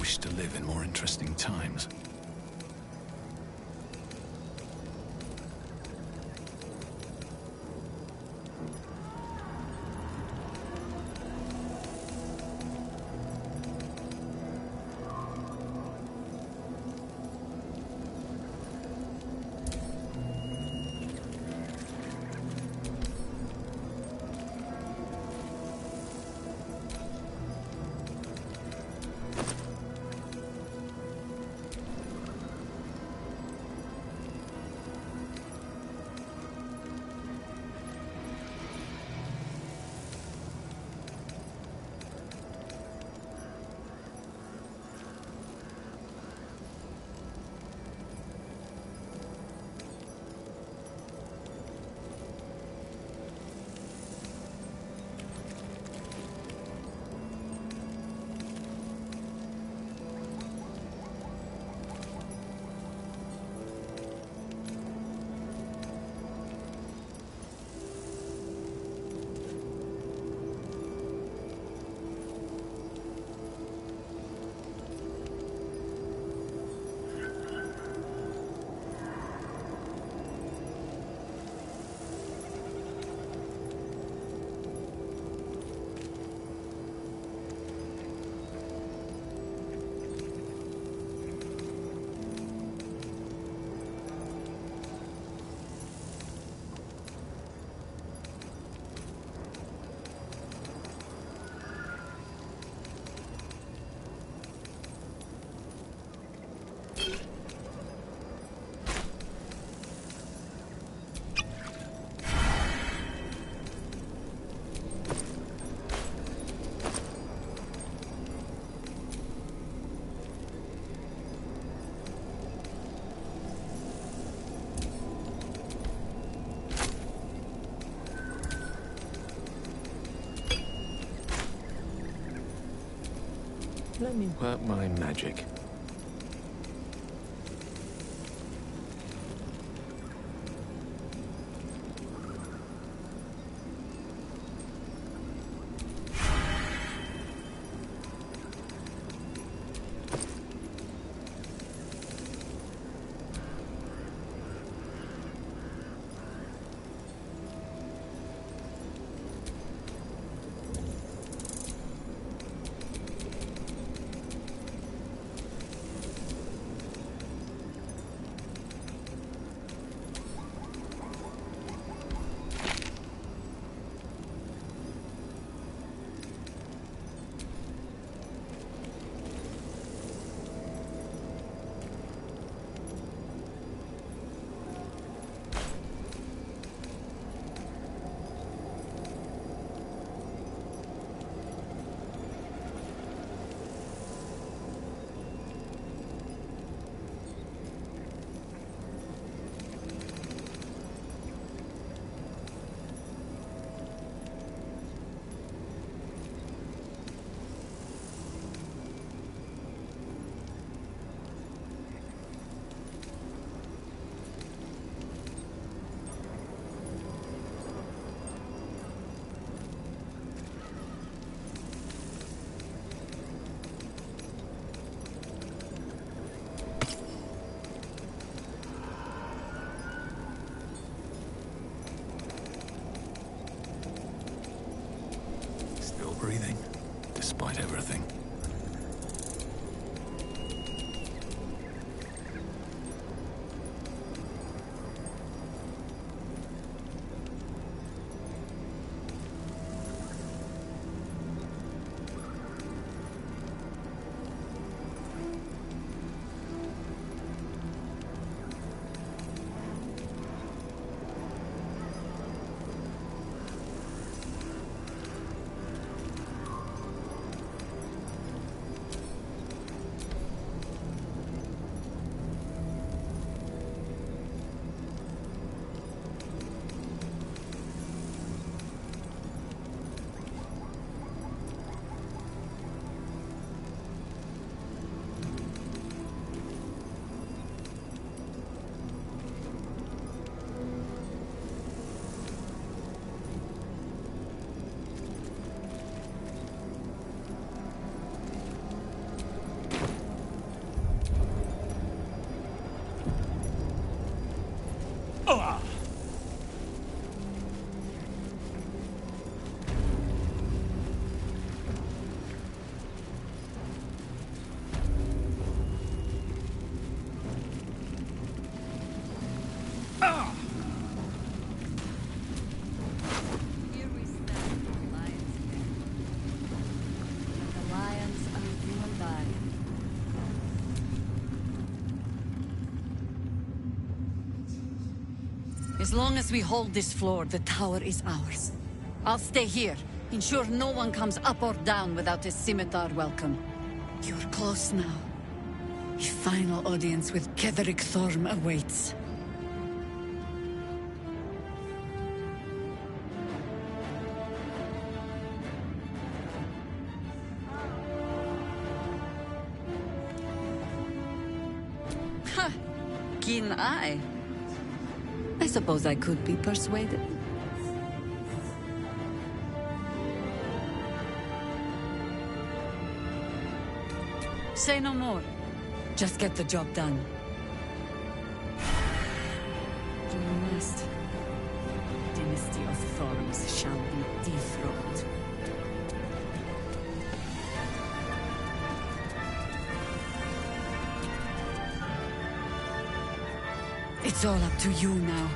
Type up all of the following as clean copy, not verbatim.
wish to live in more interesting times. Let me work my magic. As long as we hold this floor, the tower is ours. I'll stay here. Ensure no one comes up or down without a scimitar welcome. You're close now. A final audience with Ketheric Thorm awaits. Ha! Keen eye. I suppose I could be persuaded. Say no more. Just get the job done. You must. Dynasty of Thorns shall be dethroned. It's all up to you now.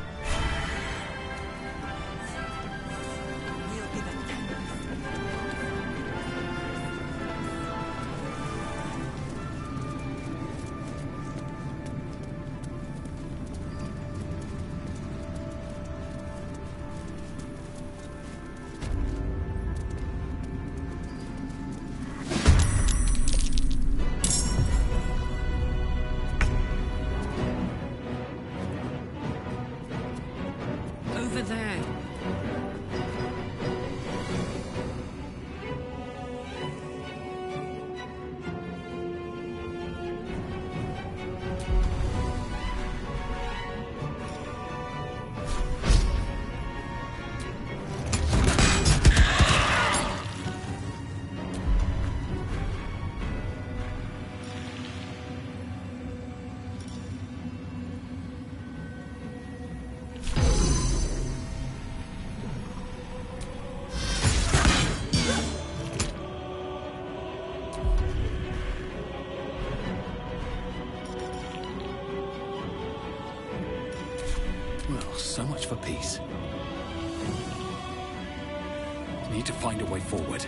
Over there. Well, so much for peace. Need to find a way forward.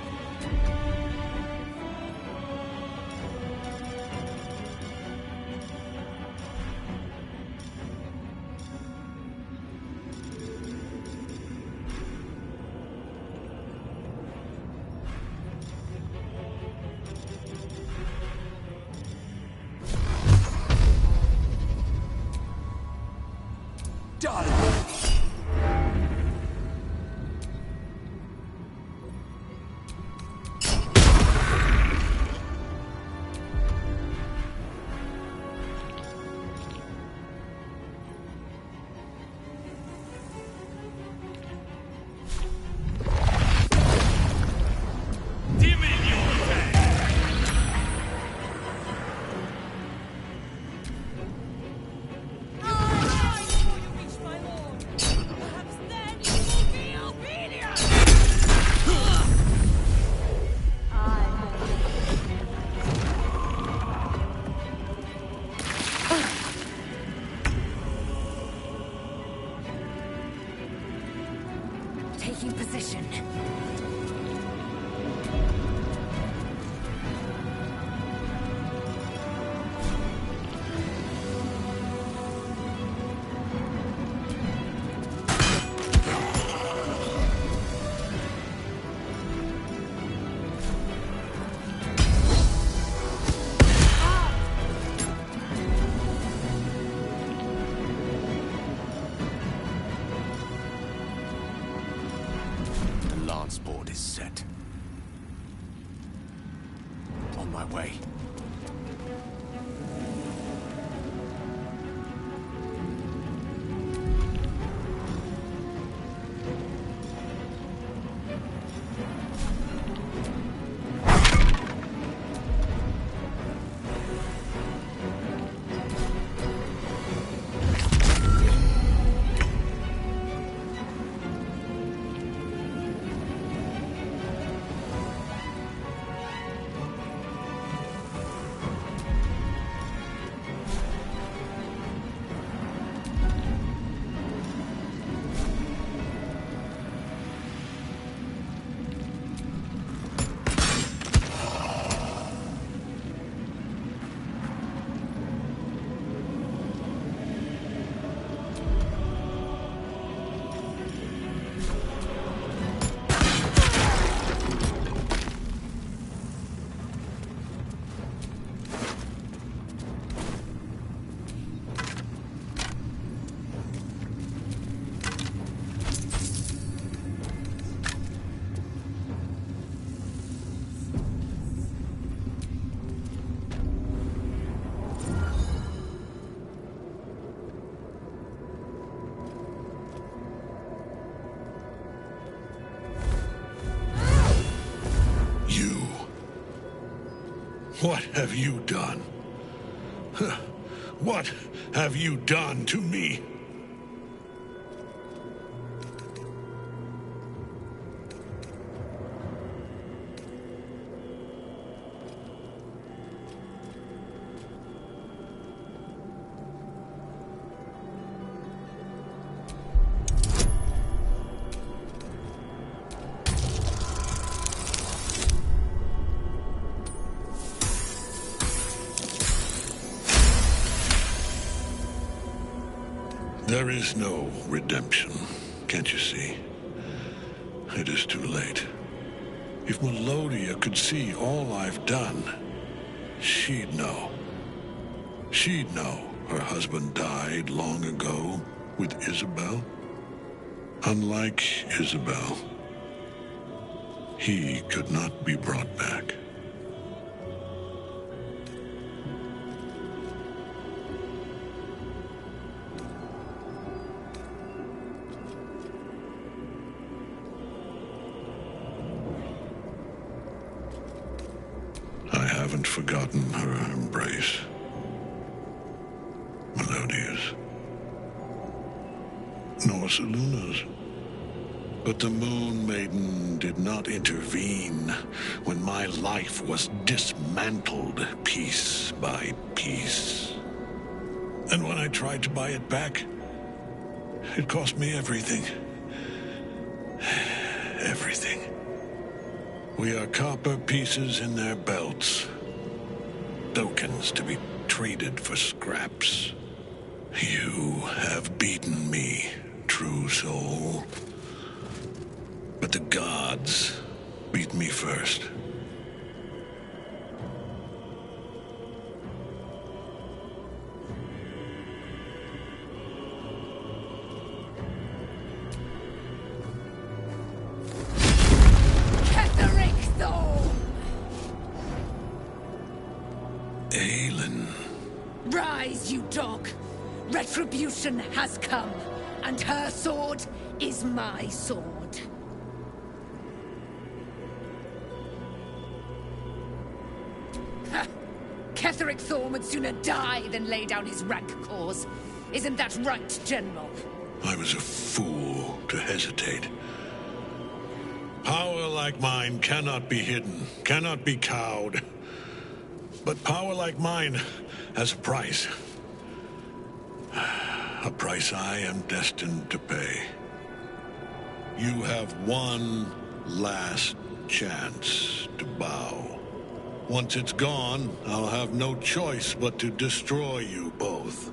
Taking position. Board is set. On my way. What have you done? What have you done to me? There is no redemption, can't you see? It is too late. If Melodia could see all I've done, she'd know. She'd know her husband died long ago with Isabel. Unlike Isabel, he could not be brought back. I haven't forgotten her embrace. Melodia's. Nor Seluna's. But the Moon Maiden did not intervene when my life was dismantled piece by piece. And when I tried to buy it back, it cost me everything. Everything. We are copper pieces in their belts. Tokens to be traded for scraps. You have beaten me, true soul. But the gods beat me first. Rise, you dog! Retribution has come, and her sword is my sword. Ha! Ketheric Thorm would sooner die than lay down his rank cause. Isn't that right, General? I was a fool to hesitate. Power like mine cannot be hidden, cannot be cowed. But power like mine has a price. A price I am destined to pay. You have one last chance to bow. Once it's gone, I'll have no choice but to destroy you both.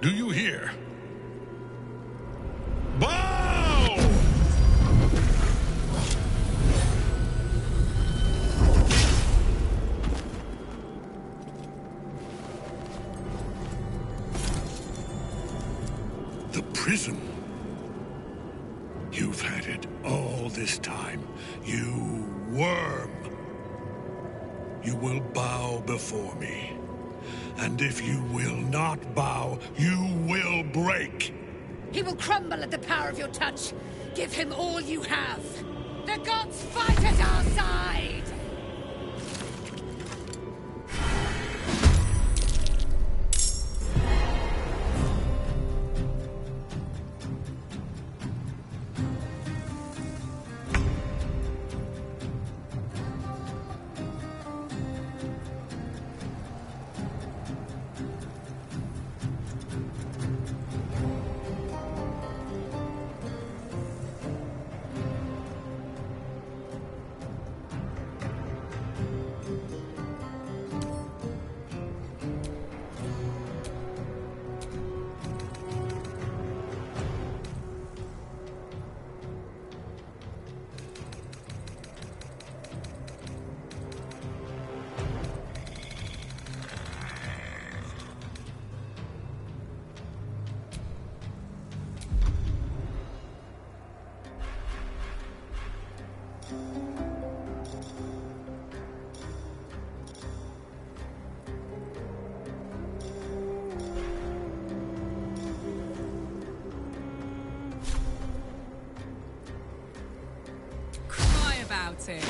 Do you hear? Bow! The prison. You've had it all this time, you worm. You will bow before me. And if you will not bow, you will break. He will crumble at the power of your touch. Give him all you have. The gods fight at our side! About it.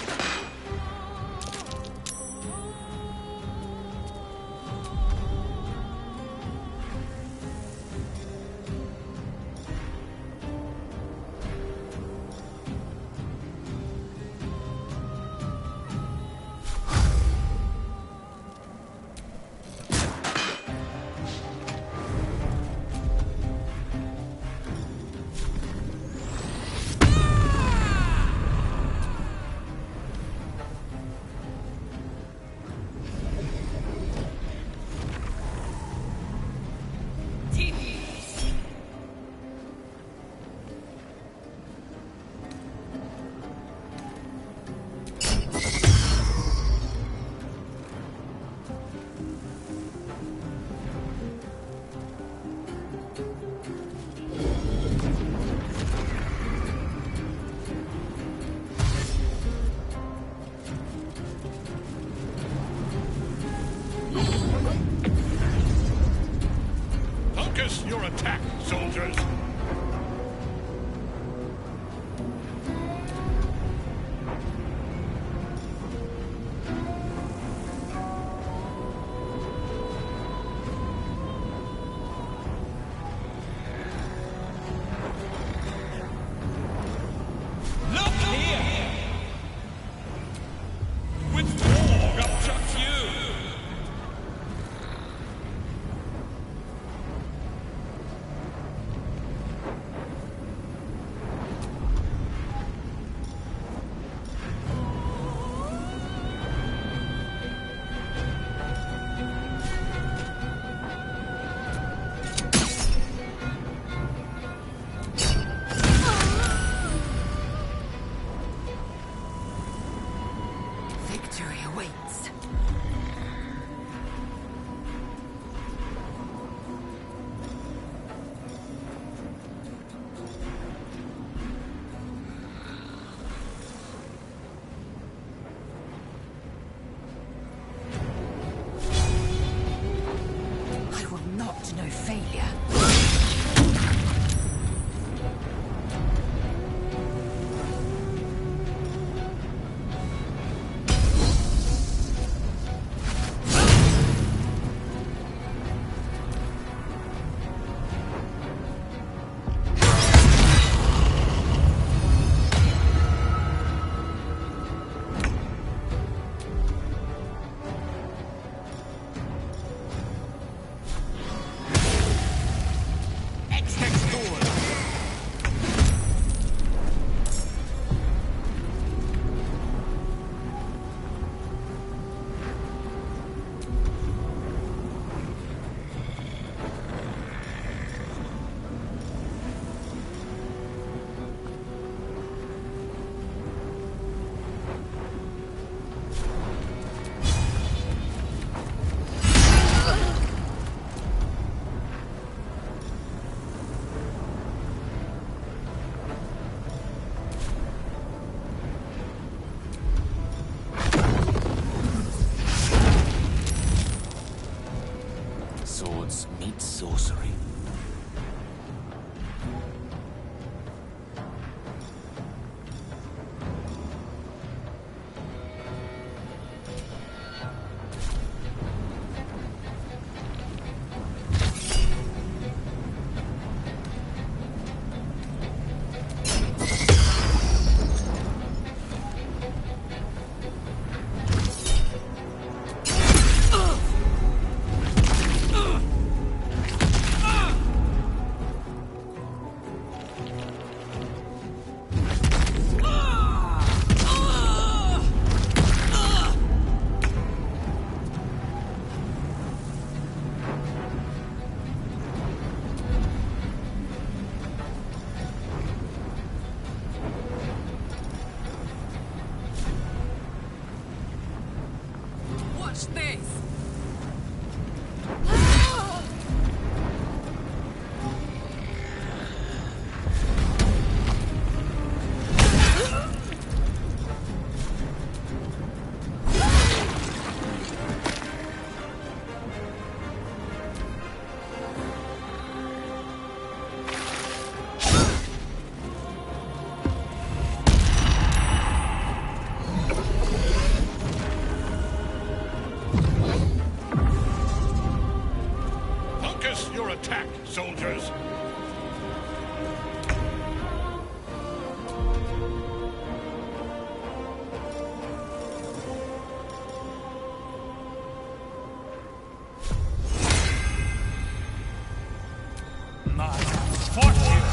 Focus your attack, soldiers! Victory awaits. I will not know failure. Swords meet sorcery. Watch this! Focus your attack, soldiers! My fortune!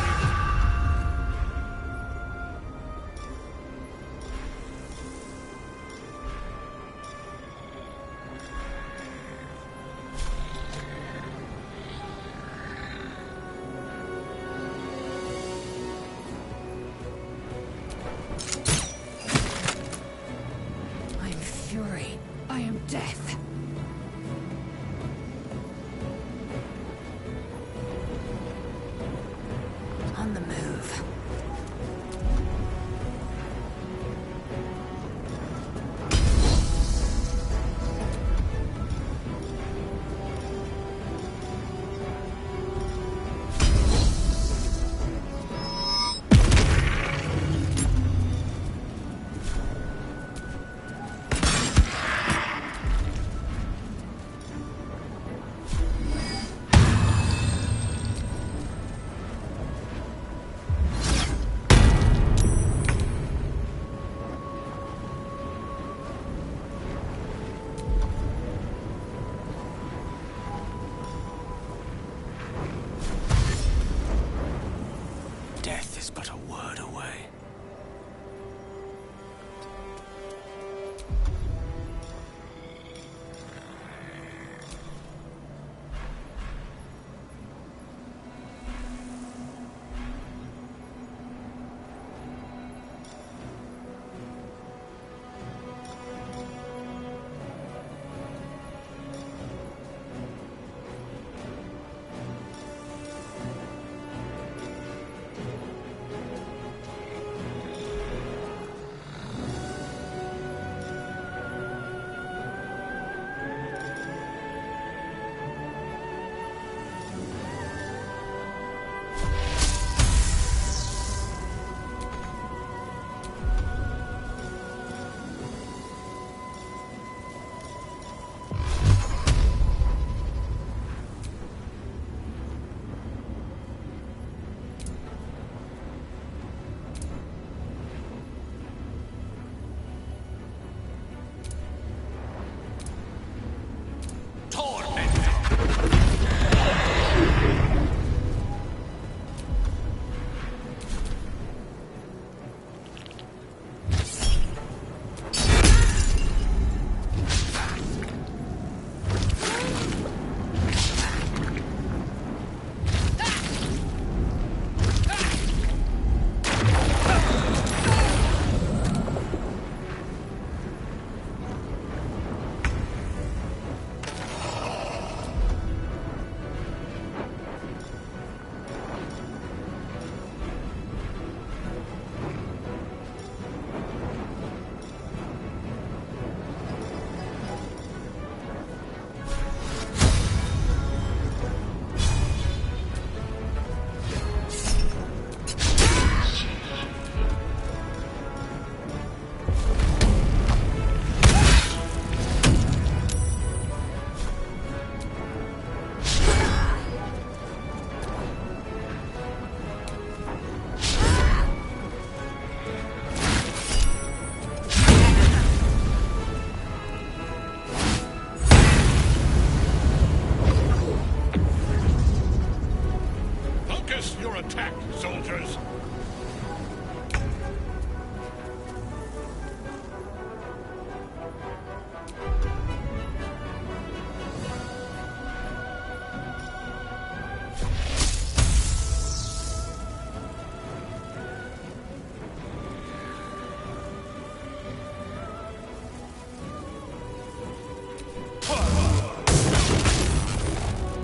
soldiers!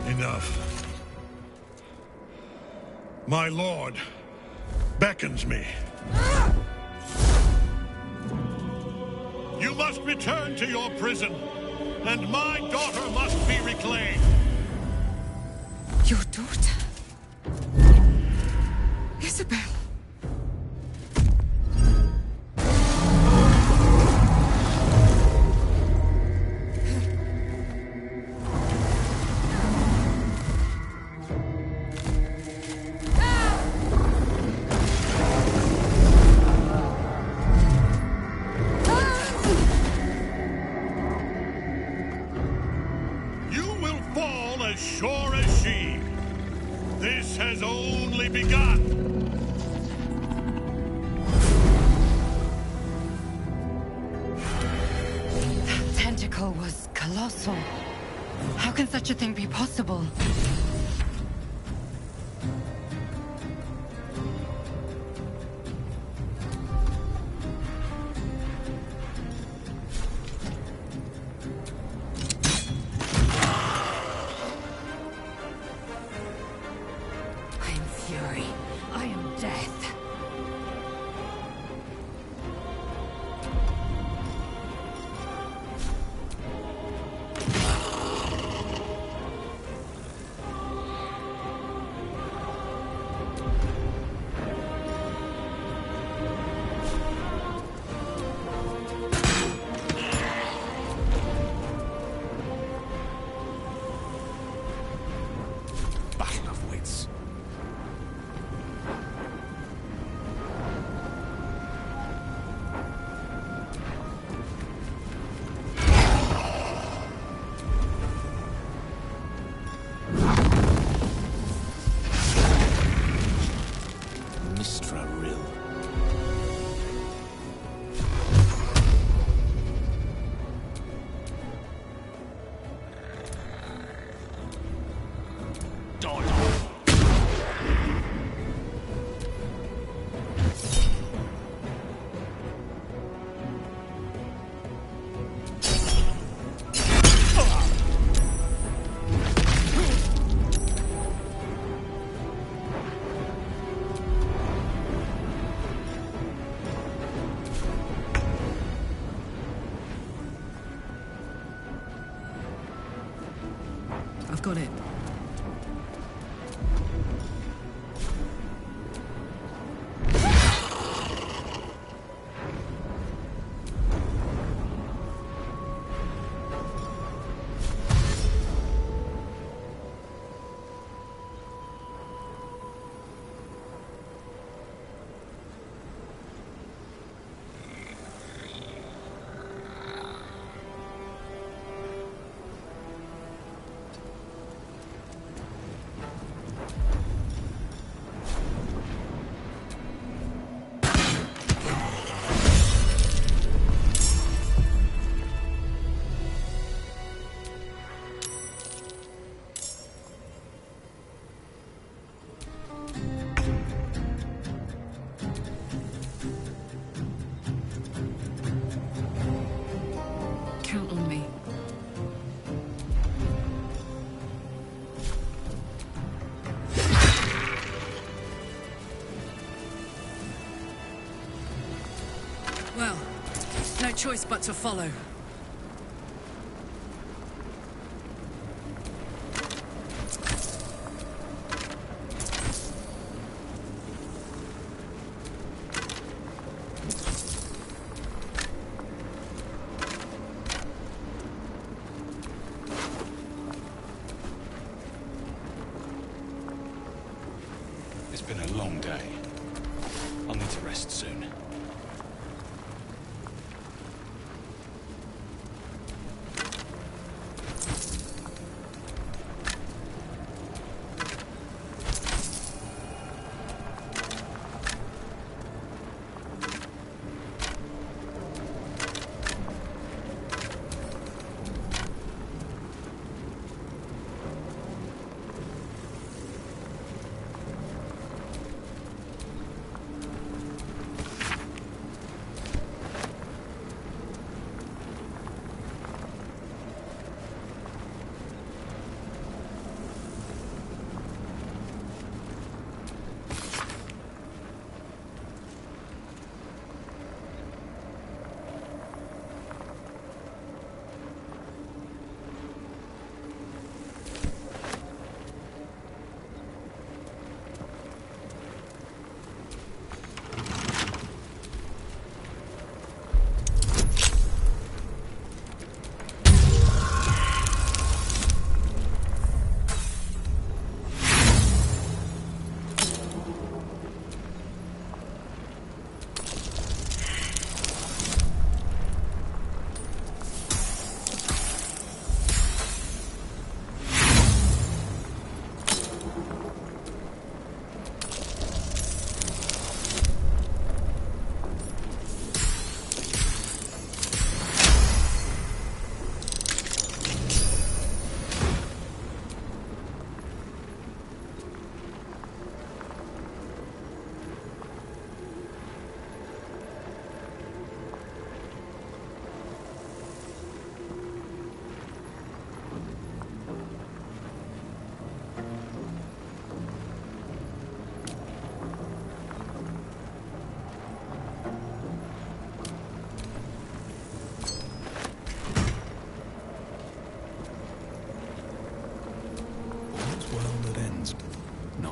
Enough. My lord beckons me. You must return to your prison, and my daughter must be reclaimed. Your daughter? Isabel. As sure as she. This has only begun. That tentacle was colossal. How can such a thing be possible? I am death. Battle of wits. I've got it. Count on me. Well, no choice but to follow. It's been a long day. I'll need to rest soon.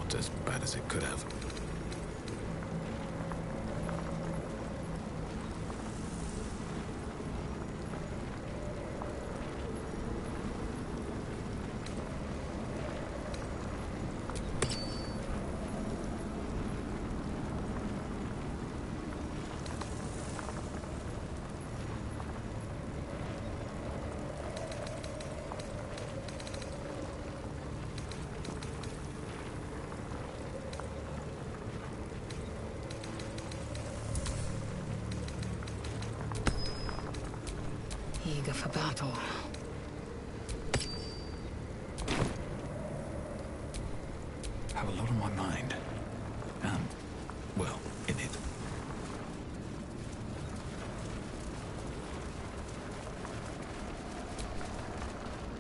not as bad as it could have. Eager for battle. I have a lot on my mind. Well, in it.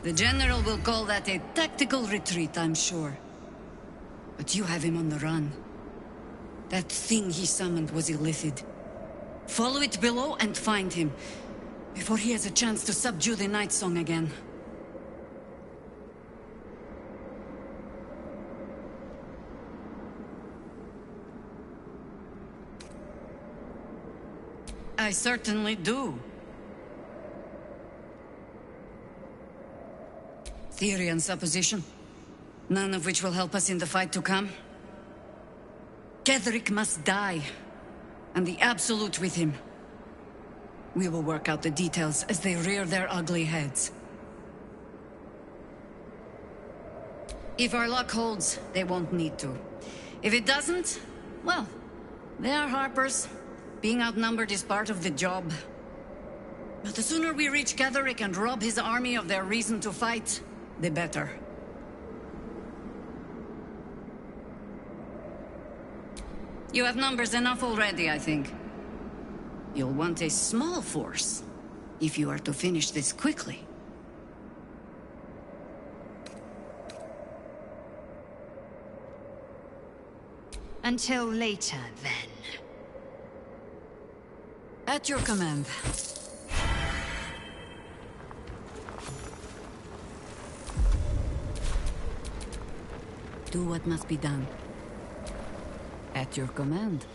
The General will call that a tactical retreat, I'm sure. But you have him on the run. That thing he summoned was illithid. Follow it below and find him, before he has a chance to subdue the Night Song again. I certainly do. Theory and supposition, none of which will help us in the fight to come. Ketheric must die, and the Absolute with him. We will work out the details as they rear their ugly heads. If our luck holds, they won't need to. If it doesn't, well, they are Harpers. Being outnumbered is part of the job. But the sooner we reach Ketheric and rob his army of their reason to fight, the better. You have numbers enough already, I think. You'll want a small force, if you are to finish this quickly. Until later, then. At your command. Do what must be done. At your command.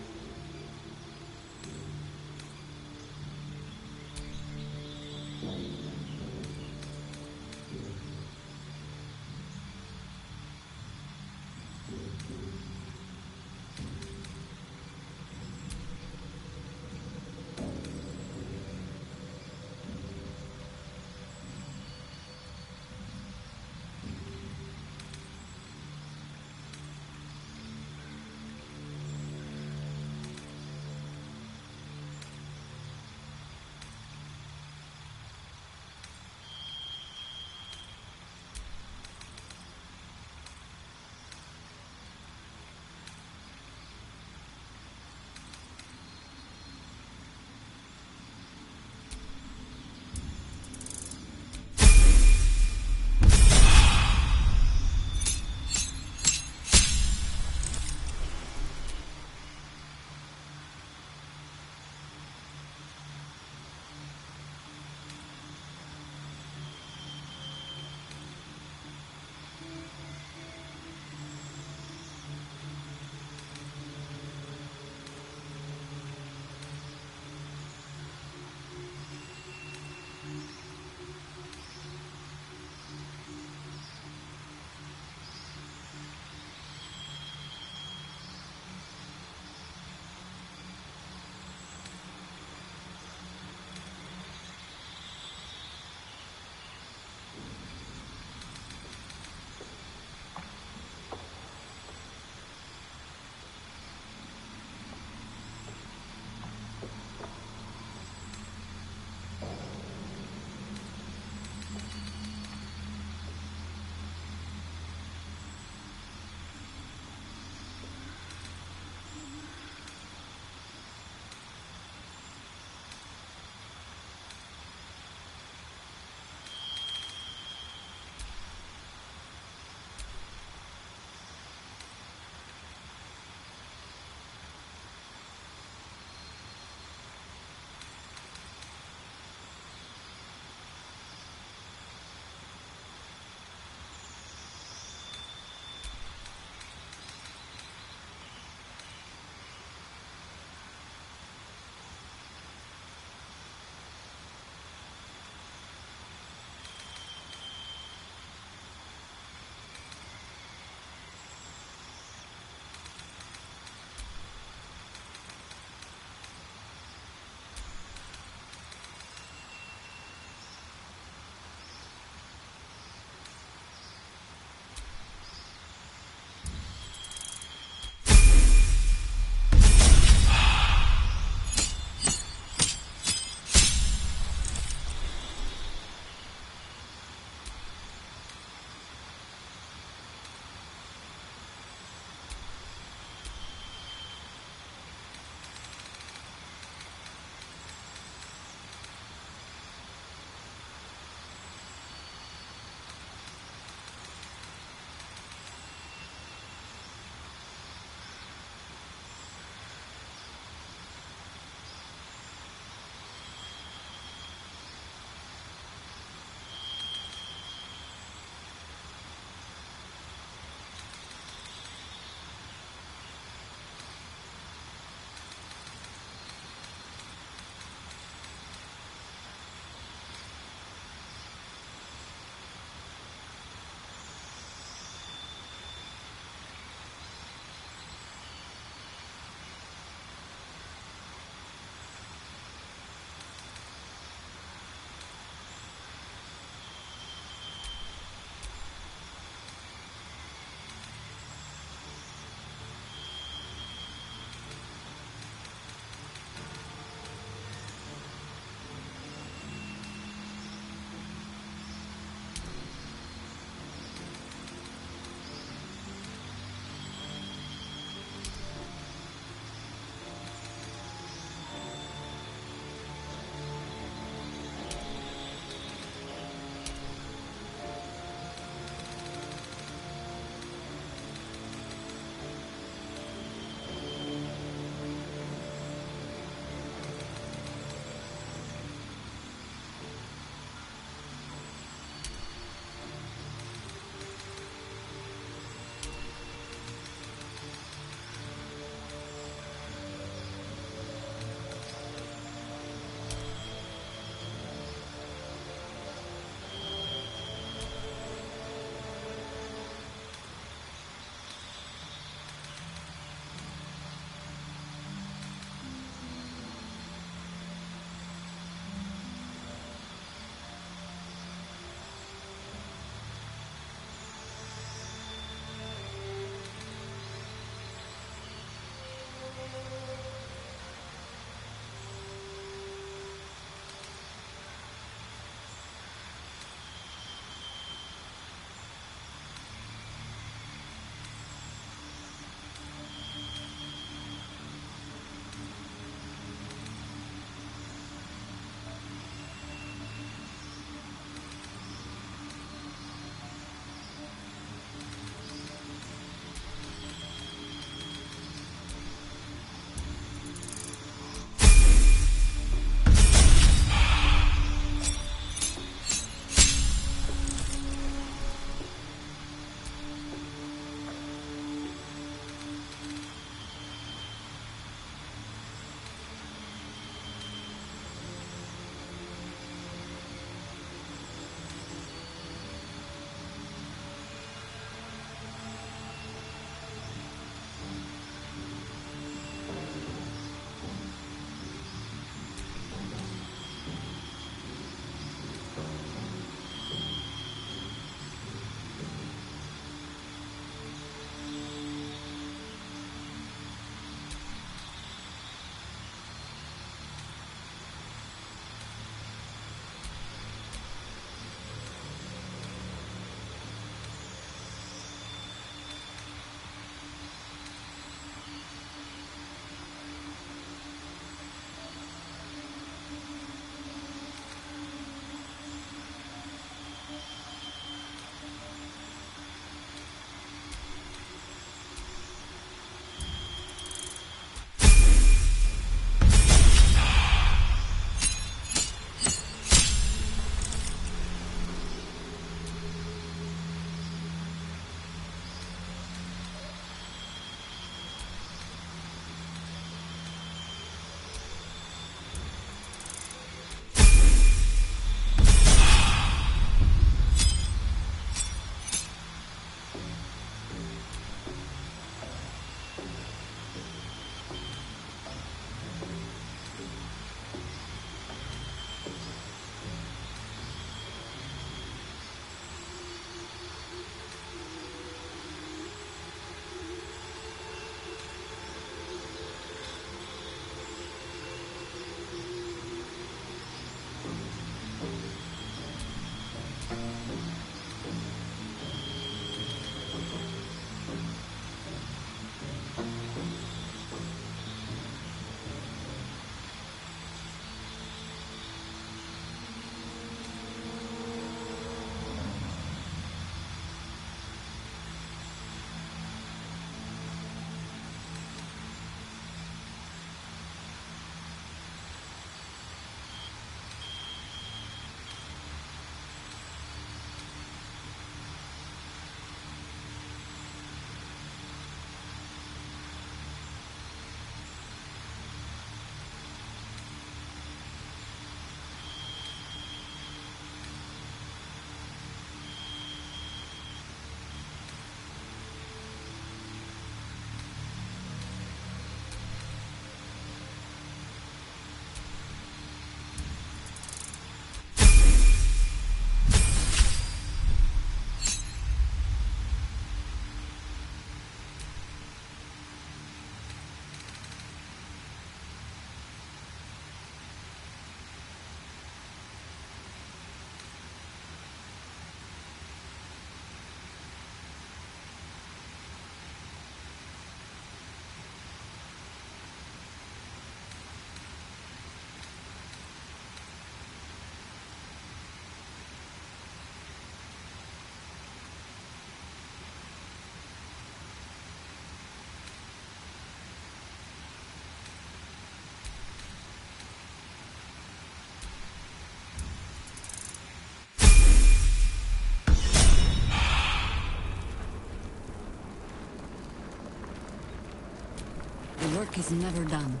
work is never done.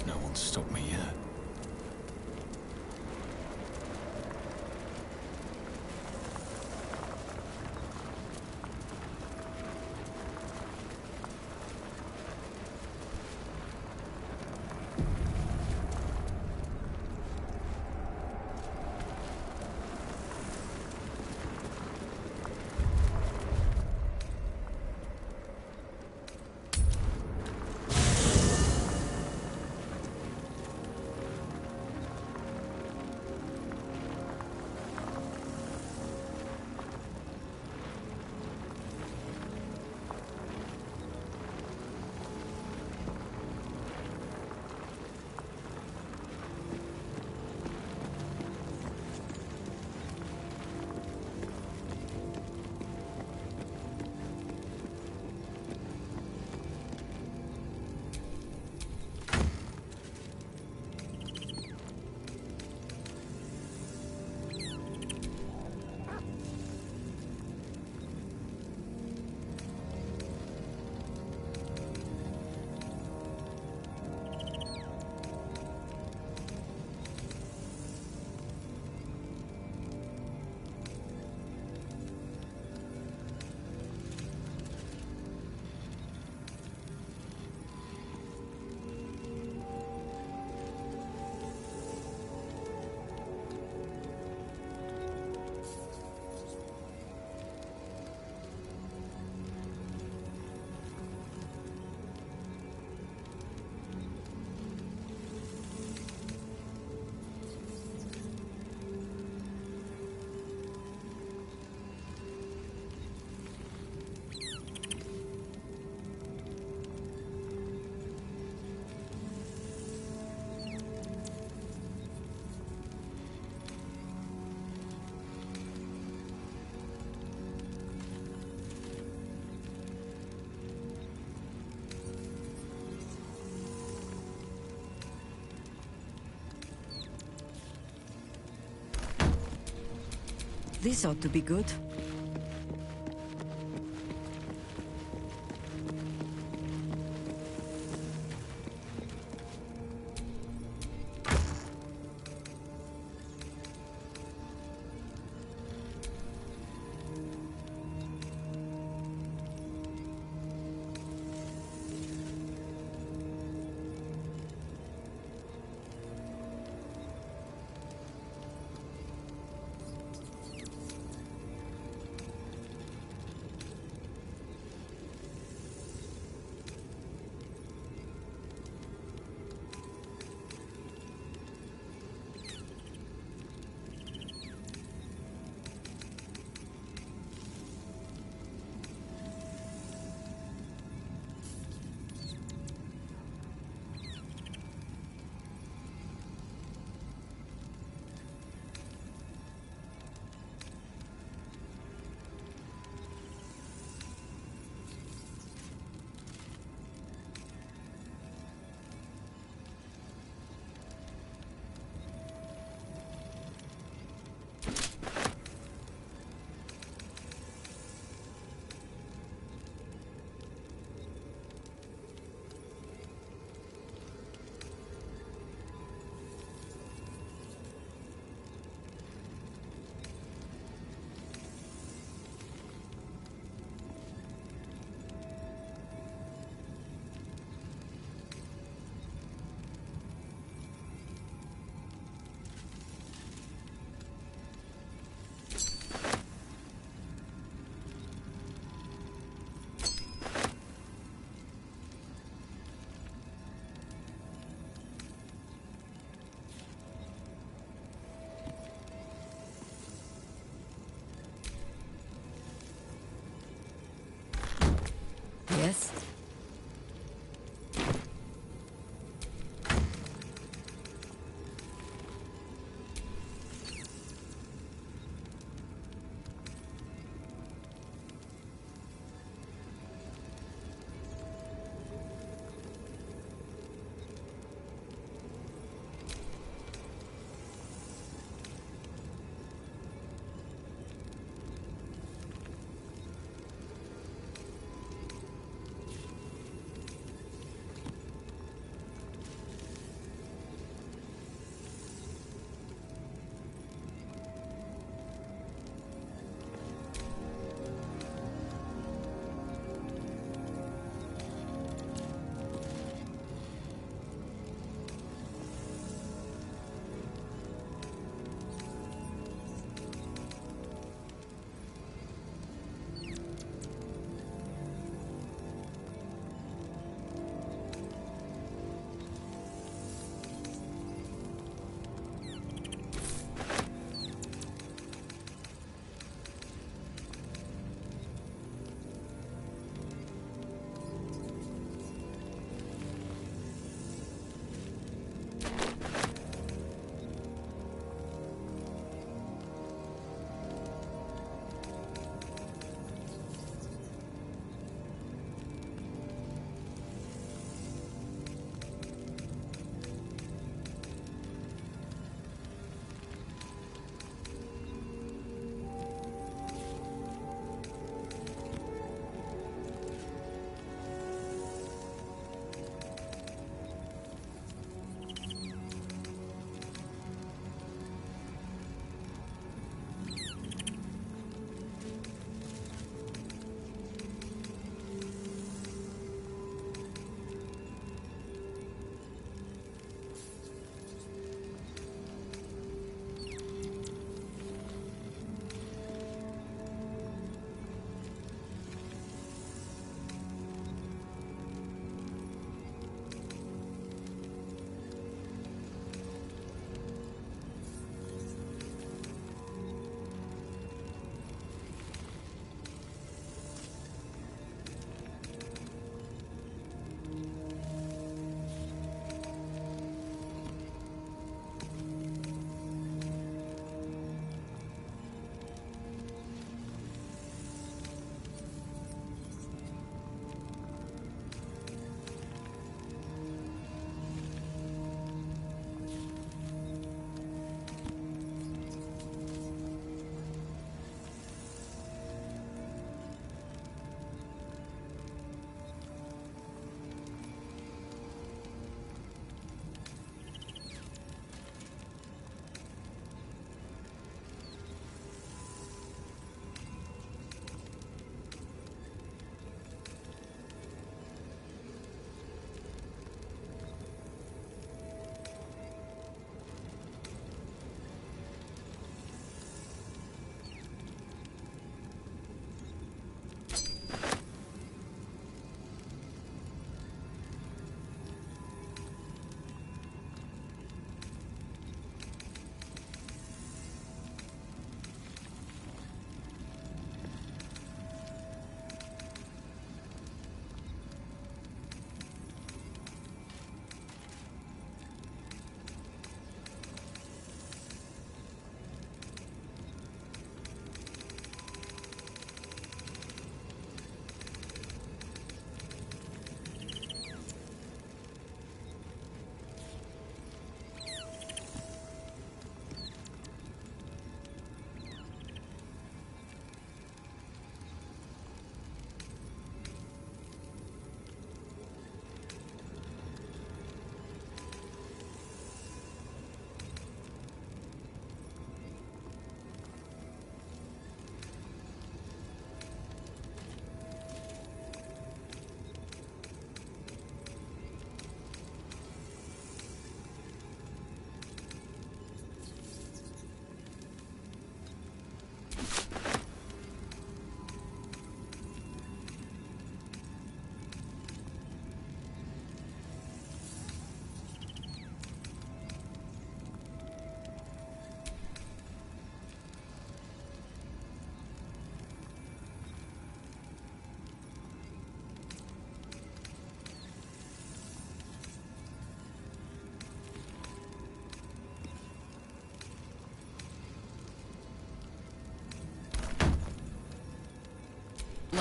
No one's stopped me yet. This ought to be good.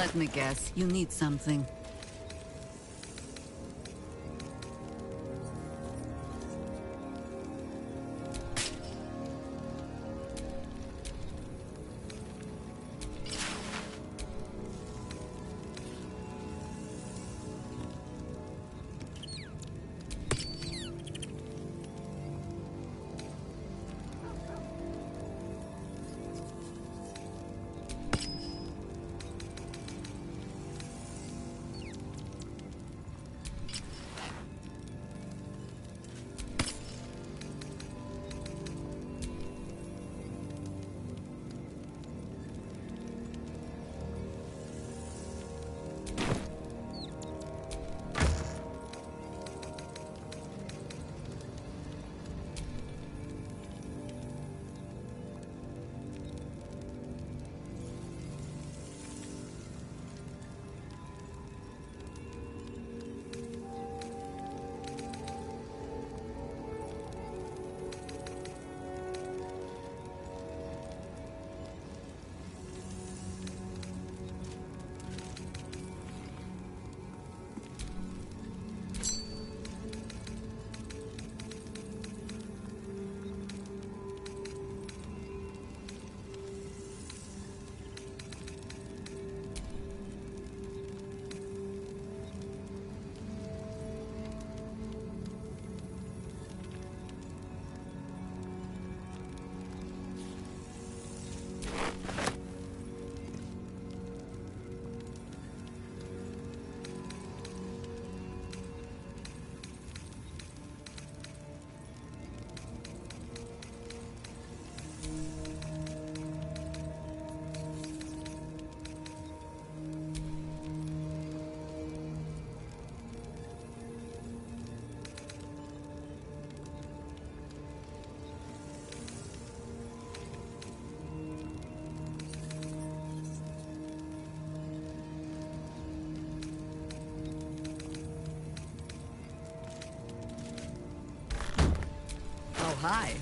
Let me guess, you need something. Oh, hi.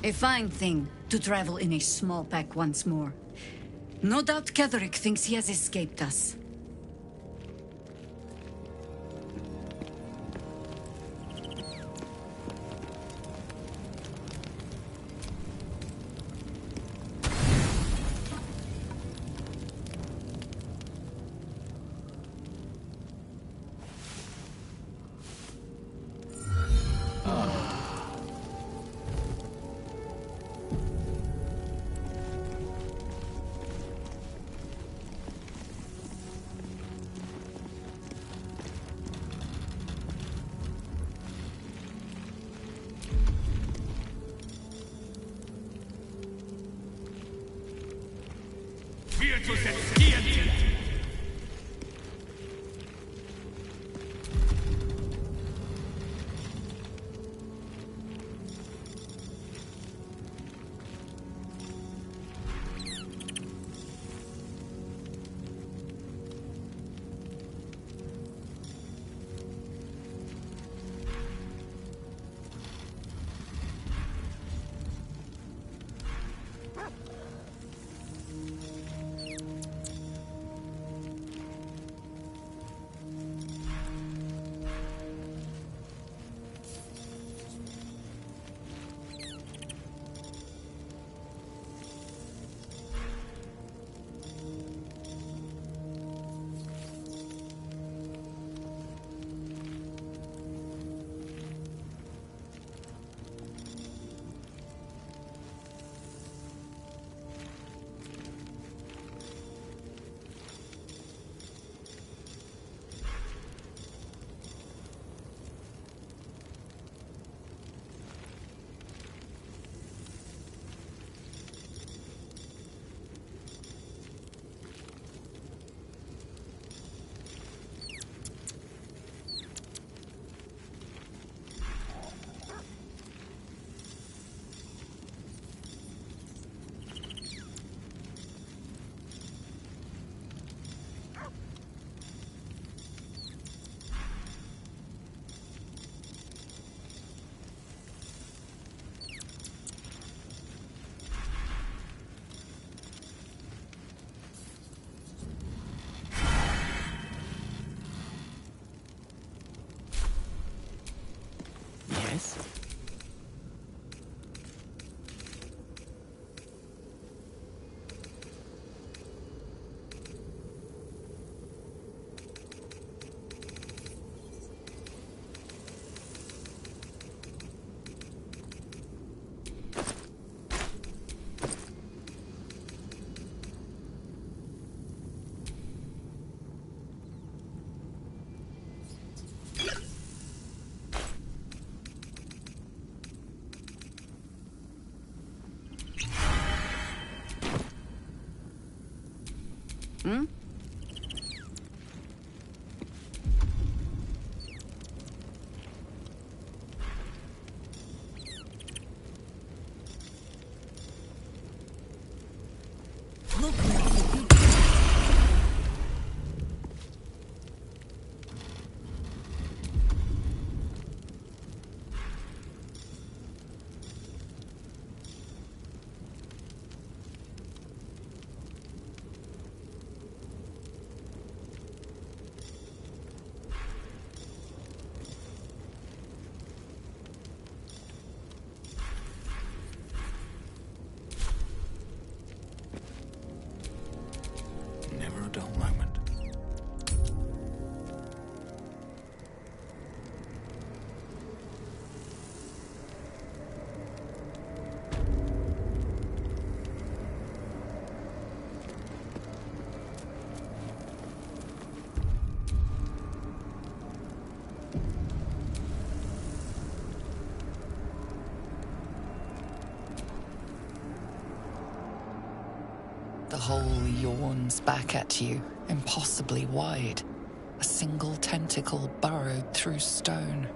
A fine thing to travel in a small pack once more. No doubt Ketherick thinks he has escaped us. Hmm? Never a dull moment. The hole yawns back at you, impossibly wide. A single tentacle burrowed through stone.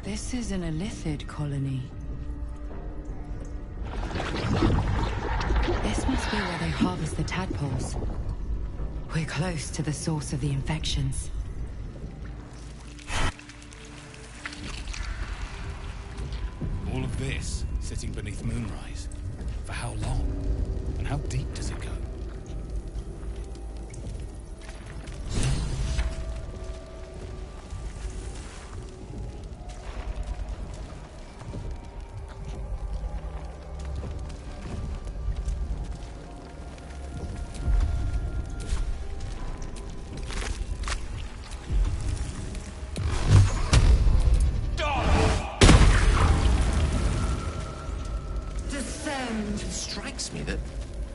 This is an Illithid colony. This must be where they harvest the tadpoles. We're close to the source of the infections. All of this sitting beneath Moonrise. For how long? And how deep does it go? It strikes me that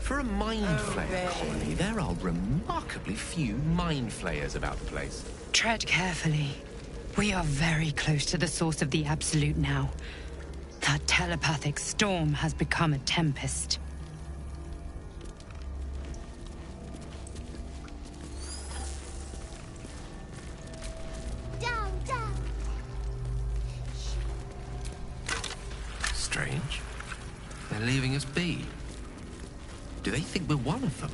for a mind flayer colony, there are remarkably few mind flayers about the place. Tread carefully. We are very close to the source of the Absolute now. That telepathic storm has become a tempest. Down, down. Strange. They're leaving us be. Do they think we're one of them?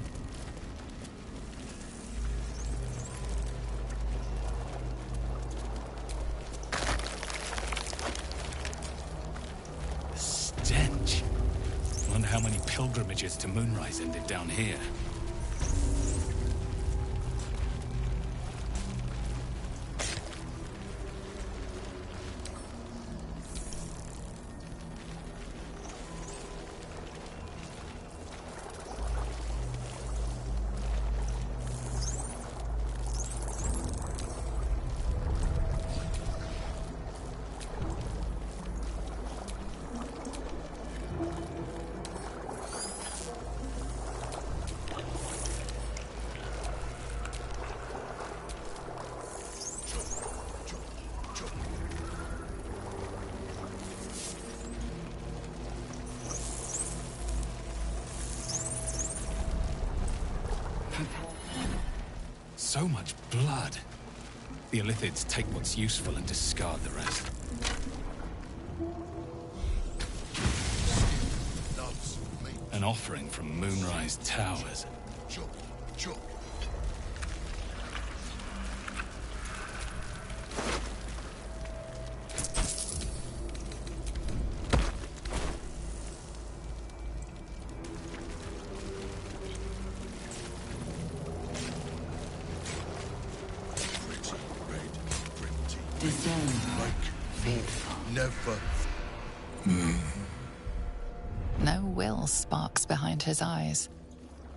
The stench. Wonder how many pilgrimages to Moonrise ended down here. So much blood. The Illithids take what's useful and discard the rest. An offering from Moonrise Towers. No will sparks behind his eyes.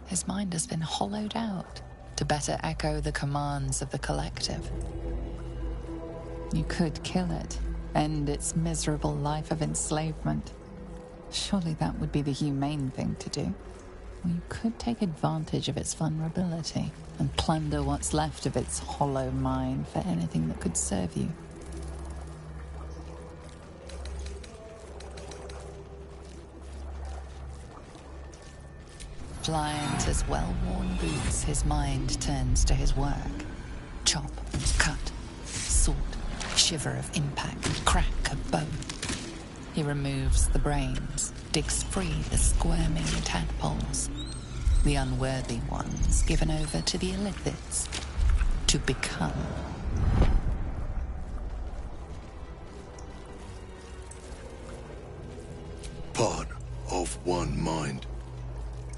His mind has been hollowed out to better echo the commands of the collective. You could kill it, end its miserable life of enslavement. Surely that would be the humane thing to do. Or you could take advantage of its vulnerability and plunder what's left of its hollow mind for anything that could serve you. Blind as well-worn boots, his mind turns to his work. Chop, cut, sort, shiver of impact, crack of bone. He removes the brains, digs free the squirming tadpoles, the unworthy ones given over to the Illithids to become. Part of one mind.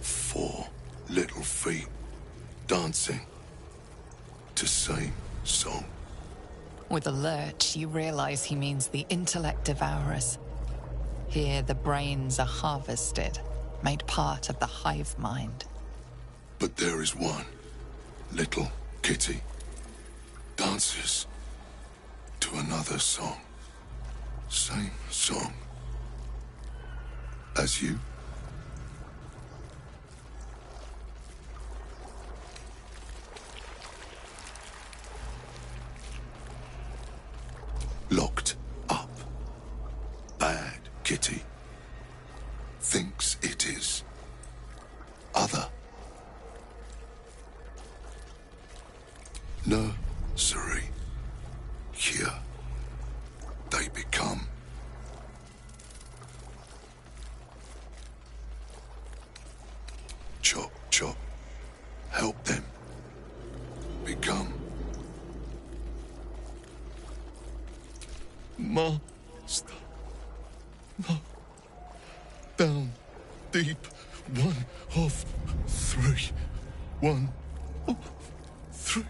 4 little feet dancing to same song. With a lurch, you realize he means the intellect devourers. Here, the brains are harvested, made part of the hive mind. But there is one little kitty dances to another song. Same song as you. Locked up. Bad kitty. Thinks it is other. Nursery. Here they become. Down, deep, 1 of 3. 1 of 3.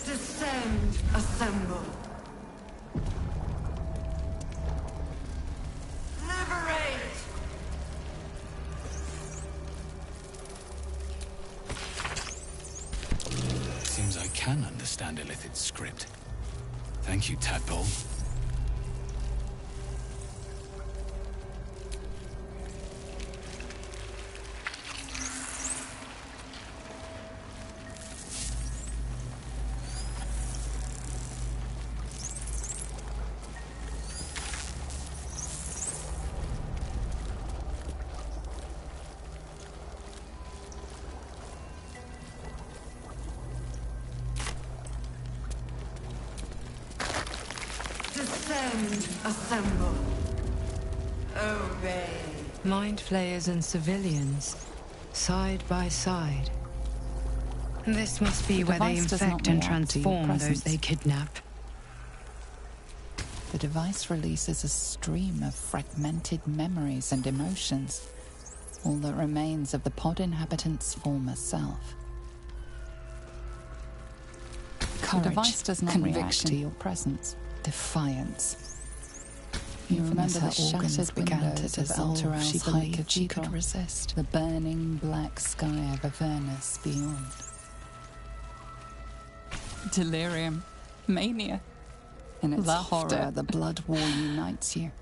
Descend, assemble. Liberate! Seems I can understand Illithid's script. Thank you, Tadpole. Descend, assemble. Obey. Mind flayers and civilians, side by side. This must be where they device does not infect and react to your transform those presence. they kidnap. The device releases a stream of fragmented memories and emotions, all that remains of the pod inhabitant's former self. Courage, The device does not react conviction, to your presence. defiance. You Even remember as the her organs shattered began to windows of dissolve, Alteral's she high believed she cathedral, could resist. the burning black sky of Avernus beyond. Delirium, mania. In its Laughter, horror, the blood war unites you.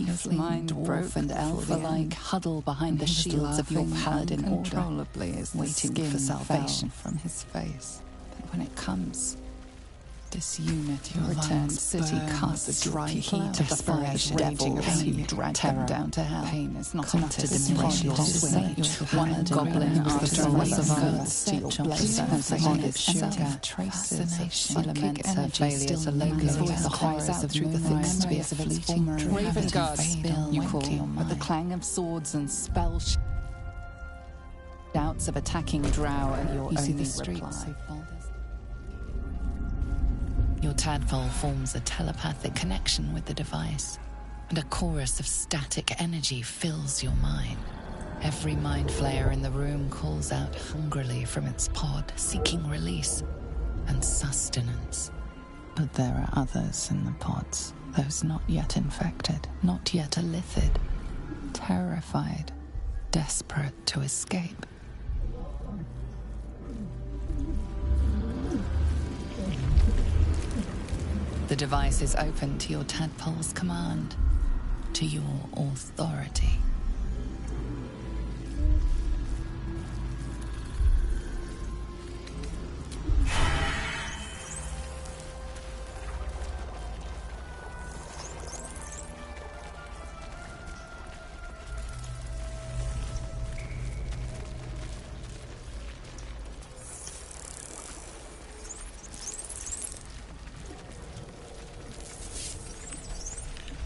His Tiefling, mind dwarf, broke and before elf the alike end. huddle behind And the he was shields of your laughing paladin order, uncontrollably as the waiting skin for salvation fell from his face. But when it comes, disunity Your returns. lungs City burn casts with the the dry guilty heat of the fire desperation raging raging as you in you. drag Terror. them down to hell. Pain is not Come enough to to diminish diminish your your swing. swing. One Hand goblin and after after another another curves to your search blade on as the his hardest self sugar. traces of She psychic laments her energy failure to still locate lingering the out. cries out through the thick Moonrise space of its former Raven inhabitant. guards, Fade you on call, to your but the mind. clang of swords and spell shouts of attacking drow and your You see only the streets reply. Your tadpole forms a telepathic connection with the device, and a chorus of static energy fills your mind. Every mind flayer in the room calls out hungrily from its pod, seeking release and sustenance. But there are others in the pods, those not yet infected, not yet illithid, terrified, desperate to escape. The device is open to your tadpole's command, to your authority.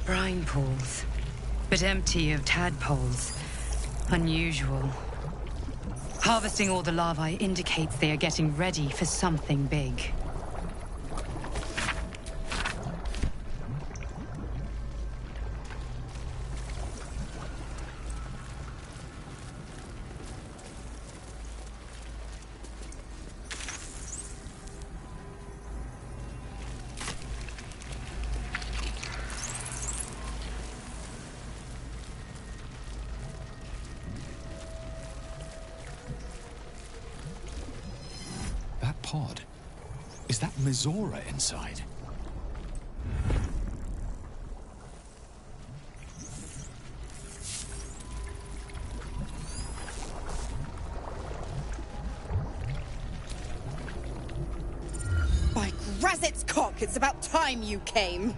Brine pools, but empty of tadpoles. Unusual. Harvesting all the larvae indicates they are getting ready for something big. That pod. Is that Mizora inside? By Grazit's cock, it's about time you came.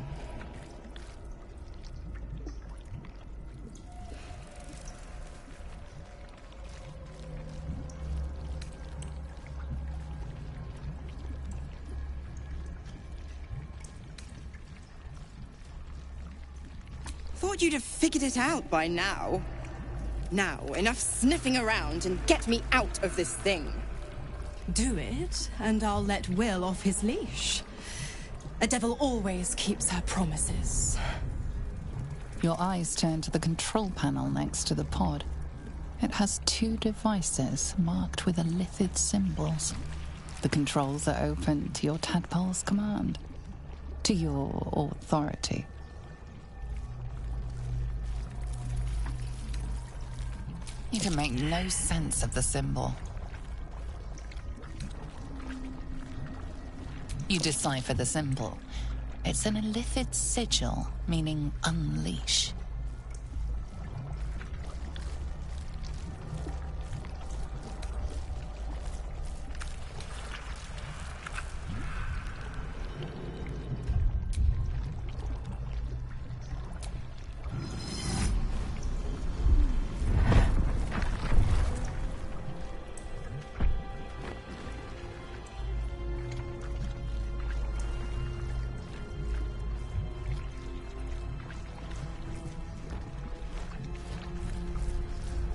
thought you'd have figured it out by now. Now, enough sniffing around and get me out of this thing. Do it, and I'll let Will off his leash. A devil always keeps her promises. Your eyes turn to the control panel next to the pod. It has 2 devices marked with illithid symbols. The controls are open to your tadpole's command, to your authority. You can make no sense of the symbol. You decipher the symbol. It's an illithid sigil, meaning unleash.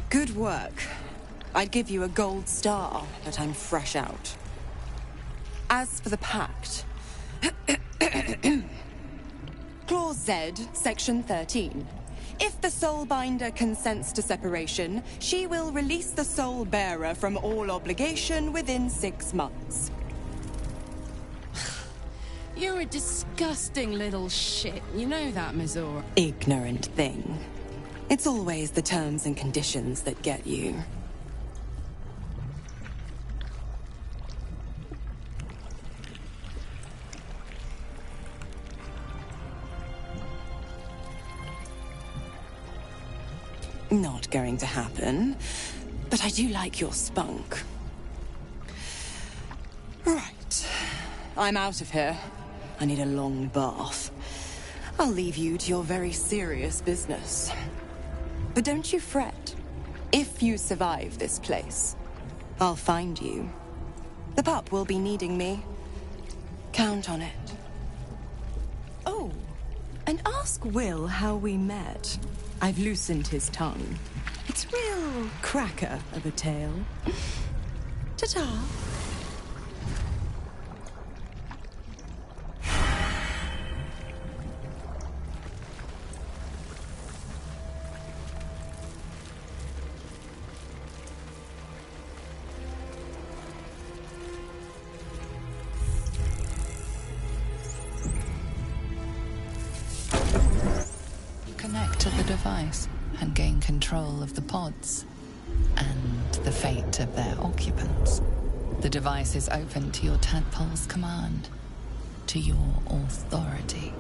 Good work. I'd give you a gold star, but I'm fresh out. As for the pact... Clause Z, Section 13. If the Soulbinder consents to separation, she will release the Soul Bearer from all obligation within 6 months. You're a disgusting little shit. You know that, Mazor. Ignorant thing. It's always the terms and conditions that get you. Not going to happen, but I do like your spunk. Right. I'm out of here. I need a long bath. I'll leave you to your very serious business. But don't you fret. If you survive this place, I'll find you. The pup will be needing me. Count on it. Oh, and ask Will how we met. I've loosened his tongue. It's real cracker of a tale. Ta-ta. Connect to the device and gain control of the pods and the fate of their occupants. The device is open to your tadpole's command, to your authority.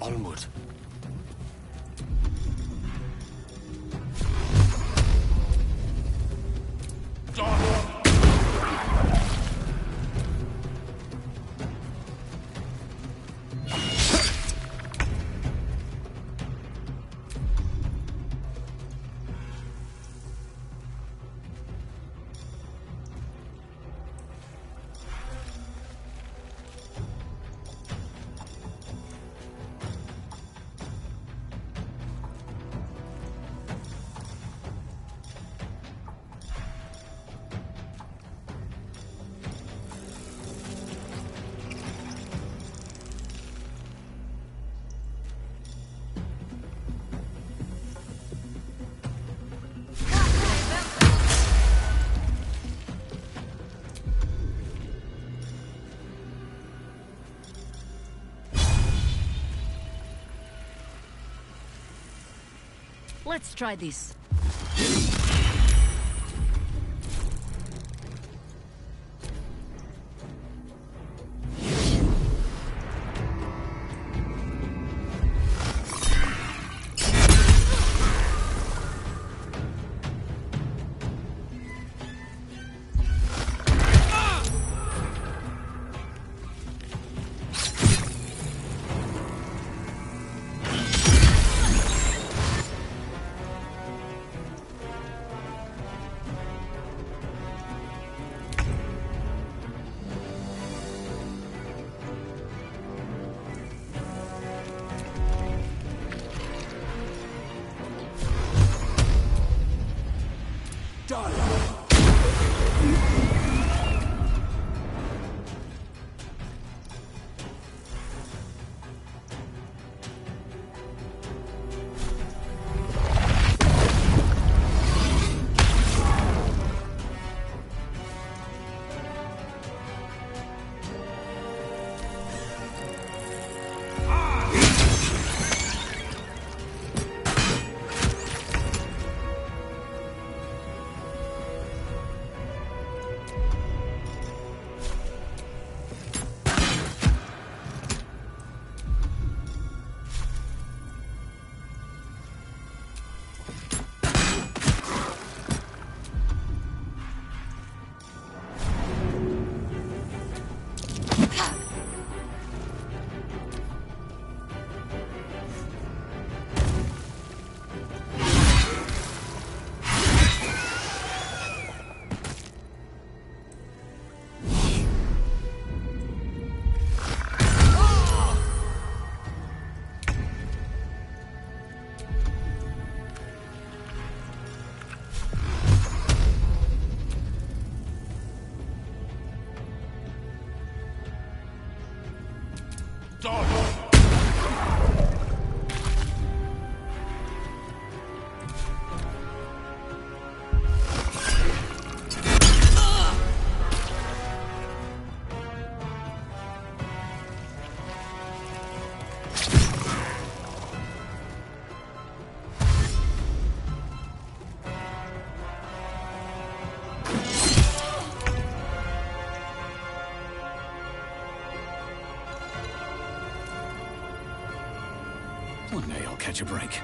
Onward. Let's try this. One day I'll catch a break.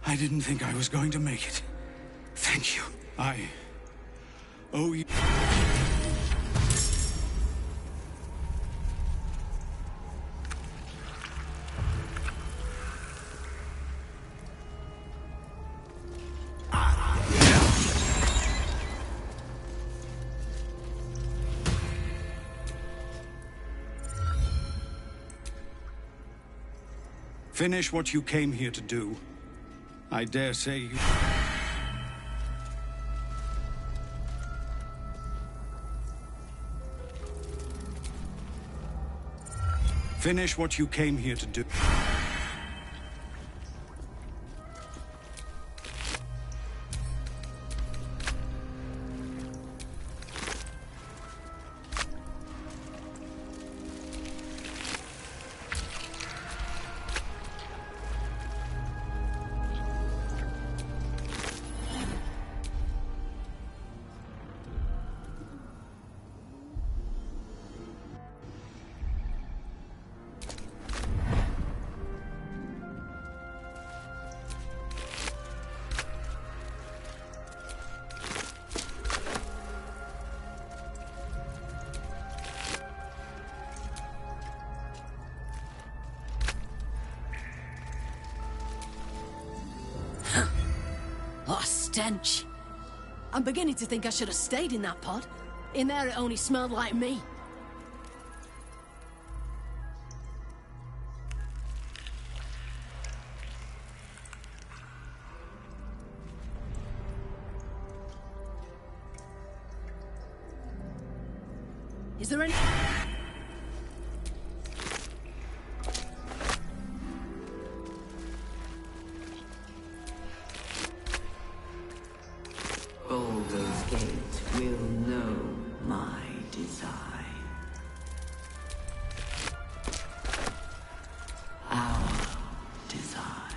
I didn't think I was going to make it. Thank you. I owe you. Finish what you came here to do. I dare say you... Finish what you came here to do. What a stench. I'm beginning to think I should have stayed in that pod. In there it only smelled like me. Is there any... Baldur's Gate will know my design. Our design.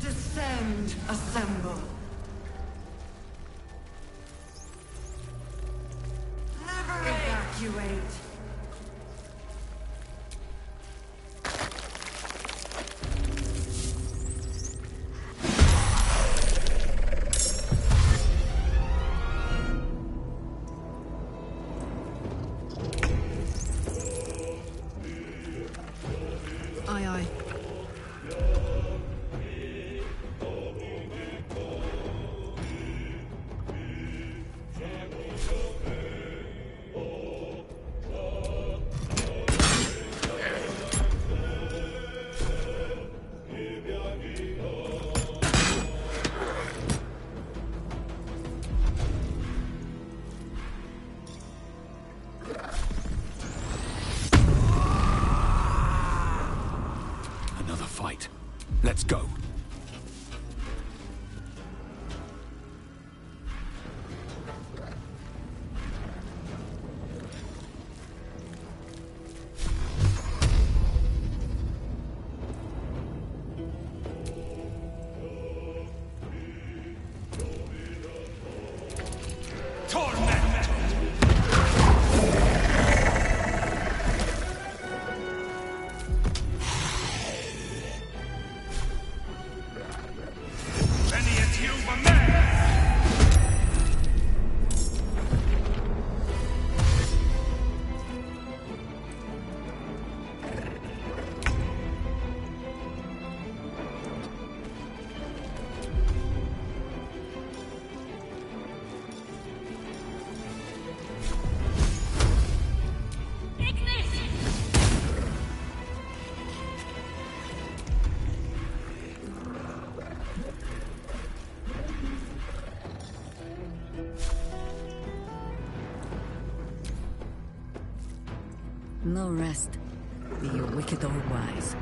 Descend, assemble. Evacuate. Aye, aye. Another fight. Let's go. No rest, be you wicked or wise.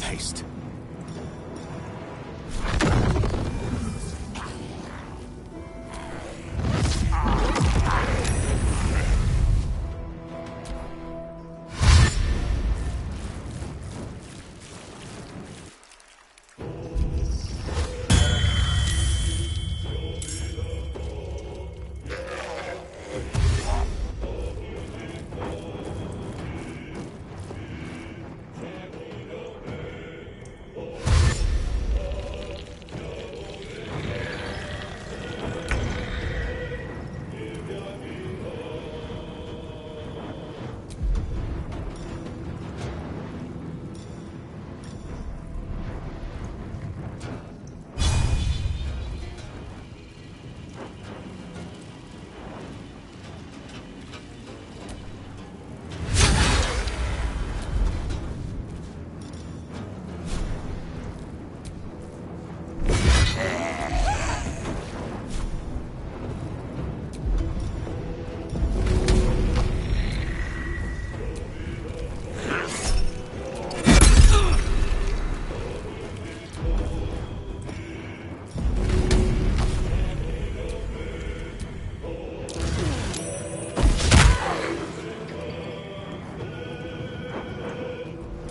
haste.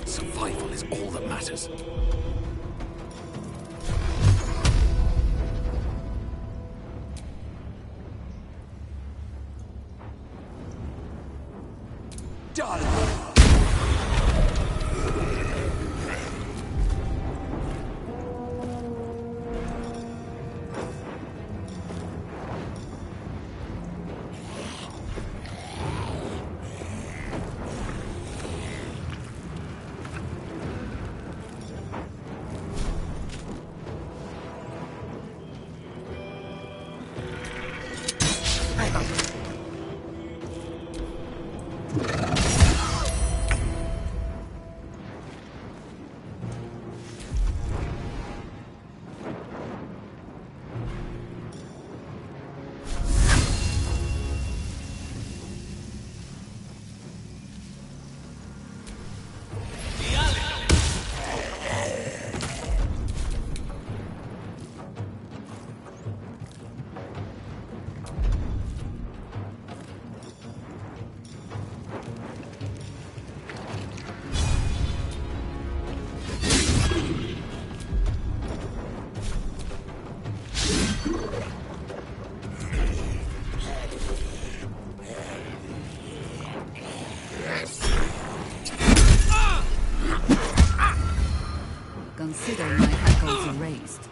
Survival is all that matters. Consider my hackles erased.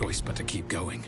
choice but to keep going.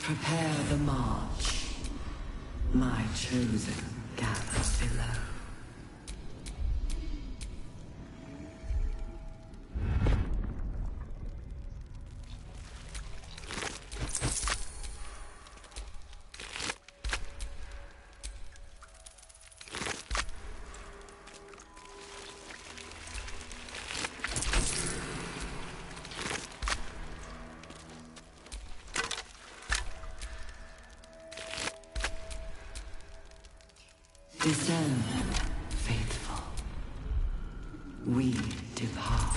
Prepare the march. My chosen gather below. Descend, faithful. We depart.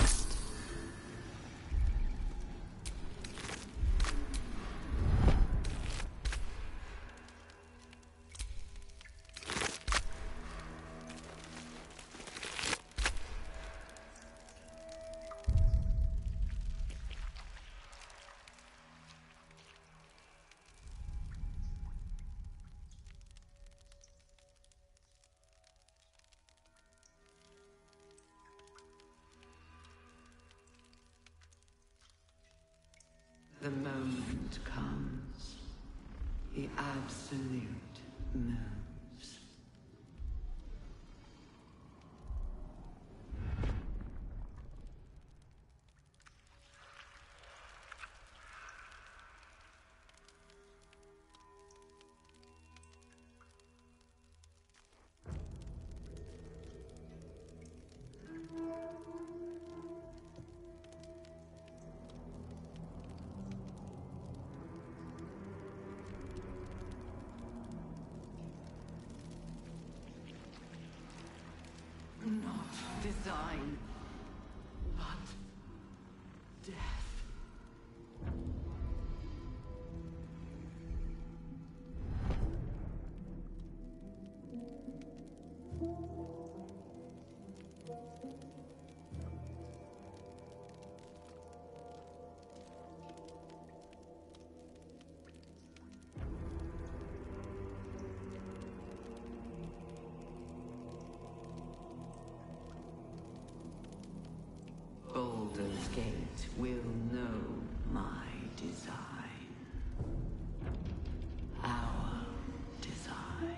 The moment comes. The absolute moves. Not design, but death. Baldur's Gate will know my design. Our design.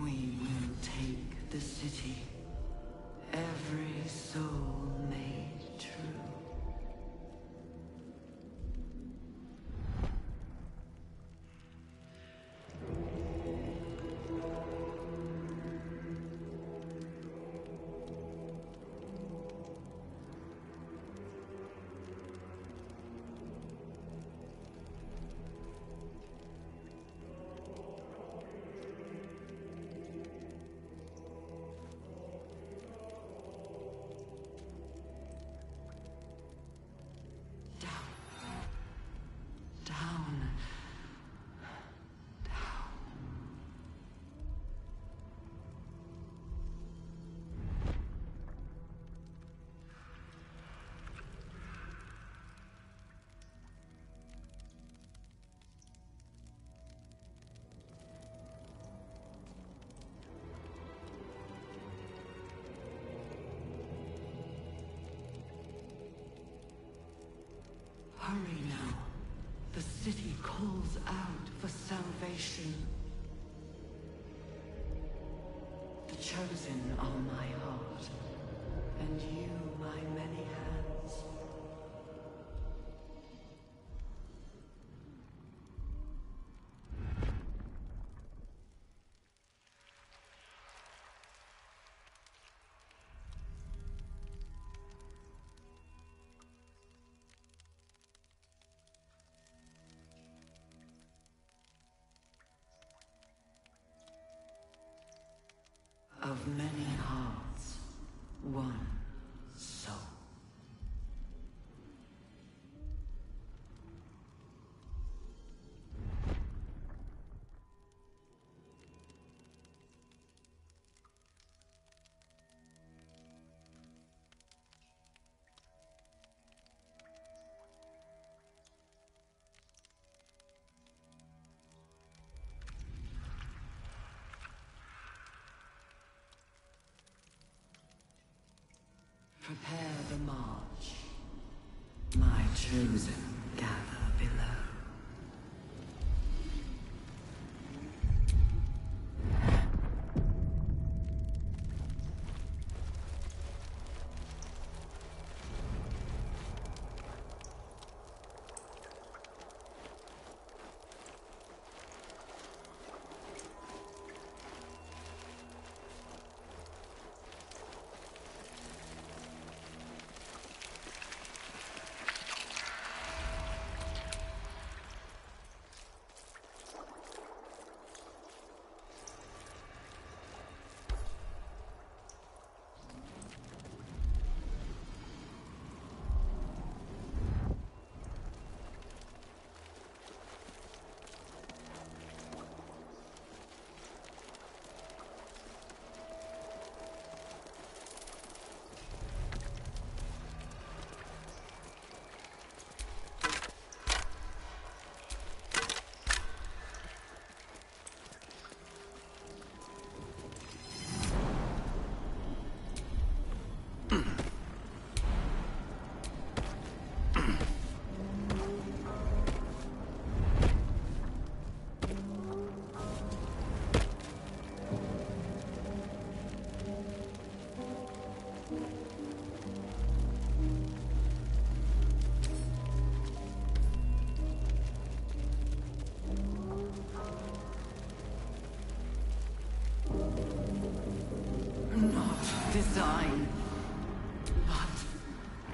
We will take the city. Every soul made true. Down. Hurry now. The city calls out for salvation. The chosen are my heart, and you my many hands. Of many hearts, one soul. Prepare the march. My chosen gather below. Design.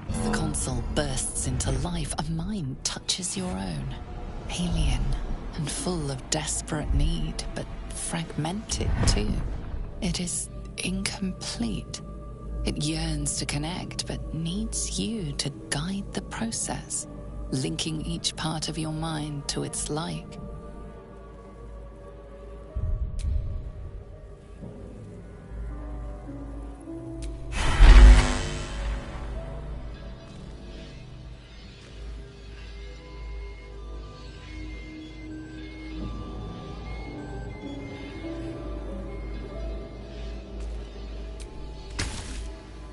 As the console bursts into life, a mind touches your own. Alien and full of desperate need, but fragmented too. It is incomplete. It yearns to connect, but needs you to guide the process, linking each part of your mind to its like.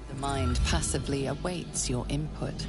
The mind passively awaits your input.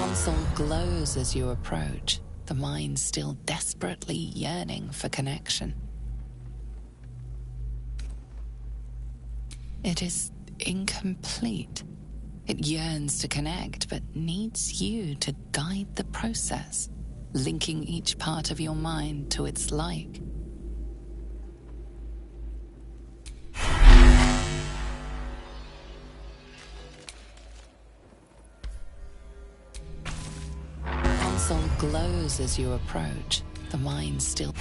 Console glows as you approach, the mind still desperately yearning for connection. It is incomplete. It yearns to connect, but needs you to guide the process, linking each part of your mind to its like. vessel glows as you approach. The mine still...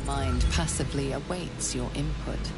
Mind passively awaits your input.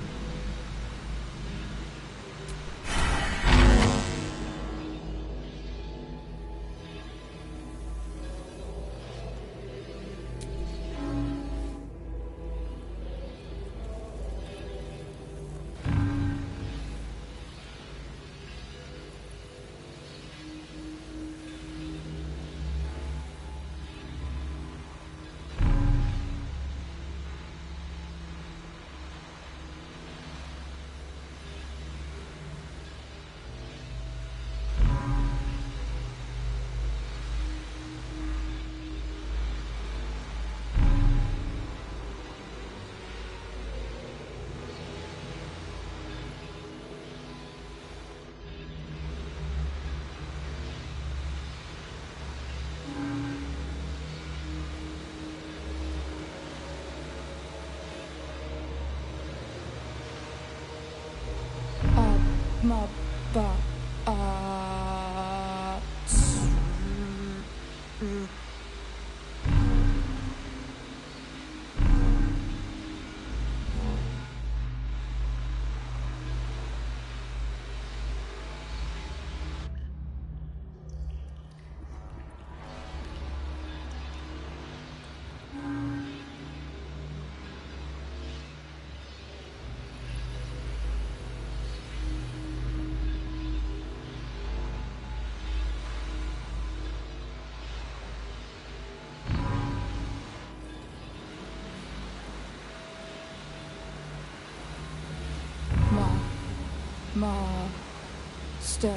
Master,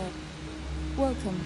welcome.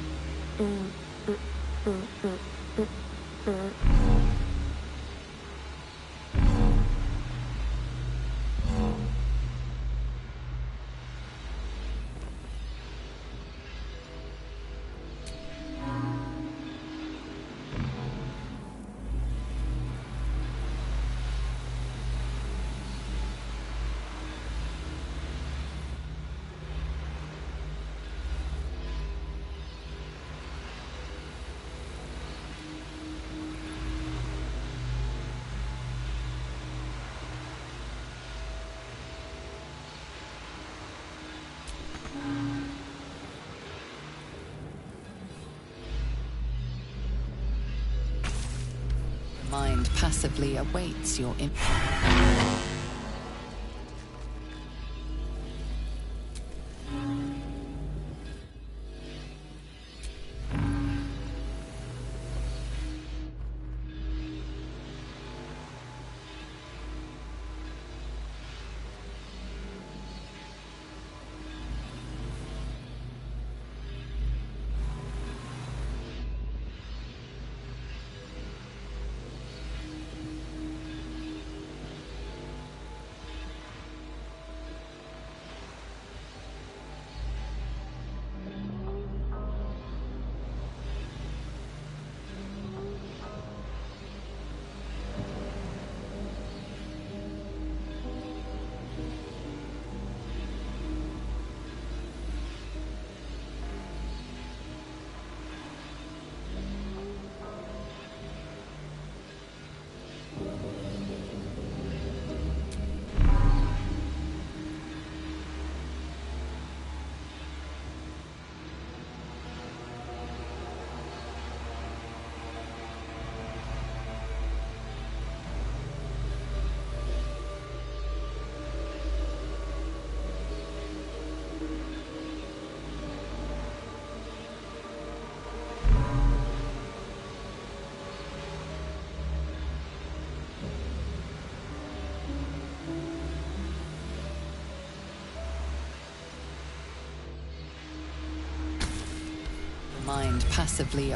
mind passively awaits your mind passively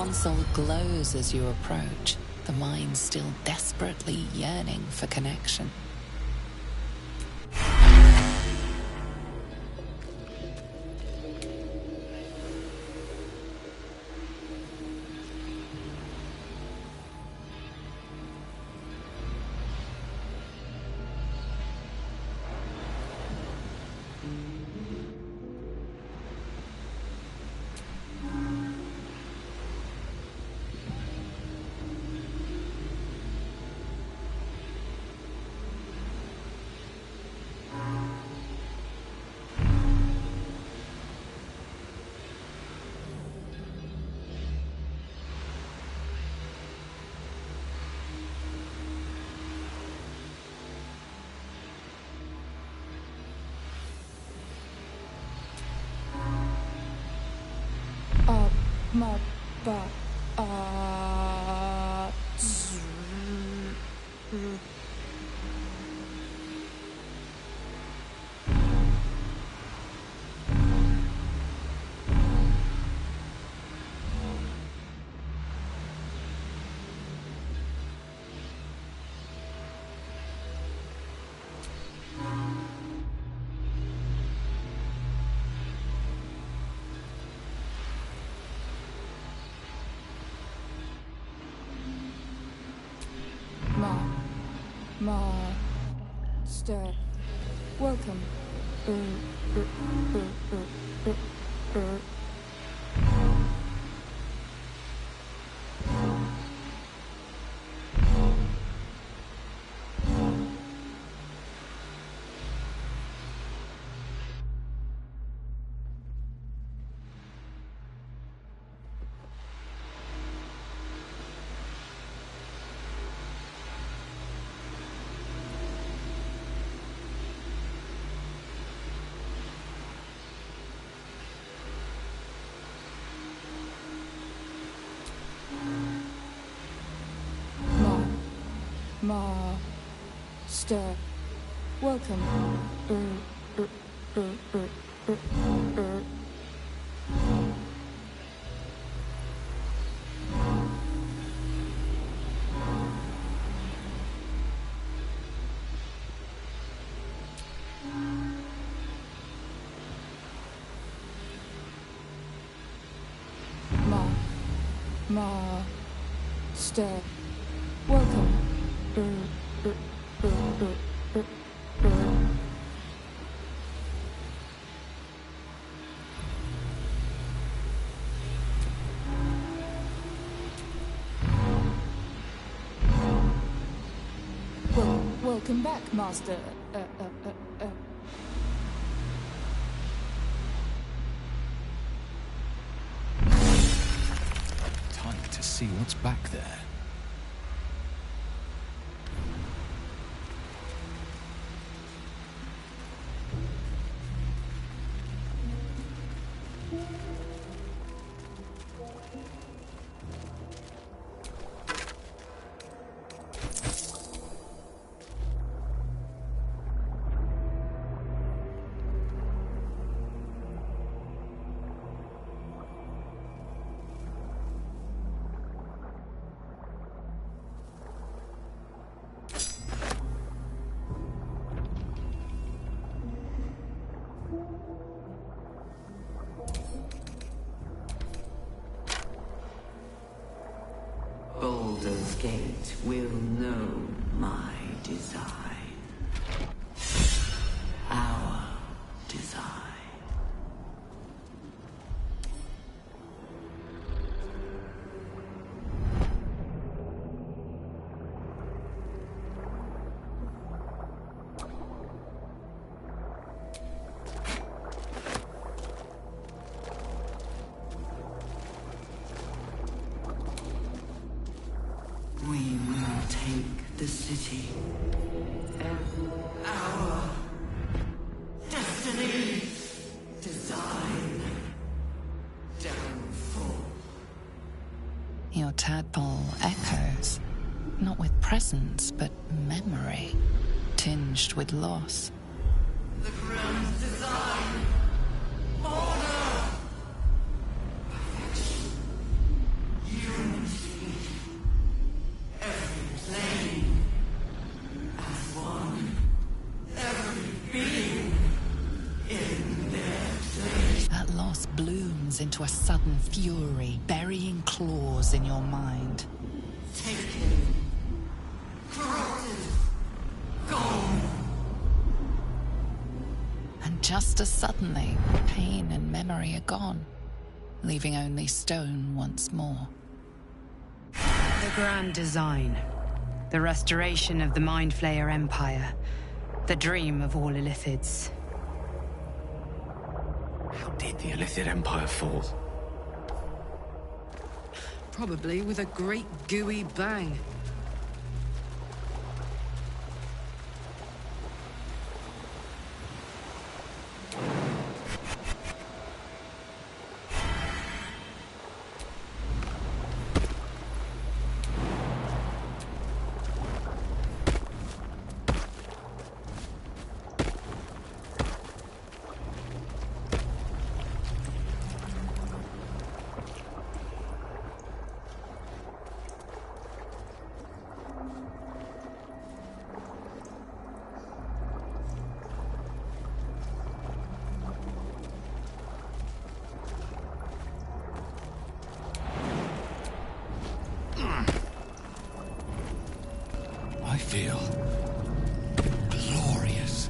console glows as you approach, the mind still desperately yearning for connection. Ma ba Master, welcome. Master. Welcome. Master. Welcome. Welcome back, Master. Time to see what's back there. Baldur's Gate will know my design. Our design. We will take the city. Our destiny. Design. Downfall. Your tadpole echoes, not with presence, but memory, tinged with loss. The grand design. Order. Perfection. Unity. Every plane. As one. Every being. In their place. That loss blooms into a sudden fury, burying claws in your mind. Taken. Corrupted. Gone. And just as suddenly, pain and memory are gone, leaving only stone once more. The grand design. The restoration of the Mind Flayer Empire. The dream of all Illithids. How did the Illithid Empire fall? Probably with a great gooey bang. I feel glorious.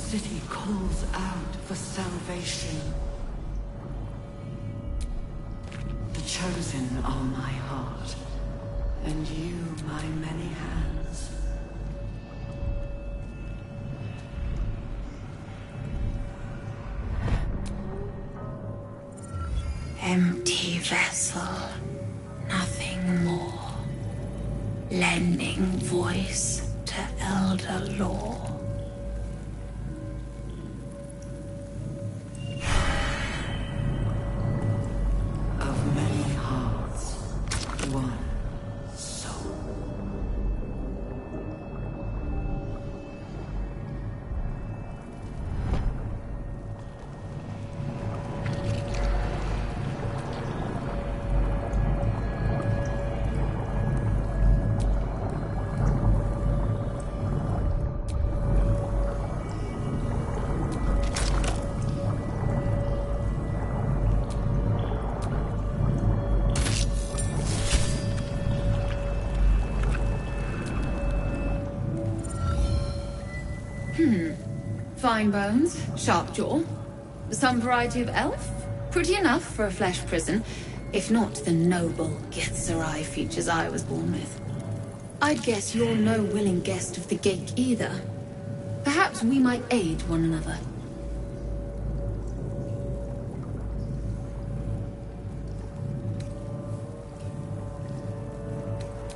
city calls out for salvation. The chosen are my heart, and you my many hands. Empty vessel, nothing more. Lending voice to elder law. Of many hearts, one soul. Fine bones, sharp jaw. Some variety of elf? Pretty enough for a flesh prison, if not the noble Githzerai features I was born with. I'd guess you're no willing guest of the gate either. Perhaps we might aid one another.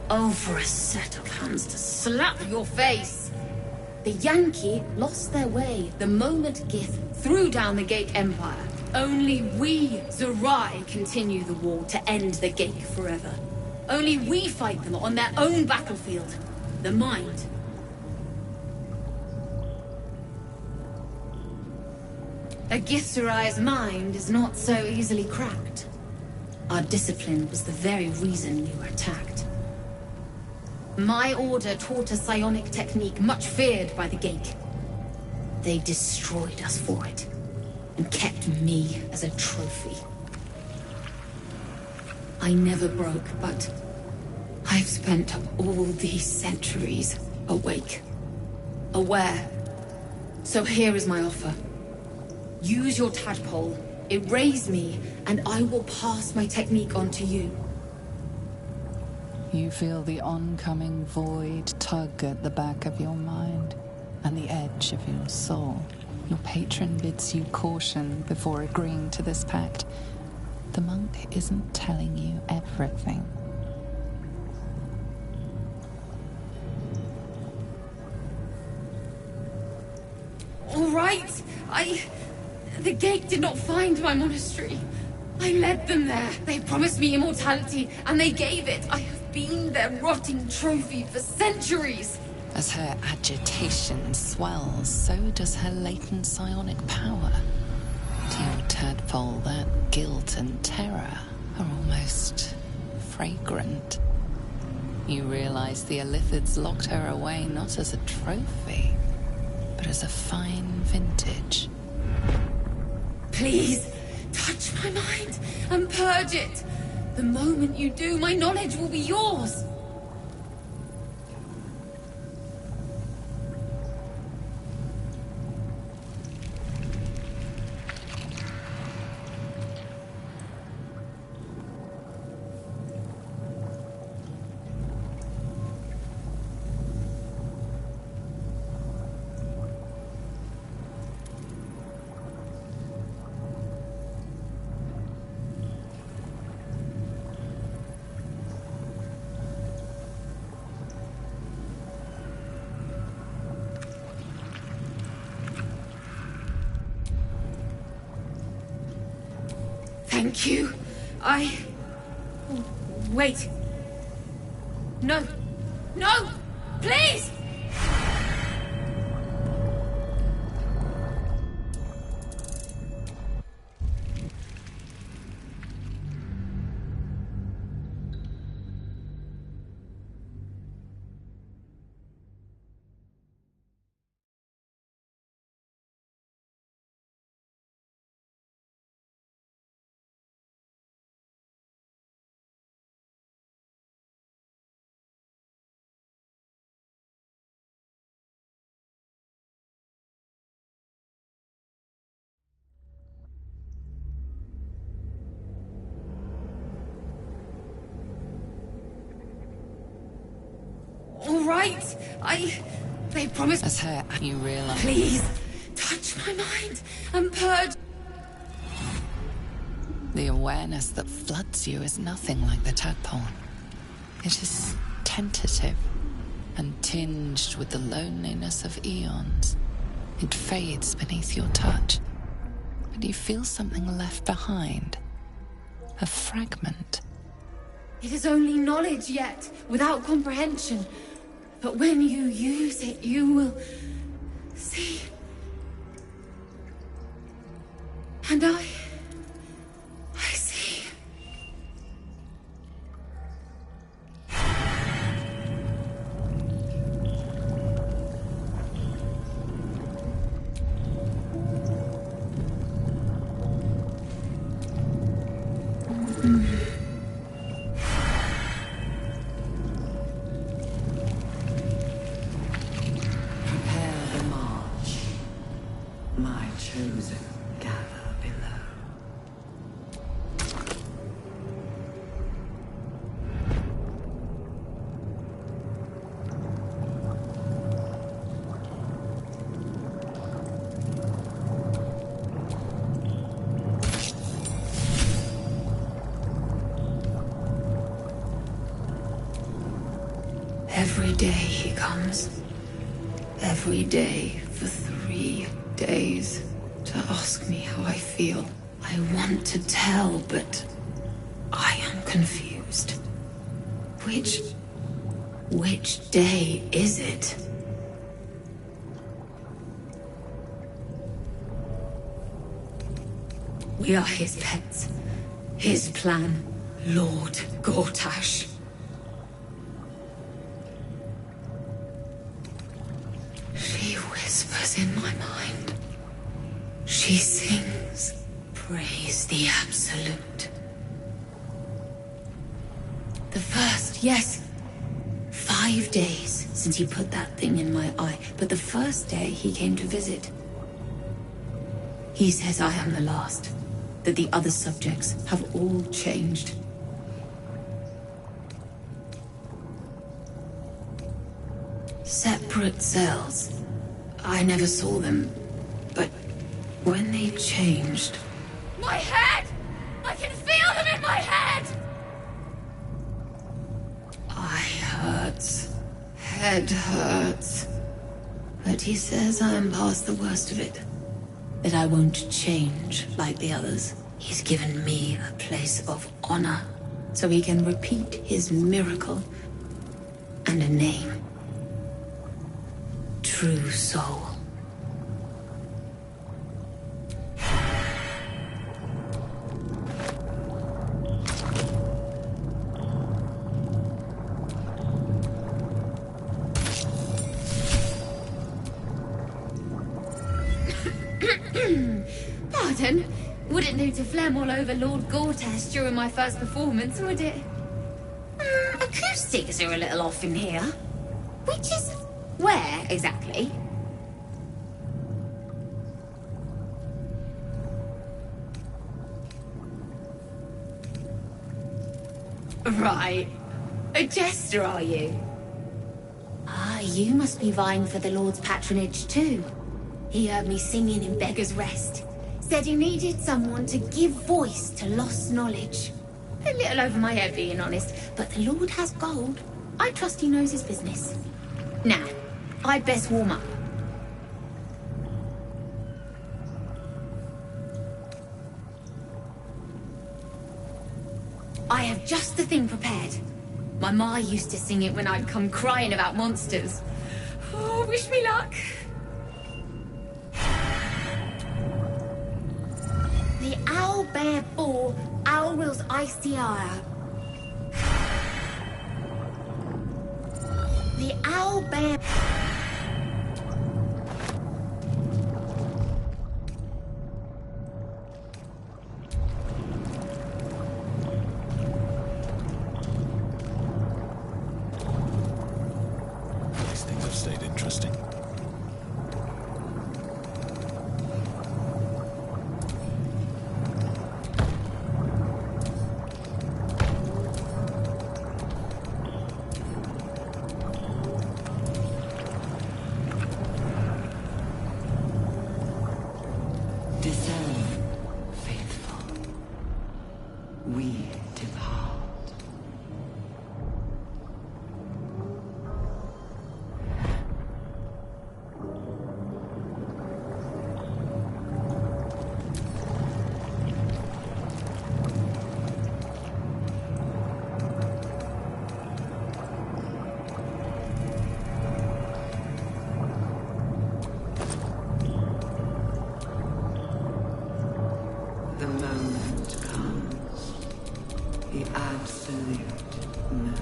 Oh, for a set of hands to slap your face! The Yankee lost their way the moment Gith threw down the Gate Empire. Only we, Zerai, continue the war to end the Gate forever. Only we fight them on their own battlefield, the mind. A Githzerai's mind is not so easily cracked. Our discipline was the very reason you were attacked. My order taught a psionic technique much feared by the Gate. They destroyed us for it, and kept me as a trophy. I never broke, but I've spent all these centuries awake, aware. So here is my offer. Use your tadpole, erase me, and I will pass my technique on to you. You feel the oncoming void tug at the back of your mind and the edge of your soul. Your patron bids you caution before agreeing to this pact. The monk isn't telling you everything. All right, The Gate did not find my monastery. I led them there. They promised me immortality, and they gave it. I have been their rotting trophy for centuries. As her agitation swells, so does her latent psionic power. To your tadpole, that guilt and terror are almost fragrant. You realize the Illithids locked her away not as a trophy, but as a fine vintage. Please, touch my mind and purge it. The moment you do, my knowledge will be yours. Thank you. Wait. No. No! Please! right? They promised. As her, you realize. Please, touch my mind and purge. The awareness that floods you is nothing like the tadpole. It is tentative and tinged with the loneliness of eons. It fades beneath your touch, but you feel something left behind. A fragment. It is only knowledge yet, without comprehension. But when you use it, you will see. And I see. Prepare the march. My chosen gather below. Every day he comes. Every day for 3 days to ask me how I feel. I want to tell, but I am confused. Which day is it? We are his pets. His plan, Lord Gortash. She whispers in my mind. She sings, praise the Absolute. The first, yes. 5 days since he put that thing in my eye, but the first day he came to visit. He says I am the last, that the other subjects have all changed. Separate cells. I never saw them, but when they changed... My head! I can feel them in my head! Eye hurts. Head hurts. But he says I am past the worst of it. That I won't change like the others. He's given me a place of honor, so he can repeat his miracle and a name. True soul. Pardon? Wouldn't do to phlegm all over Lord Gortash during my first performance, would it? Acoustics are a little off in here. Which is... where, exactly? Right. A jester, are you? Ah, you must be vying for the Lord's patronage, too. He heard me singing in Beggar's Rest. Said he needed someone to give voice to lost knowledge. A little over my head, being honest, but the Lord has gold. I trust he knows his business. Now, I'd best warm up. I have just the thing prepared. My ma used to sing it when I'd come crying about monsters. Oh, wish me luck. The owl bear boar, owl wills icy ire. The owl bear... These things have stayed interesting. absolute knows.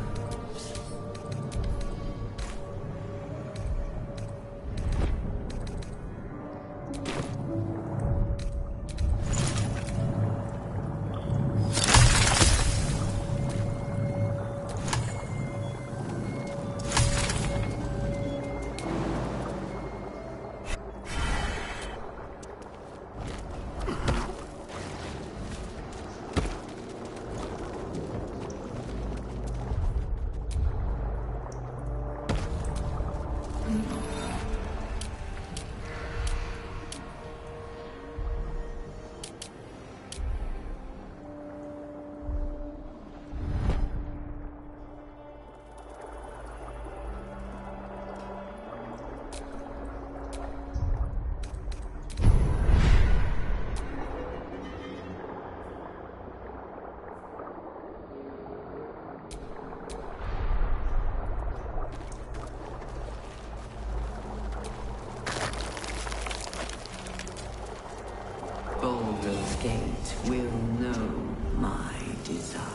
Baldur's Gate will know my design.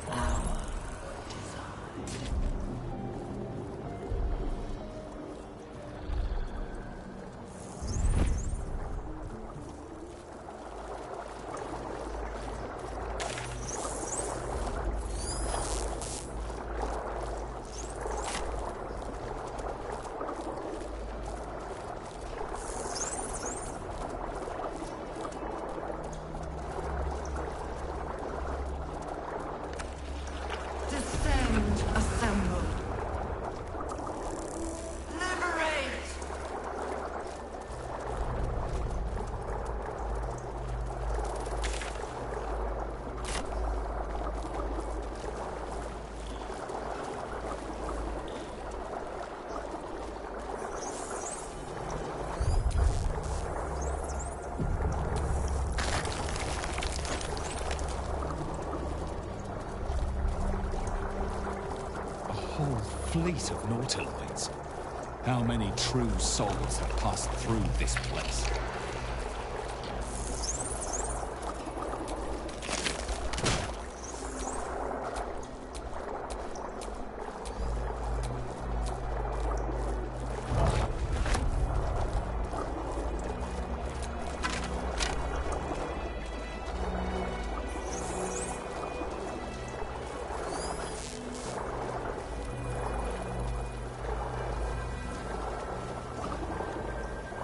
Our design. Assemble. Liberate! Fleet of Nautiloids. How many true souls have passed through this place?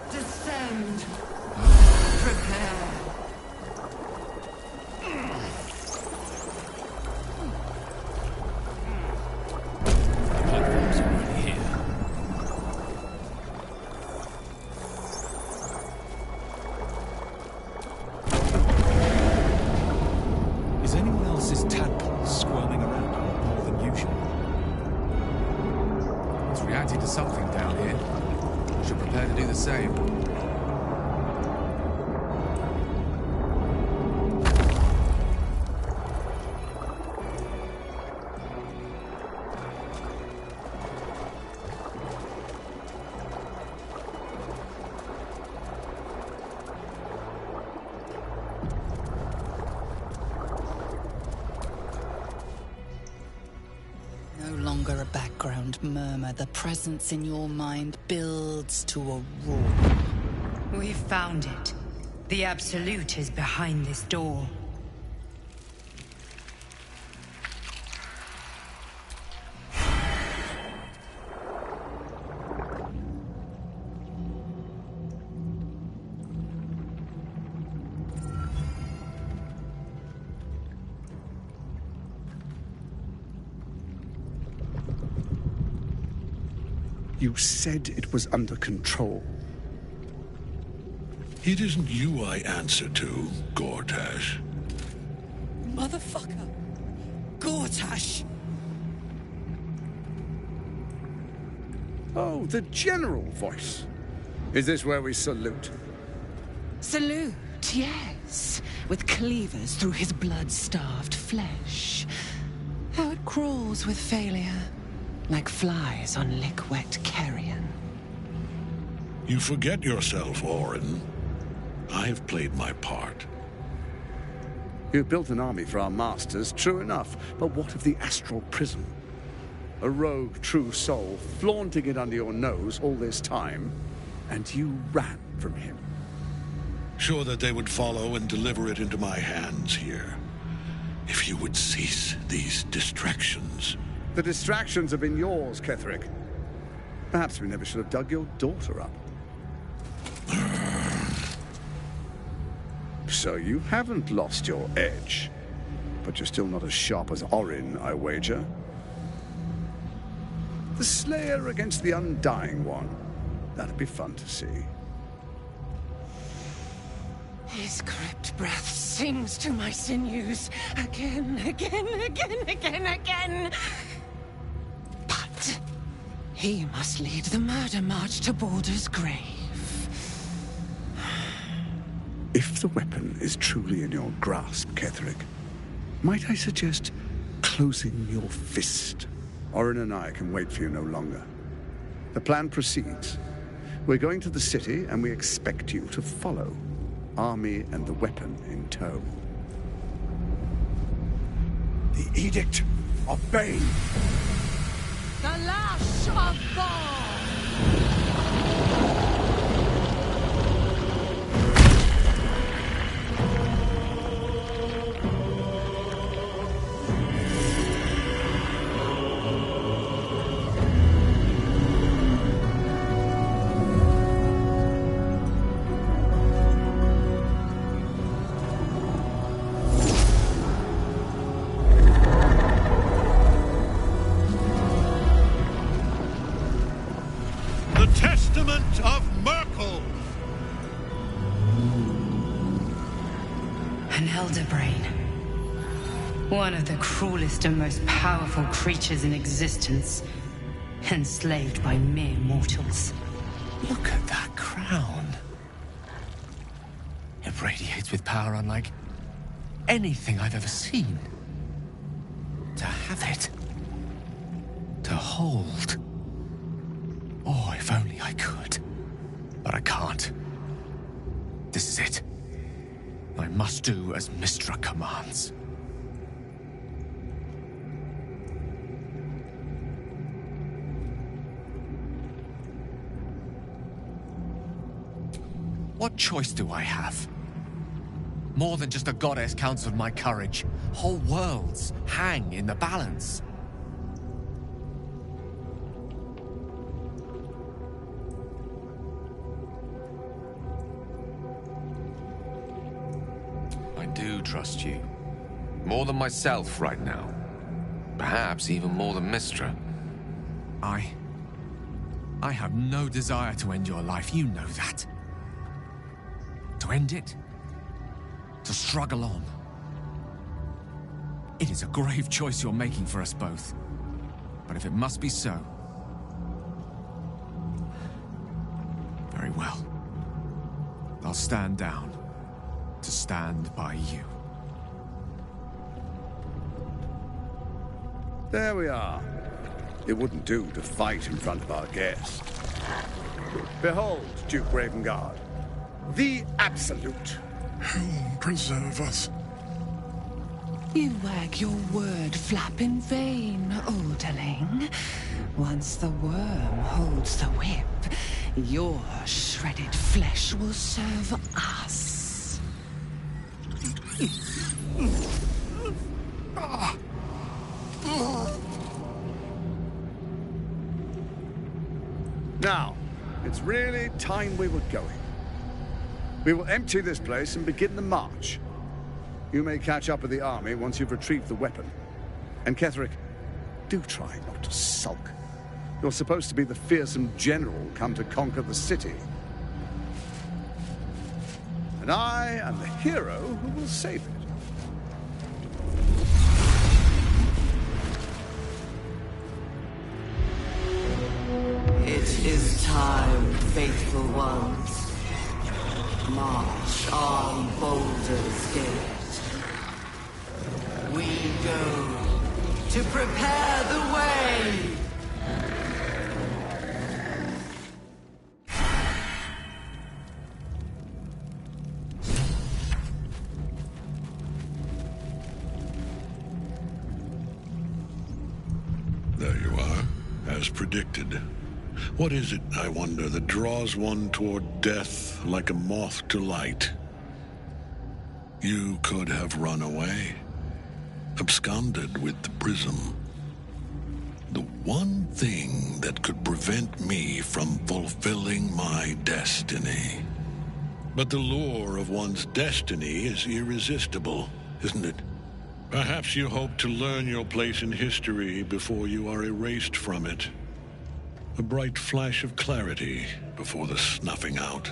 Descend. Prepare. Platform's already here. Is anyone else's tadpole squirming around a lot more than usual? It's reacting to something down here. Should prepare to do the same. No longer a background murmur. The presence in your mind builds to a roar. We've found it. The Absolute is behind this door. You said it was under control. It isn't you I answer to, Gortash. Motherfucker! Gortash! Oh, the general voice. Is this where we salute? Salute, yes. With cleavers through his blood-starved flesh. How it crawls with failure. Like flies on lick-wet carrion. You forget yourself, Orin. I have played my part. You've built an army for our masters, true enough, but what of the astral prison? A rogue true soul, flaunting it under your nose all this time, and you ran from him. Sure that they would follow and deliver it into my hands here. If you would cease these distractions. The distractions have been yours, Ketherick. Perhaps we never should have dug your daughter up. So you haven't lost your edge. But you're still not as sharp as Orin, I wager. The Slayer against the Undying One. That'd be fun to see. His crypt breath sings to my sinews. Again, again, again, again, again. But he must lead the murder march to Baldur's grave. If the weapon is truly in your grasp, Ketherick, might I suggest closing your fist? Orin and I can wait for you no longer. The plan proceeds. We're going to the city, and we expect you to follow. Army and the weapon in tow. The Edict of Bane. The Lash of Baldur! One of the cruelest and most powerful creatures in existence, enslaved by mere mortals. Look at that crown. It radiates with power unlike anything I've ever seen. To have it. To hold. Oh, if only I could. But I can't. This is it. I must do as Mystra commands. What choice do I have? More than just a goddess counts on my courage. Whole worlds hang in the balance. I do trust you. More than myself right now. Perhaps even more than Mystra. I have no desire to end your life, you know that. To end it. To struggle on. It is a grave choice you're making for us both. But if it must be so... very well. I'll stand down. To stand by you. There we are. It wouldn't do to fight in front of our guest. Behold, Duke Ravengard. The Absolute. Heaven preserve us. You wag your word flap in vain, Alderling. Once the worm holds the whip, your shredded flesh will serve us. Now, it's really time we were going. We will empty this place and begin the march. You may catch up with the army once you've retrieved the weapon. And Ketherick, do try not to sulk. You're supposed to be the fearsome general come to conquer the city. And I am the hero who will save it. It is time, faithful ones. March on Baldur's Gate. We go to prepare the way. as predicted. What is it, I wonder, that draws one toward death like a moth to light? You could have run away, absconded with the prism. The one thing that could prevent me from fulfilling my destiny. But the lure of one's destiny is irresistible, isn't it? Perhaps you hope to learn your place in history before you are erased from it. A bright flash of clarity before the snuffing out.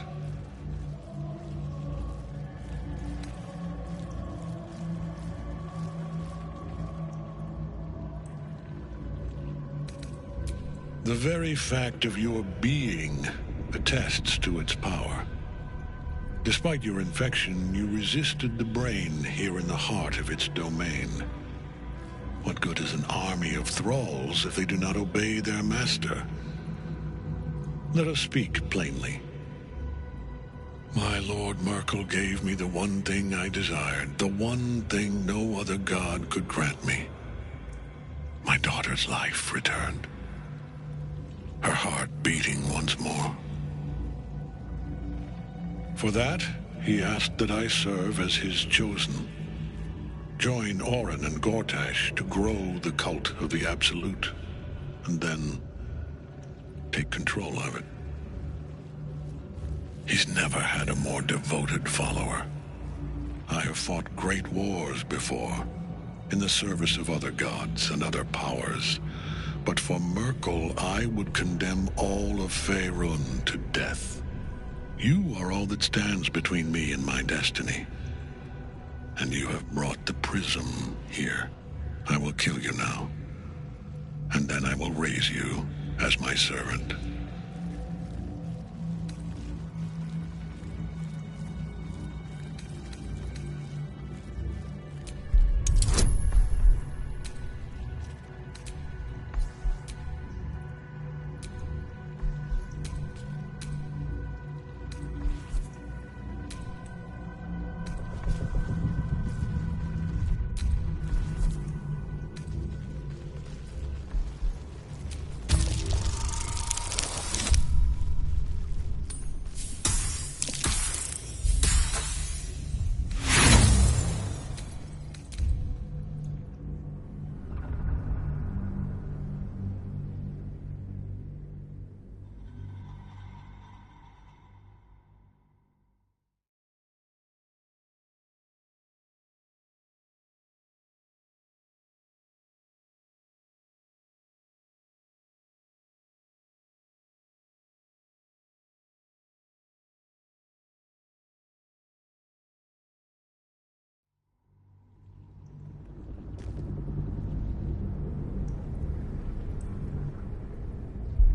The very fact of your being attests to its power. Despite your infection, you resisted the brain here in the heart of its domain. What good is an army of thralls if they do not obey their master? Let us speak plainly. My Lord Merkel gave me the one thing I desired, the one thing no other god could grant me. My daughter's life returned. Her heart beating once more. For that, he asked that I serve as his chosen. Join Orin and Gortash to grow the cult of the Absolute, and then take control of it. He's never had a more devoted follower. I have fought great wars before, in the service of other gods and other powers. But for Merkel, I would condemn all of Faerun to death. You are all that stands between me and my destiny. And you have brought the prism here. I will kill you now. And then I will raise you as my servant.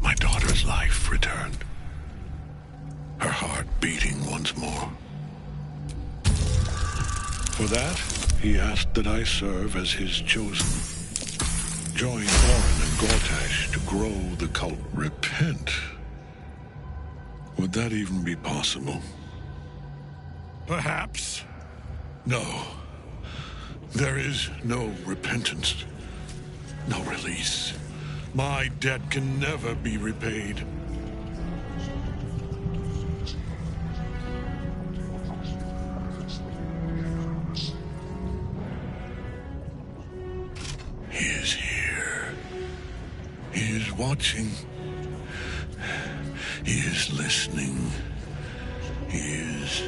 My daughter's life returned. Her heart beating once more. For that, he asked that I serve as his chosen. Join Orin and Gortash to grow the cult. Repent? Would that even be possible? Perhaps. No. There is no repentance. No release. My debt can never be repaid. He is here. He is watching. He is listening. He is...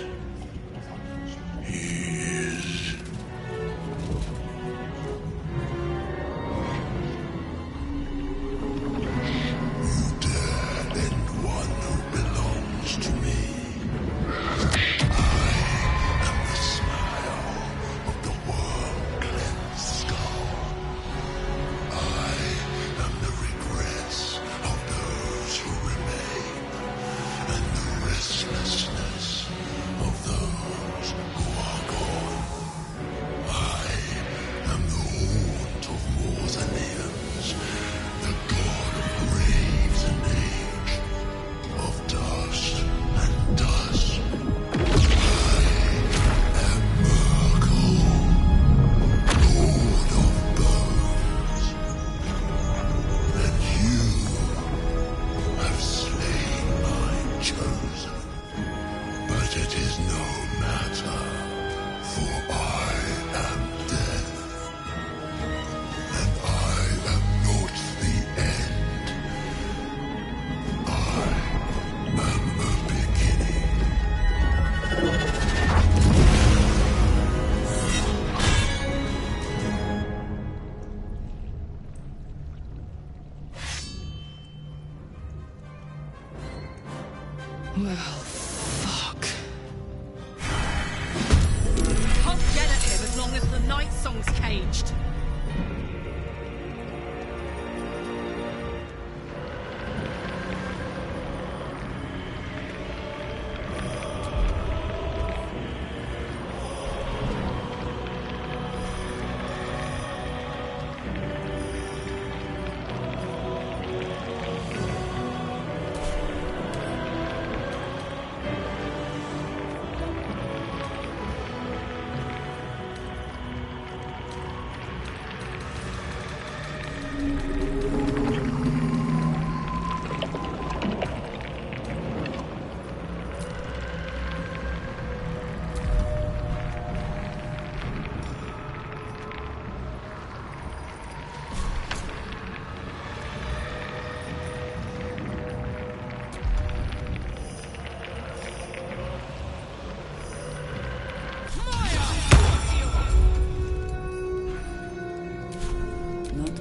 Night Song's caged.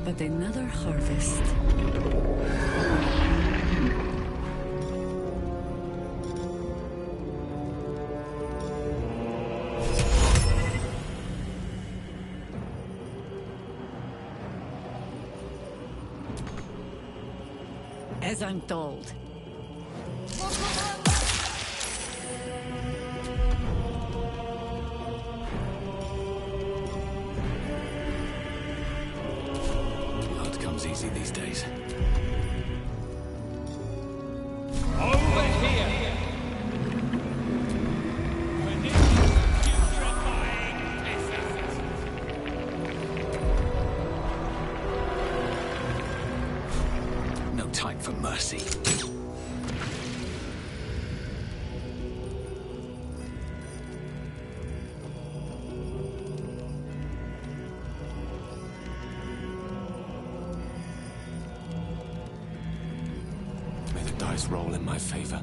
But another harvest. As I'm told. Easy these days. Over here! No time for mercy. Dice roll in my favor.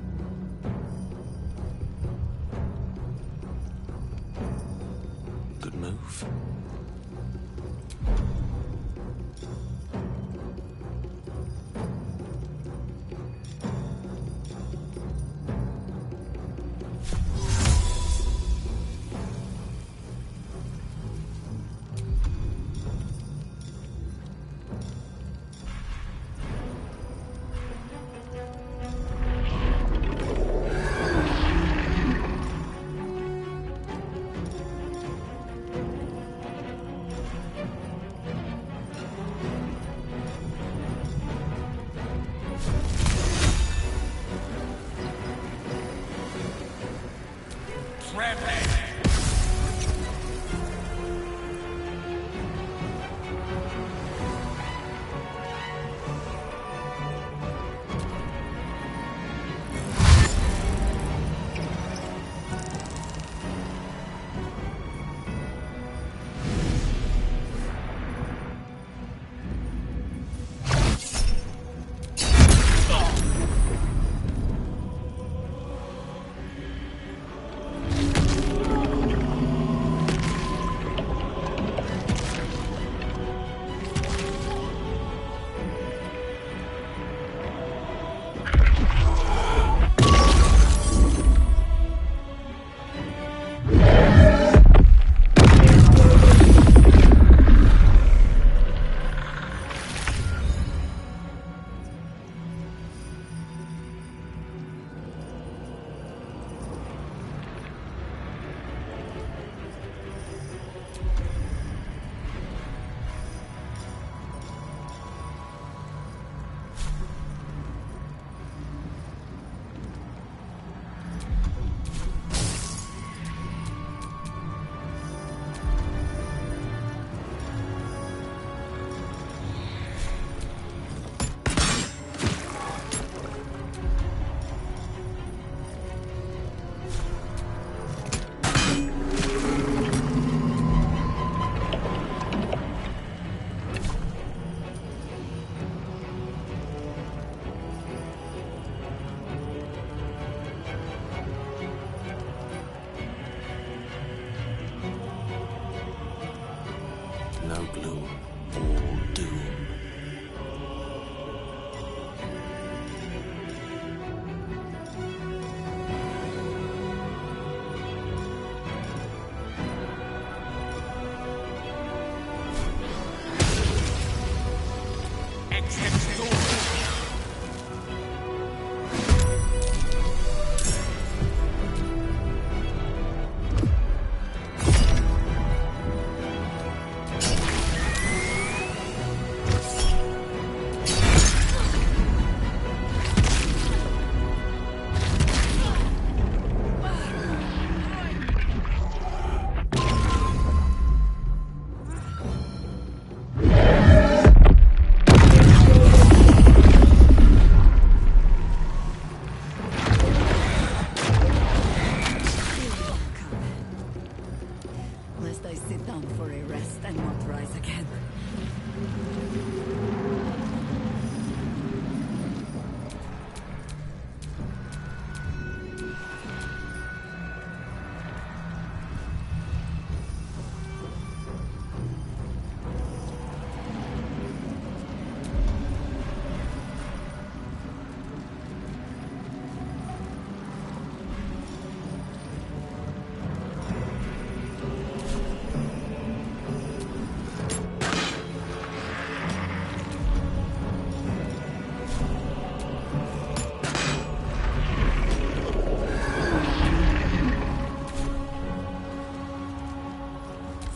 Good move.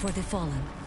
for the fallen.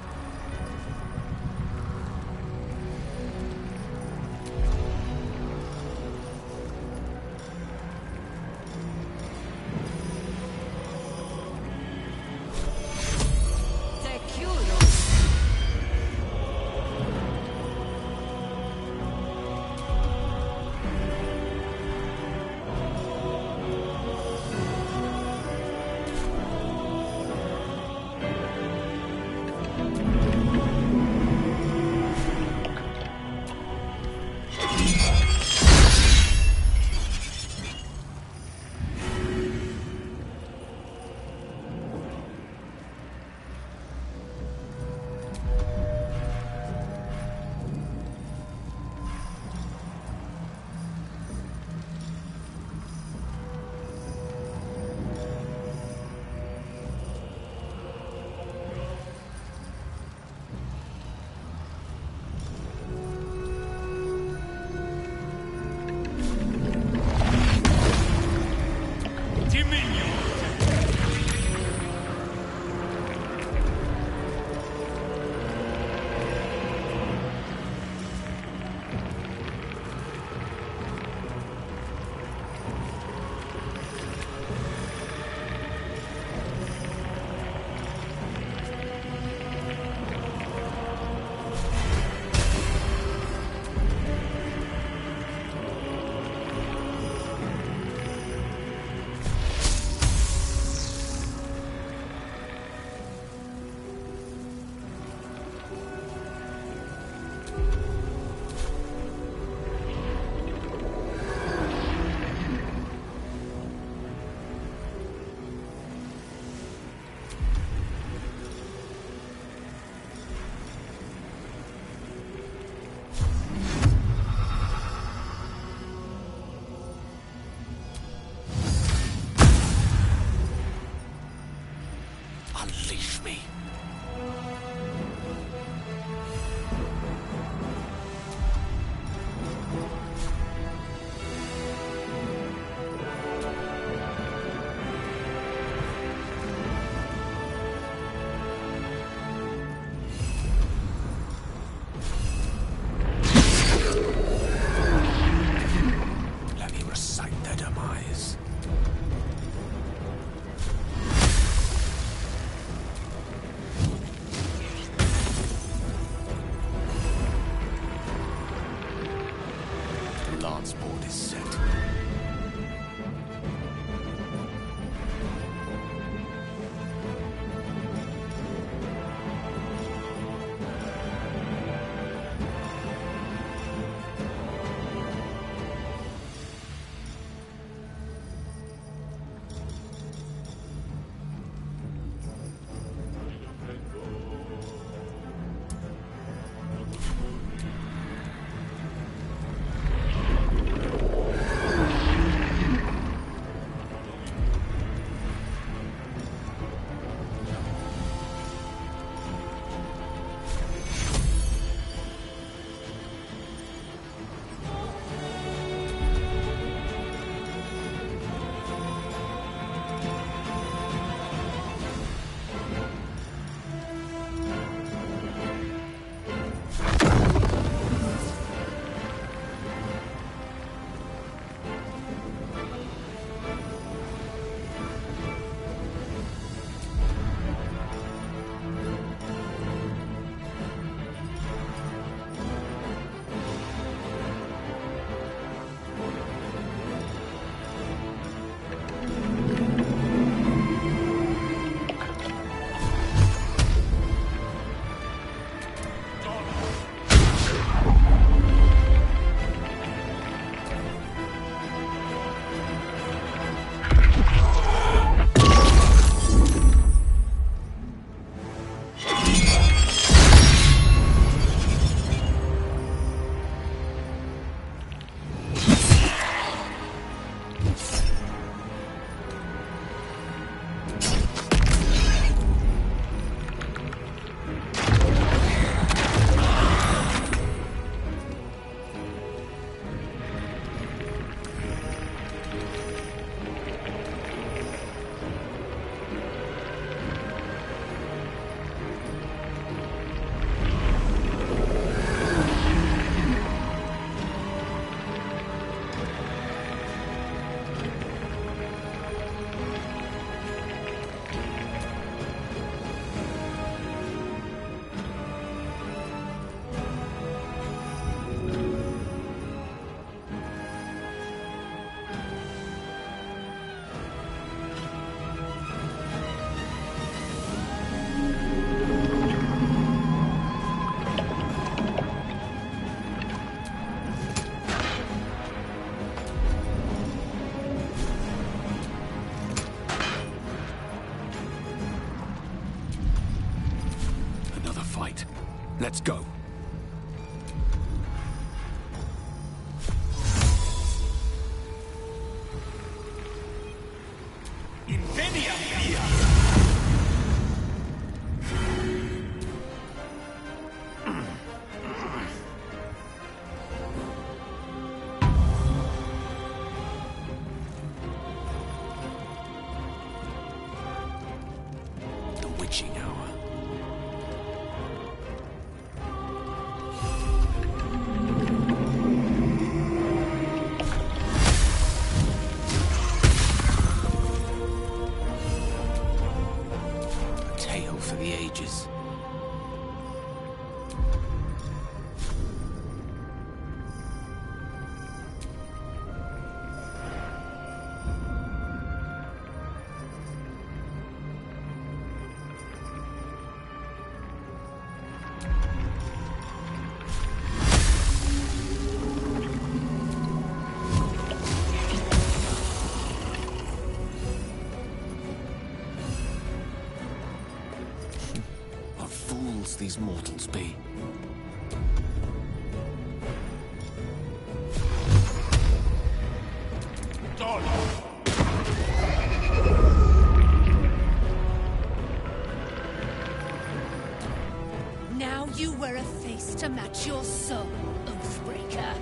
Let's go. The witching hour. A tale for the ages. What fools these mortals be. Now you wear a face to match your soul, Oathbreaker.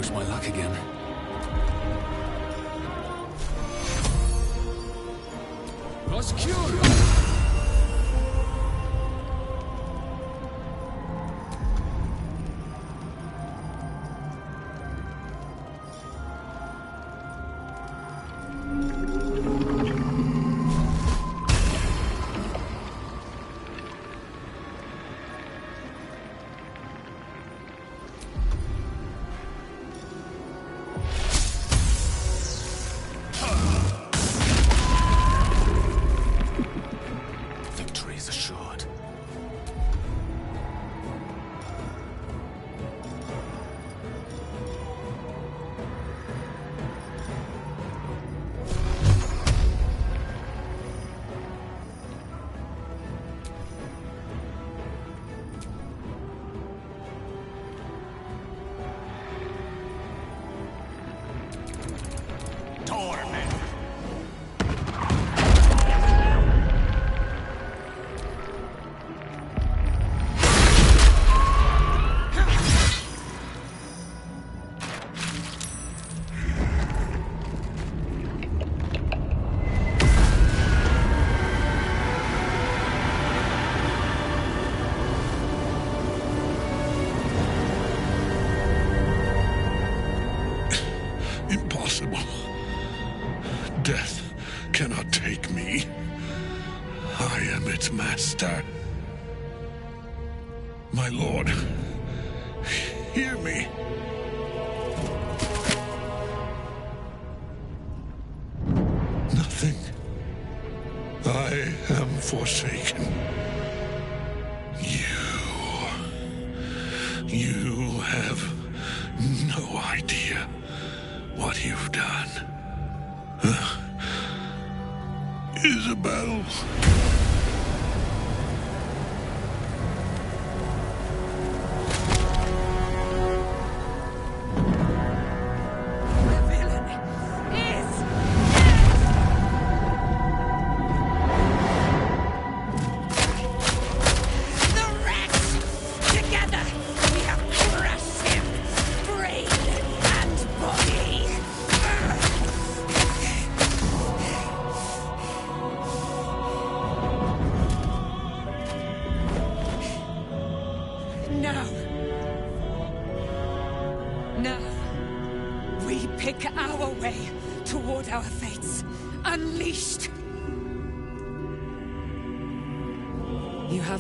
push my luck again. Oscuro! Death cannot take me. I am its master. My lord, hear me. Nothing. I am forsaken. You have no idea what you've done. Isabel.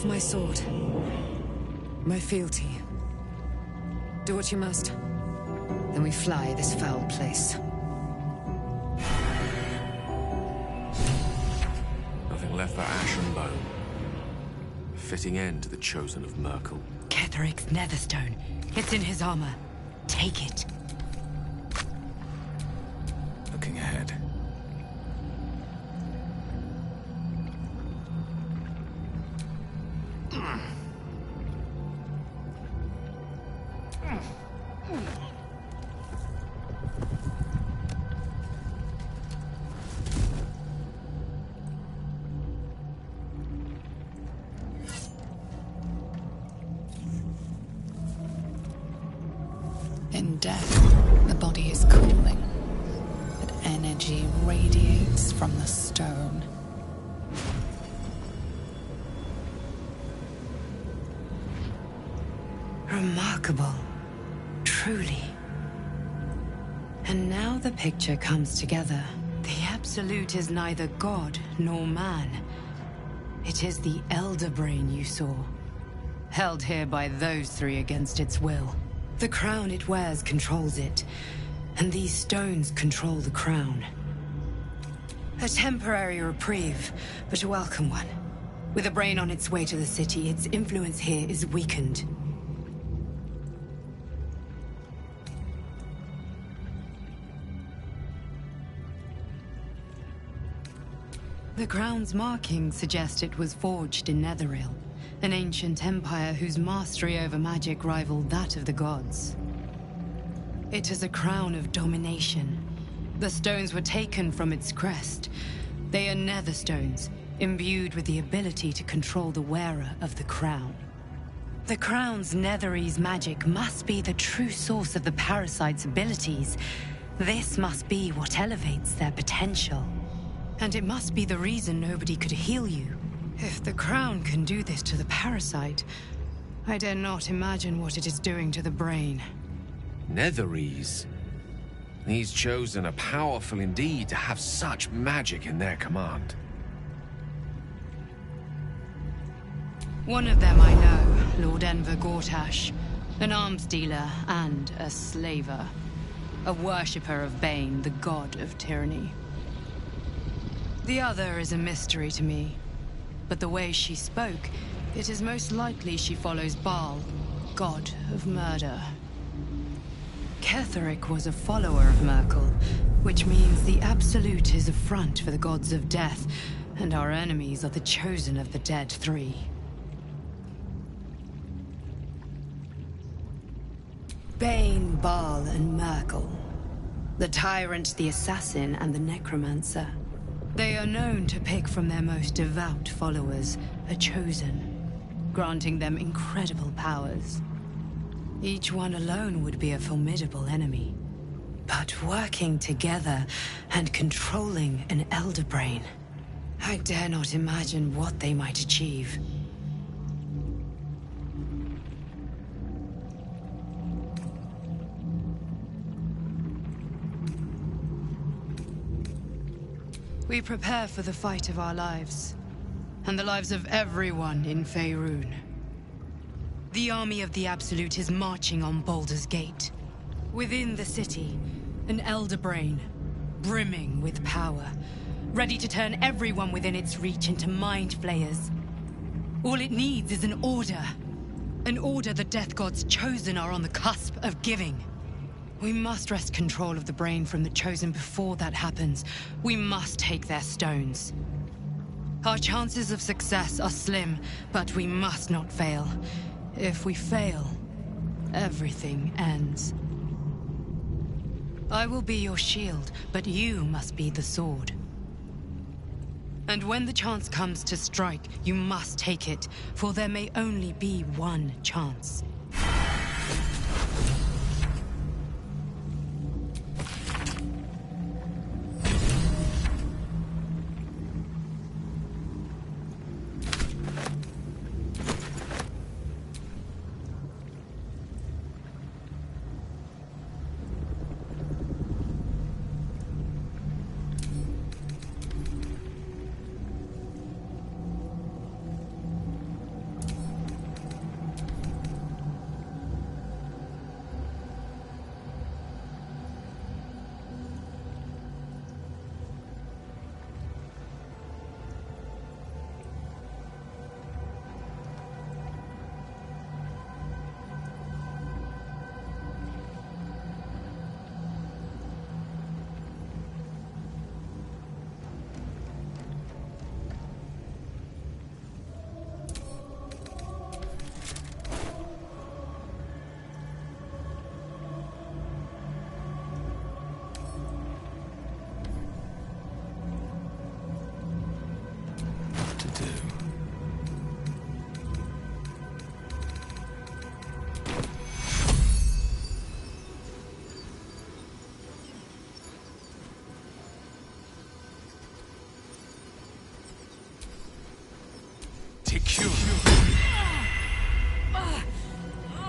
My sword. My fealty. Do what you must. Then we fly this foul place. Nothing left but ash and bone. A fitting end to the chosen of Merkel. Ketheric's netherstone. It's in his armor. Take it. Looking ahead. In death, the body is cooling, but energy radiates from the stone. Remarkable. Truly. And now the picture comes together. The Absolute is neither god nor man. It is the Elder Brain you saw, held here by those three against its will. The crown it wears controls it, and these stones control the crown. A temporary reprieve, but a welcome one. With a brain on its way to the city, its influence here is weakened. The crown's markings suggest it was forged in Netheril, an ancient empire whose mastery over magic rivaled that of the gods. It is a crown of domination. The stones were taken from its crest. They are nether stones, imbued with the ability to control the wearer of the crown. The Crown's Netherese magic must be the true source of the parasite's abilities. This must be what elevates their potential. And it must be the reason nobody could heal you. If the Crown can do this to the parasite, I dare not imagine what it is doing to the brain. Netherese? These Chosen are powerful indeed to have such magic in their command. One of them I know, Lord Enver Gortash, an arms dealer and a slaver. A worshipper of Bane, the god of tyranny. The other is a mystery to me, but the way she spoke, it is most likely she follows Baal, god of murder. Ketheric was a follower of Merkel, which means the Absolute is a front for the gods of death, and our enemies are the Chosen of the Dead Three. Bane, Baal, and Merkel. The Tyrant, the Assassin, and the Necromancer. They are known to pick from their most devout followers a Chosen, granting them incredible powers. Each one alone would be a formidable enemy. But working together and controlling an Elder Brain, I dare not imagine what they might achieve. We prepare for the fight of our lives, and the lives of everyone in Faerun. The army of the Absolute is marching on Baldur's Gate. Within the city, an Elder Brain, brimming with power, ready to turn everyone within its reach into mind flayers. All it needs is an order. An order the Death Gods Chosen are on the cusp of giving. We must wrest control of the brain from the Chosen before that happens. We must take their stones. Our chances of success are slim, but we must not fail. If we fail, everything ends. I will be your shield, but you must be the sword. And when the chance comes to strike, you must take it, for there may only be one chance.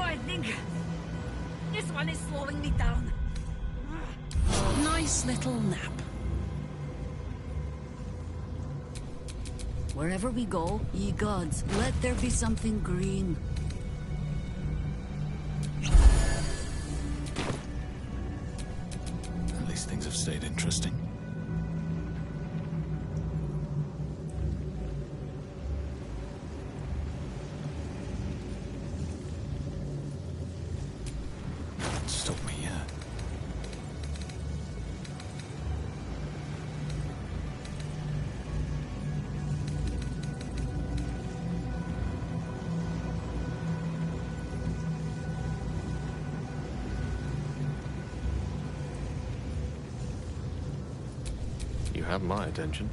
I think this one is slowing me down. Nice little nap. Wherever we go, ye gods, let there be something green. At least things have stayed interesting. Stop me yet. You have my attention.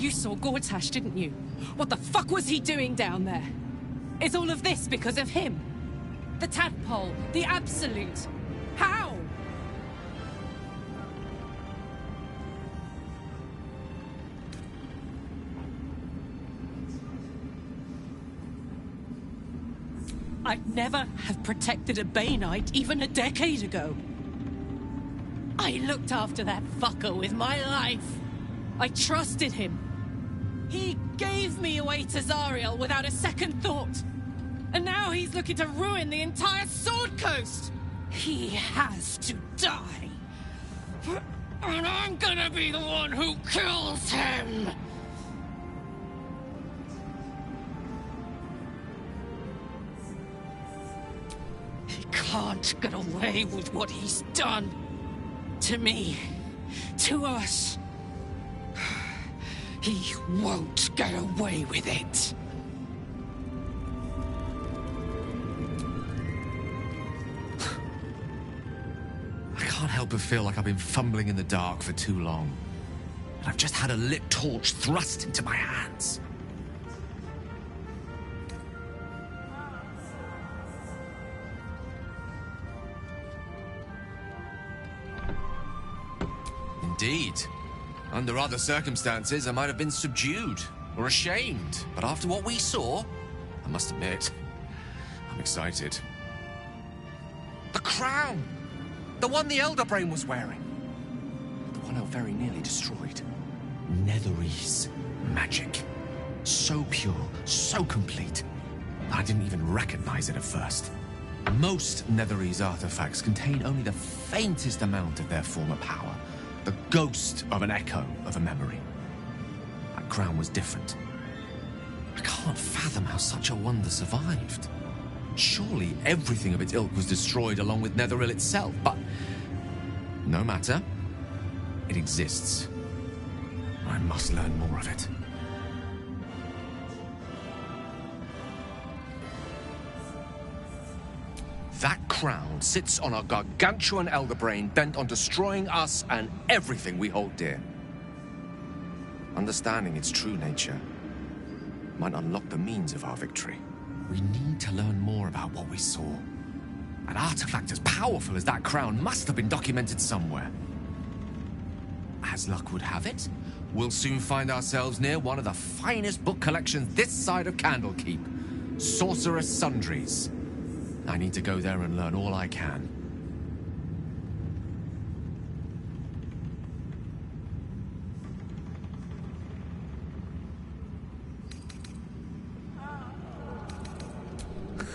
You saw Gortash, didn't you? What the fuck was he doing down there? Is all of this because of him? The tadpole, the Absolute. How? I'd never have protected a Bainite even a decade ago. I looked after that fucker with my life. I trusted him. He gave me away to Zariel without a second thought. And now he's looking to ruin the entire Sword Coast. He has to die. And I'm gonna be the one who kills him. He can't get away with what he's done. To me. To us. He won't get away with it. I can't help but feel like I've been fumbling in the dark for too long. And I've just had a lit torch thrust into my hands. Indeed. Under other circumstances, I might have been subdued or ashamed. But after what we saw, I must admit, I'm excited. The crown! The one the Elder Brain was wearing. The one I very nearly destroyed. Netherese magic. So pure, so complete, that I didn't even recognize it at first. Most Netherese artifacts contain only the faintest amount of their former power. The ghost of an echo of a memory. That crown was different. I can't fathom how such a wonder survived. Surely everything of its ilk was destroyed along with Netheril itself, but no matter. It exists. I must learn more of it. That crown sits on a gargantuan elder brain bent on destroying us and everything we hold dear. Understanding its true nature might unlock the means of our victory. We need to learn more about what we saw. An artifact as powerful as that crown must have been documented somewhere. As luck would have it, we'll soon find ourselves near one of the finest book collections this side of Candlekeep. Sorcerer's Sundries. I need to go there and learn all I can.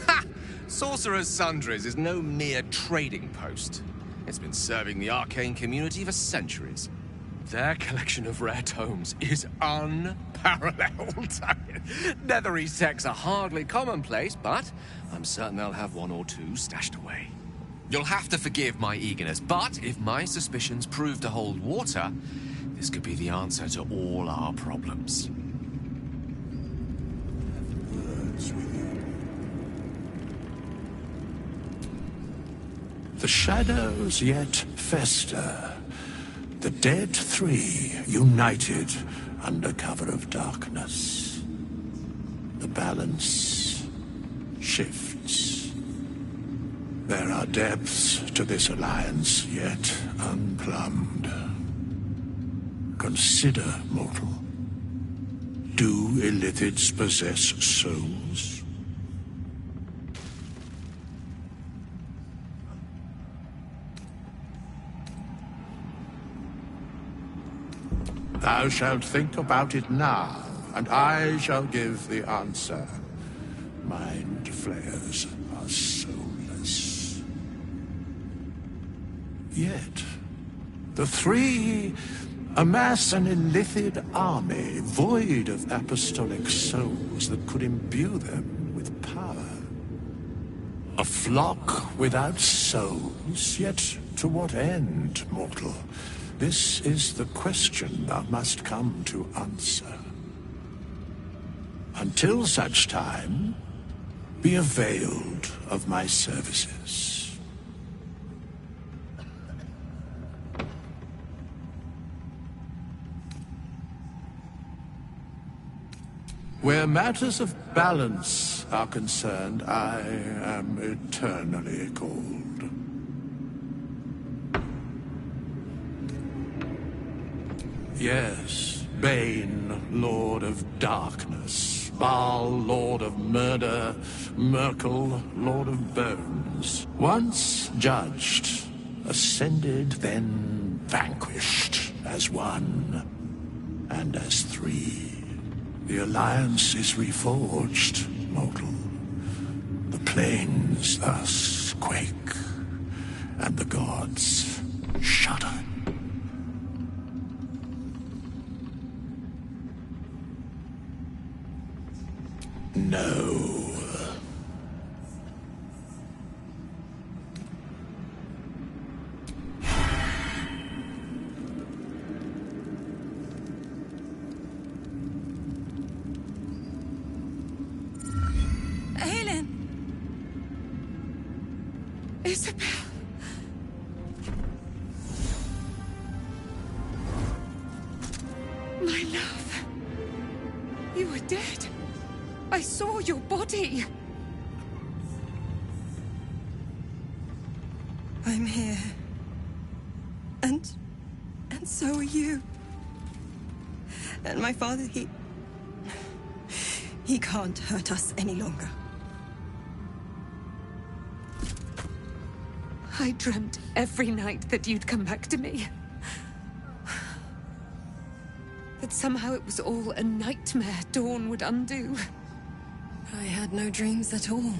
Ha! Sorcerer's Sundries is no mere trading post. It's been serving the arcane community for centuries. Their collection of rare tomes is unparalleled. Netherese texts are hardly commonplace, but I'm certain they'll have one or two stashed away. You'll have to forgive my eagerness, but if my suspicions prove to hold water, this could be the answer to all our problems. The shadows yet fester. The dead three united under cover of darkness. The balance shifts. There are depths to this alliance yet unplumbed. Consider, mortal. Do illithids possess souls? Thou shalt think about it now, and I shall give the answer. Mind flayers are soulless. Yet, the three amass an illithid army void of apostolic souls that could imbue them with power. A flock without souls, yet to what end, mortal? This is the question thou must come to answer. Until such time, be availed of my services. Where matters of balance are concerned, I am eternally cold. Yes, Bane, Lord of Darkness, Baal, Lord of Murder, Merkel, Lord of Bones. Once judged, ascended, then vanquished as one, and as three. The Alliance is reforged, mortal. The plains thus quake, and the gods shudder. No. Helen! Isabel! My love. You were dead. I saw your body. I'm here. And so are you. And my father, he can't hurt us any longer. I dreamt every night that you'd come back to me. That somehow it was all a nightmare Dawn would undo. I had no dreams at all.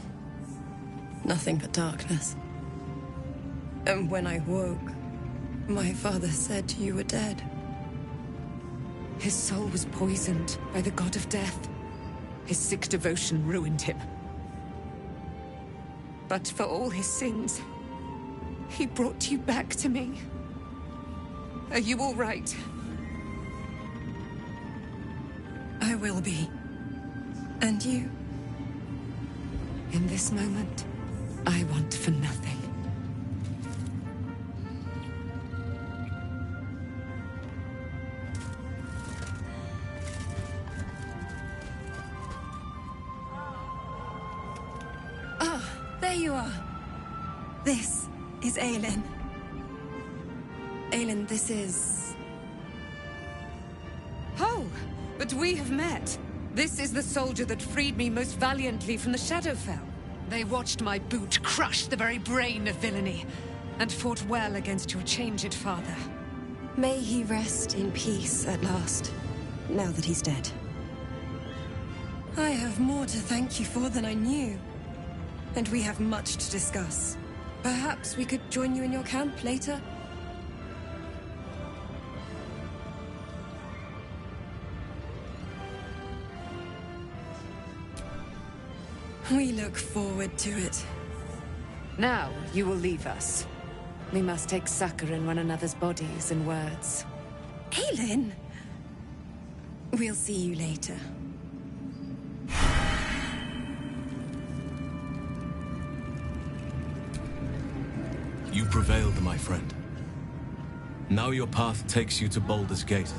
Nothing but darkness. And when I woke, my father said you were dead. His soul was poisoned by the god of death. His sick devotion ruined him. But for all his sins, he brought you back to me. Are you all right? I will be. And you? In this moment, I want for nothing. Ah, there you are. This is Aelin. Aelin, this is... Oh, but we have met. This is the soldier that freed me most valiantly from the Shadowfell. They watched my boot crush the very brain of villainy, and fought well against your changed father. May he rest in peace at last, now that he's dead. I have more to thank you for than I knew. And we have much to discuss. Perhaps we could join you in your camp later? We look forward to it. Now, you will leave us. We must take succor in one another's bodies and words. Aelin! We'll see you later. You prevailed, my friend. Now your path takes you to Baldur's Gate.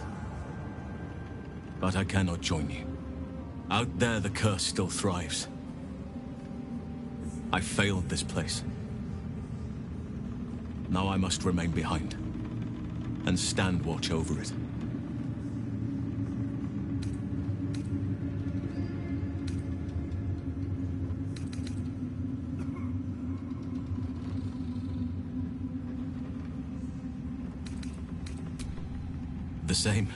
But I cannot join you. Out there, the curse still thrives. I failed this place. Now I must remain behind, and stand watch over it. The same.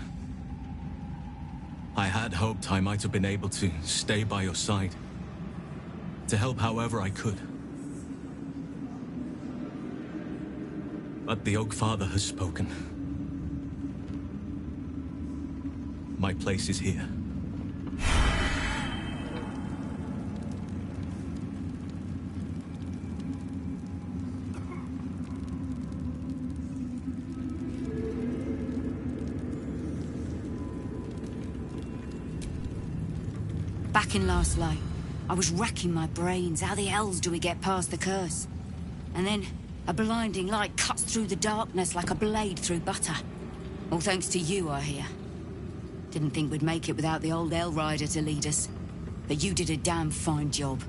I had hoped I might have been able to stay by your side, to help however I could. But the Oak Father has spoken. My place is here. Back in Last Light, I was racking my brains. How the hells do we get past the curse? And then, a blinding light cuts through the darkness like a blade through butter. All thanks to you, I hear. Didn't think we'd make it without the old Hell Rider to lead us. But you did a damn fine job.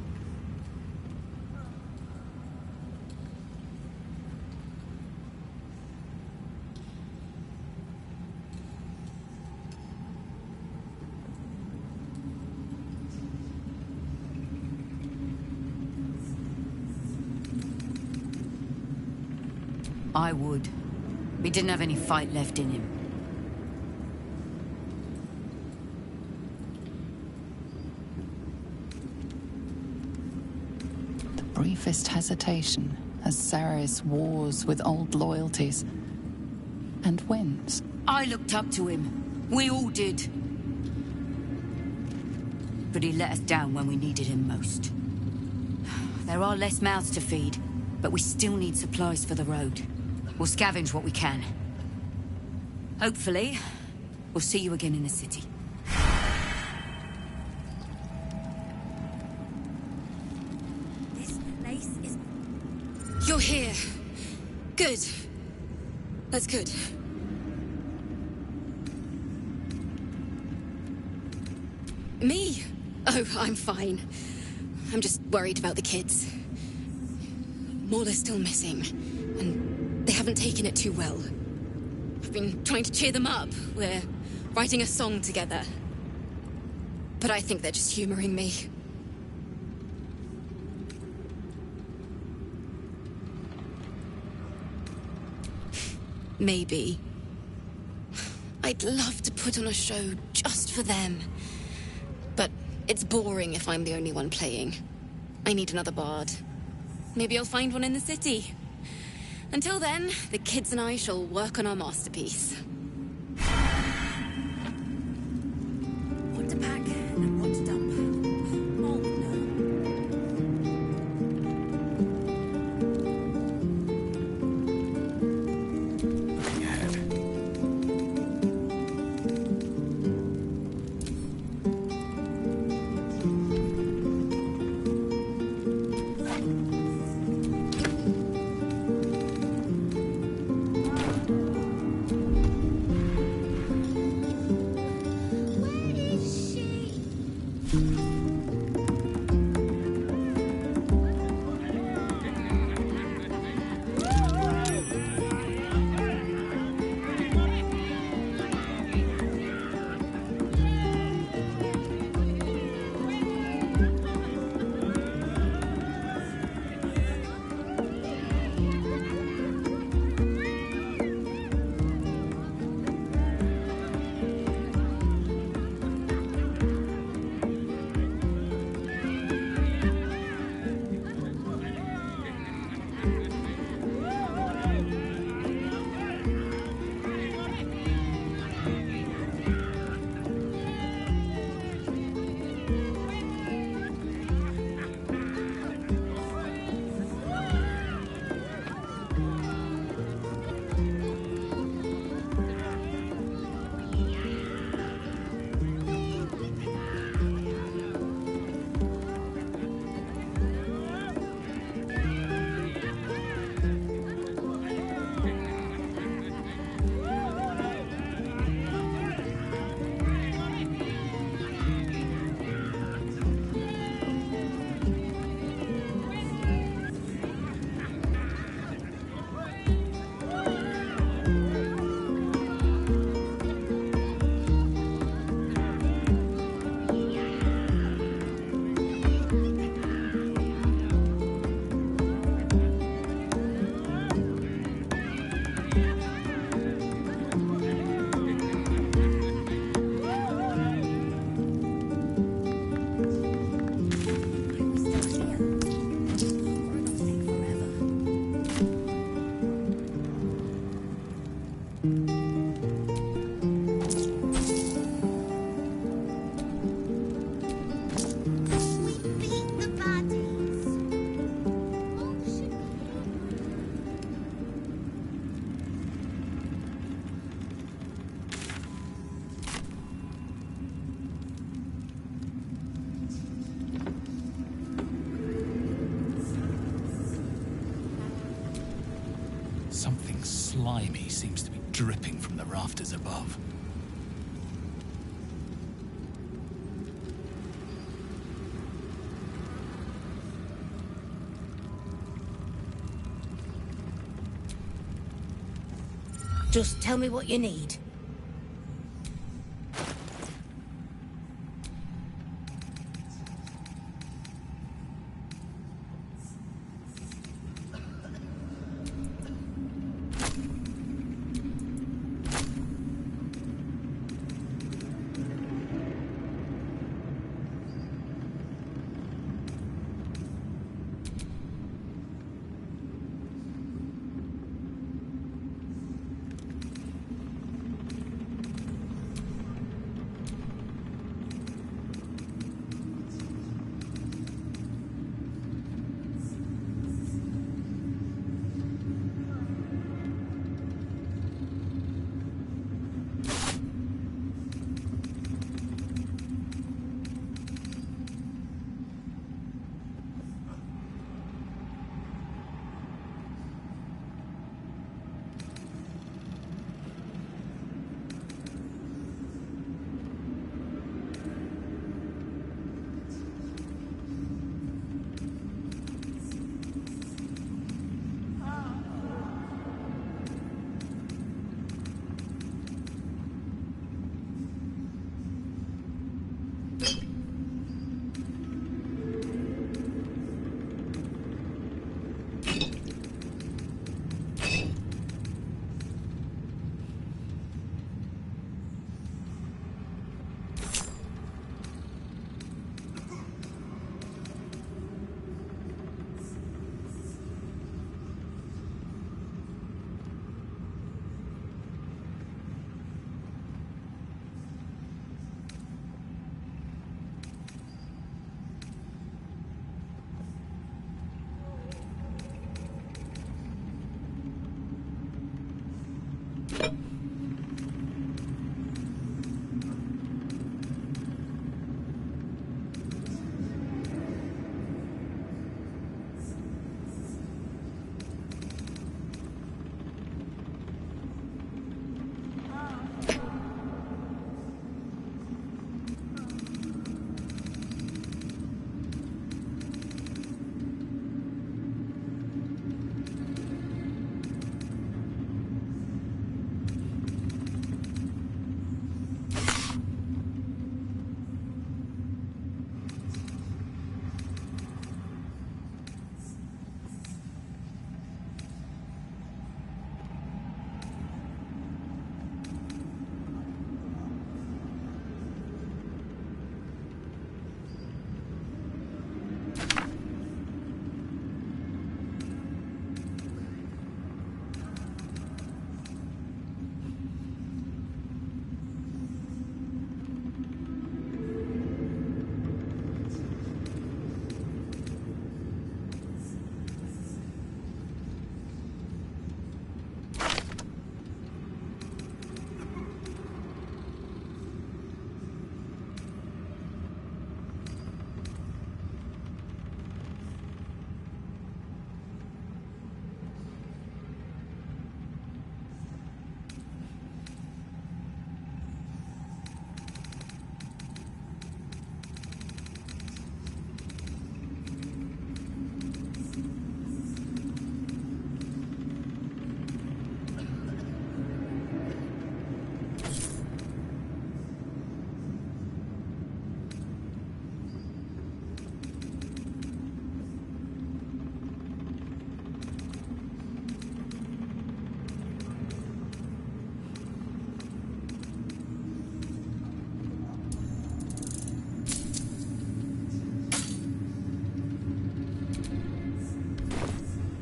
I would. He didn't have any fight left in him. The briefest hesitation as Ceres wars with old loyalties and wins. I looked up to him. We all did. But he let us down when we needed him most. There are less mouths to feed, but we still need supplies for the road. We'll scavenge what we can. Hopefully, we'll see you again in the city. This place is... You're here. Good. That's good. Me? Oh, I'm fine. I'm just worried about the kids. Morla's still missing, and they haven't taken it too well. I've been trying to cheer them up. We're writing a song together. But I think they're just humoring me. Maybe. I'd love to put on a show just for them. But it's boring if I'm the only one playing. I need another bard. Maybe I'll find one in the city. Until then, the kids and I shall work on our masterpiece. What to pack and what to dump. All know. Something slimy seems to be dripping from the rafters above. Just tell me what you need.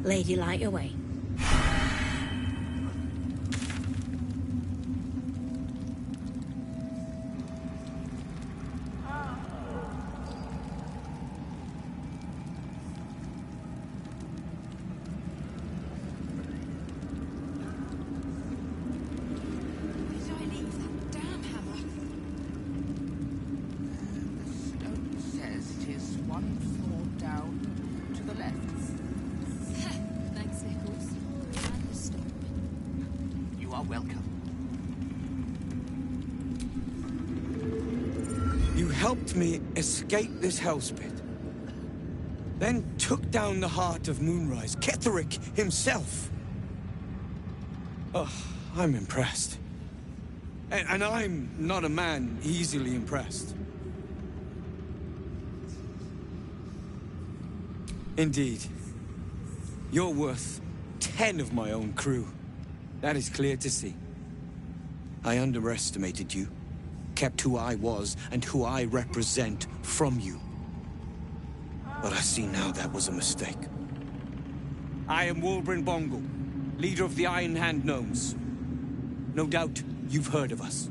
Lady, light away. Helped me escape this hellspit. Then took down the heart of Moonrise, Ketheric himself. Oh, I'm impressed. And I'm not a man easily impressed. Indeed. You're worth 10 of my own crew. That is clear to see. I underestimated you, kept who I was and who I represent from you. But I see now that was a mistake. I am Wolbrin Bongal, leader of the Iron Hand Gnomes. No doubt you've heard of us.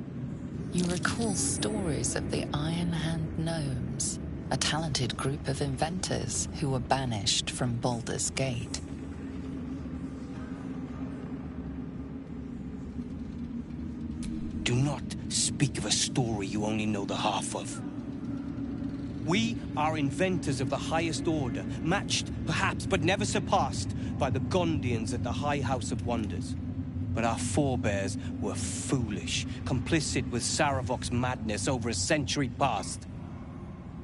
You recall stories of the Iron Hand Gnomes, a talented group of inventors who were banished from Baldur's Gate. Do not speak of a story you only know the half of. We are inventors of the highest order, matched, perhaps, but never surpassed by the Gondians at the High House of Wonders. But our forebears were foolish, complicit with Saravok's madness over a century past.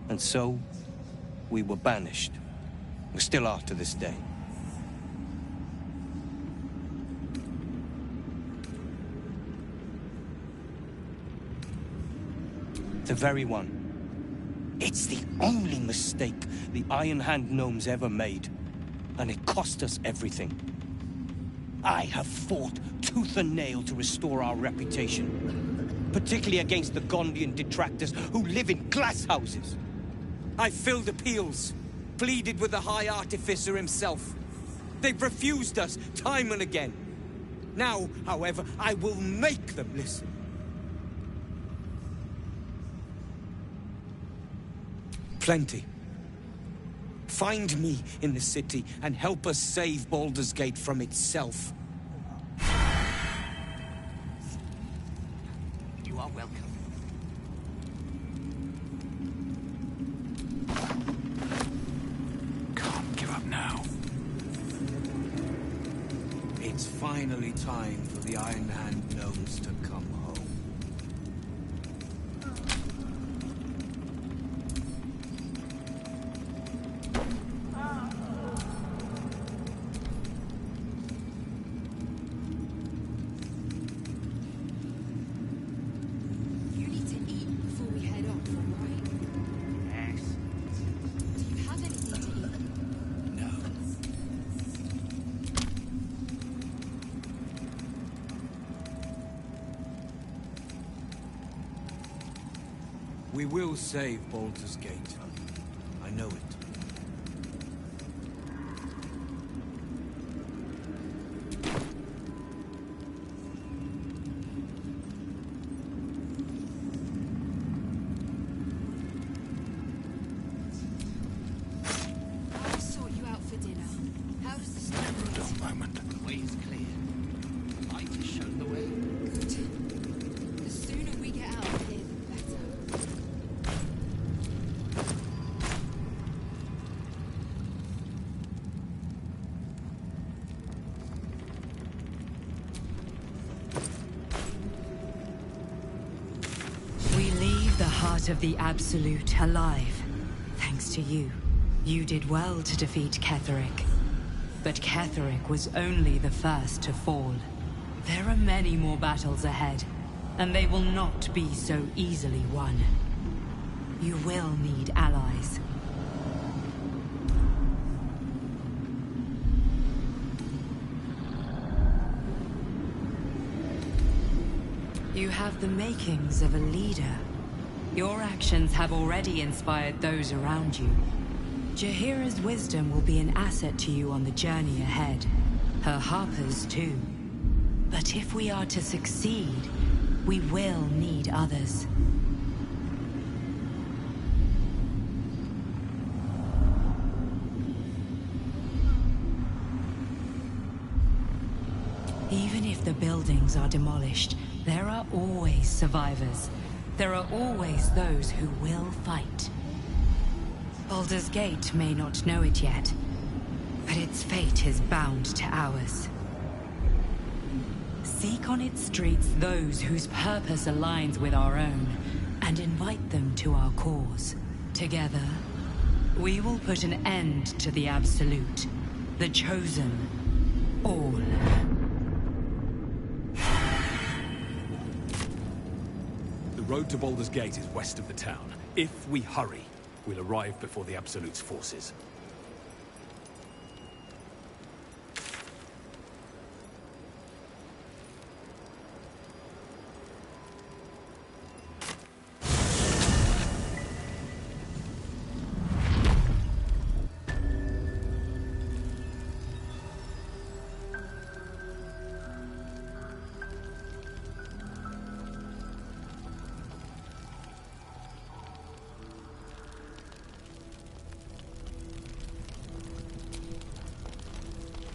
And so, we were banished. We still are to this day. The very one. It's the only mistake the Iron Hand Gnomes ever made. And it cost us everything. I have fought tooth and nail to restore our reputation. Particularly against the Gondian detractors who live in glass houses. I filled appeals, pleaded with the High Artificer himself. They've refused us time and again. Now, however, I will make them listen. Plenty. Find me in the city and help us save Baldur's Gate from itself. You are welcome. Can't give up now. It's finally time for the Iron Hand Gnomes to come home. We will save Baldur's Gate. I know it. I'll sort you out for dinner. How does the story Never a dull moment. The way is clear. The light has shown the way. Good. The sooner we get out of here, the better. We leave the heart of the Absolute alive. Thanks to you. You did well to defeat Ketheric. But Ketheric was only the first to fall. There are many more battles ahead, and they will not be so easily won. You will need allies. You have the makings of a leader. Your actions have already inspired those around you. Jaheira's wisdom will be an asset to you on the journey ahead. Her harpers too. But if we are to succeed, we will need others. Even if the buildings are demolished, there are always survivors. There are always those who will fight. Baldur's Gate may not know it yet, but its fate is bound to ours. Seek on its streets those whose purpose aligns with our own, and invite them to our cause. Together, we will put an end to the Absolute, the Chosen, all. road to Baldur's Gate is west of the town. If we hurry, we'll arrive before the Absolute's forces.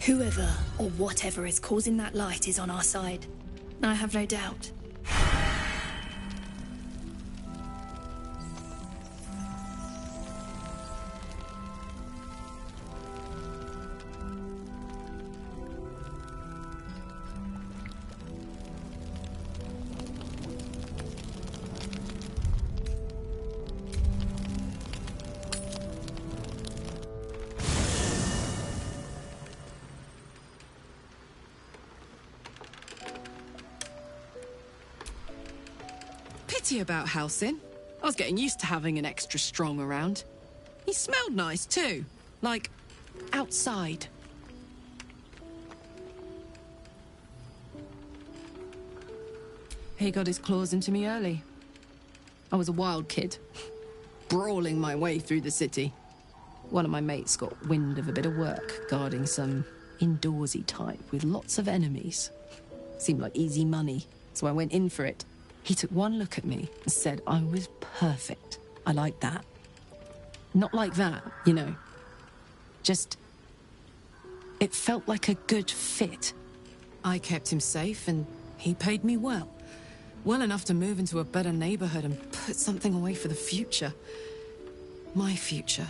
Whoever or whatever is causing that light is on our side. I have no doubt. Pity about Halsin. I was getting used to having an extra strong around. He smelled nice too, like outside. He got his claws into me early. I was a wild kid, brawling my way through the city. One of my mates got wind of a bit of work guarding some indoorsy type with lots of enemies. Seemed like easy money, so I went in for it. He took one look at me and said I was perfect. I liked that. Not like that, you know. Just... it felt like a good fit. I kept him safe and he paid me well. Well enough to move into a better neighborhood and put something away for the future. My future.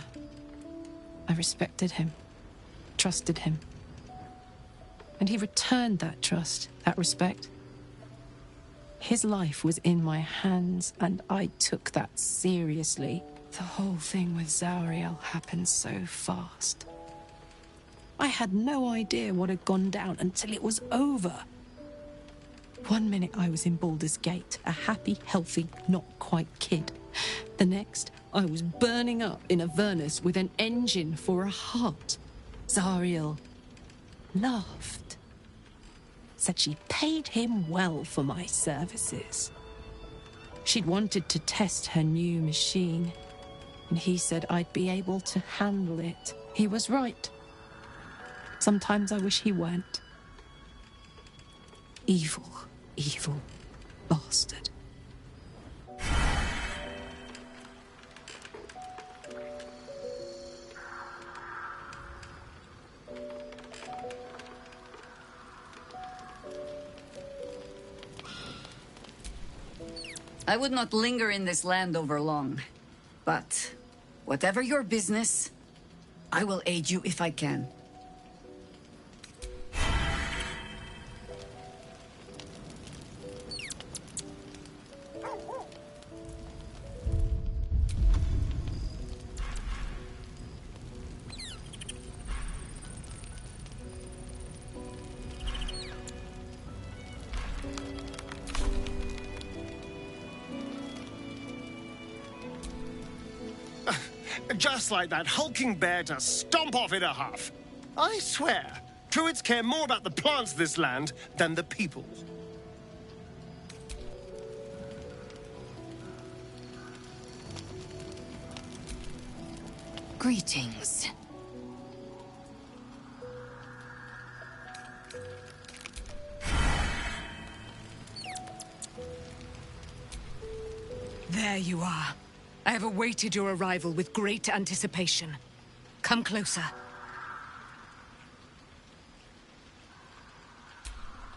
I respected him. Trusted him. And he returned that trust, that respect. His life was in my hands, and I took that seriously. The whole thing with Zauriel happened so fast. I had no idea what had gone down until it was over. One minute I was in Baldur's Gate, a happy, healthy, not quite kid. The next, I was burning up in Avernus with an engine for a heart. Zauriel laughed. Said she paid him well for my services. She'd wanted to test her new machine, and he said I'd be able to handle it. He was right. Sometimes I wish he weren't. Evil, evil bastard. I would not linger in this land over long. But, whatever your business, I will aid you if I can. Just like that hulking bear to stomp off in a huff. I swear, druids care more about the plants of this land than the people. Greetings. There you are. I have awaited your arrival with great anticipation. Come closer.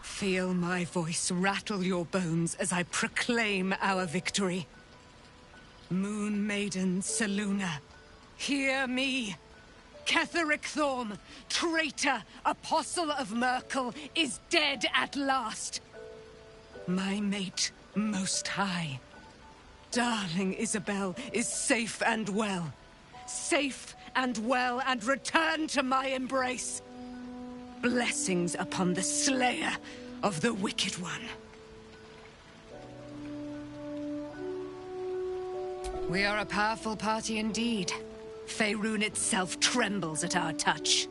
Feel my voice rattle your bones as I proclaim our victory. Moon Maiden Selûne, hear me. Ketheric Thorm, traitor, apostle of Merkel, is dead at last. My mate, Most High. Darling Isabel is safe and well. Safe and well, and returned to my embrace. Blessings upon the slayer of the Wicked One. We are a powerful party indeed. Faerun itself trembles at our touch.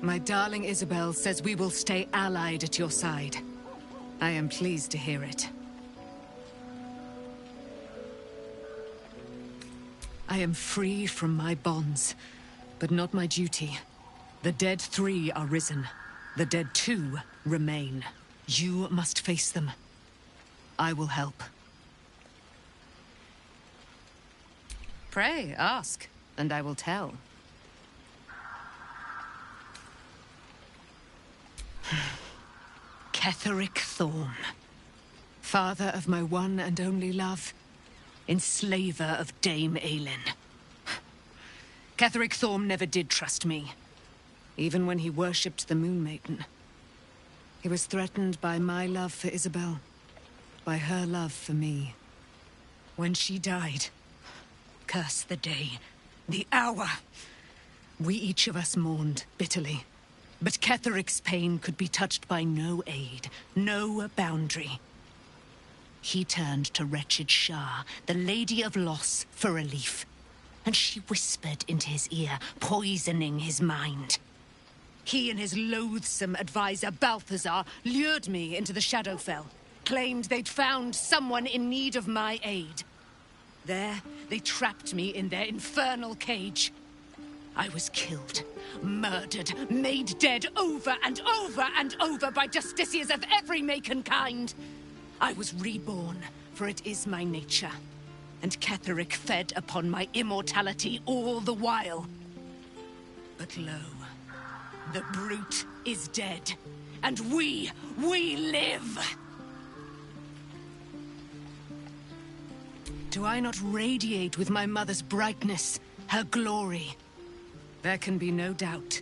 My darling Isabel says we will stay allied at your side. I am pleased to hear it. I am free from my bonds, but not my duty. The dead 3 are risen. The dead 2 remain. You must face them. I will help. Pray, ask, and I will tell. Ketheric Thorm, father of my one and only love, enslaver of Dame Aelin. Ketheric Thorm never did trust me, even when he worshipped the Moon Maiden. He was threatened by my love for Isabel, by her love for me. When she died, curse the day, the hour, we each of us mourned bitterly. But Ketheric's pain could be touched by no aid, no boundary. He turned to wretched Shah, the Lady of Loss, for relief. And she whispered into his ear, poisoning his mind. He and his loathsome advisor, Balthazar, lured me into the Shadowfell, claimed they'd found someone in need of my aid. There, they trapped me in their infernal cage. I was killed, murdered, made dead over and over and over by justiciars of every make and kind. I was reborn, for it is my nature. And Ketheric fed upon my immortality all the while. But lo, the brute is dead, and we live! Do I not radiate with my mother's brightness, her glory? There can be no doubt.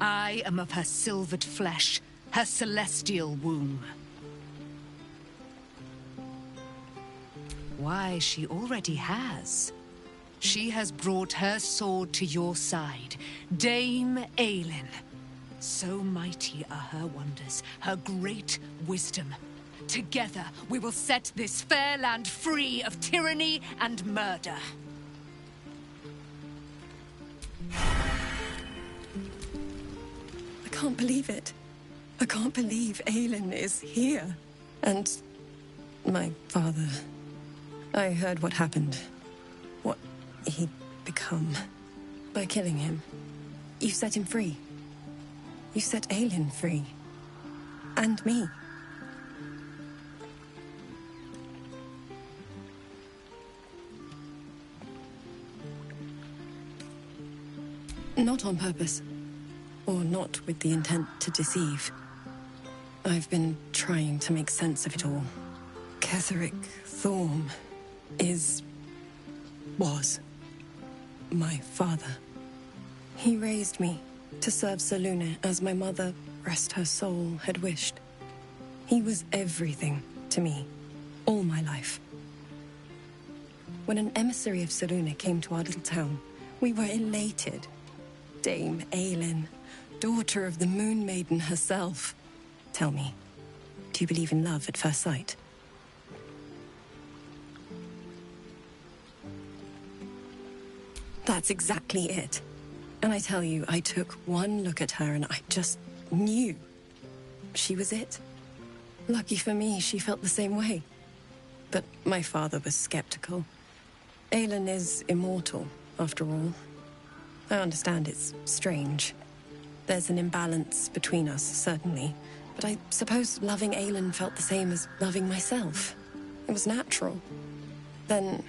I am of her silvered flesh, her celestial womb. Why, she already has. She has brought her sword to your side, Dame Aelin. So mighty are her wonders, her great wisdom. Together, we will set this fair land free of tyranny and murder. I can't believe it. I can't believe Aelin is here. And my father. I heard what happened. What he'd become. By killing him. You set him free. You set Aelin free. And me. Not on purpose. Or not with the intent to deceive. I've been trying to make sense of it all. Ketheric Thorm was my father. He raised me to serve Selûne as my mother, rest her soul, had wished. He was everything to me, all my life. When an emissary of Selûne came to our little town, we were elated. Dame Aelin, daughter of the Moon Maiden herself. Tell me, do you believe in love at first sight? That's exactly it. And I tell you, I took one look at her and I just knew she was it. Lucky for me, she felt the same way. But my father was skeptical. Aelin is immortal, after all. I understand it's strange. There's an imbalance between us, certainly. But I suppose loving Aelin felt the same as loving myself. It was natural. Then...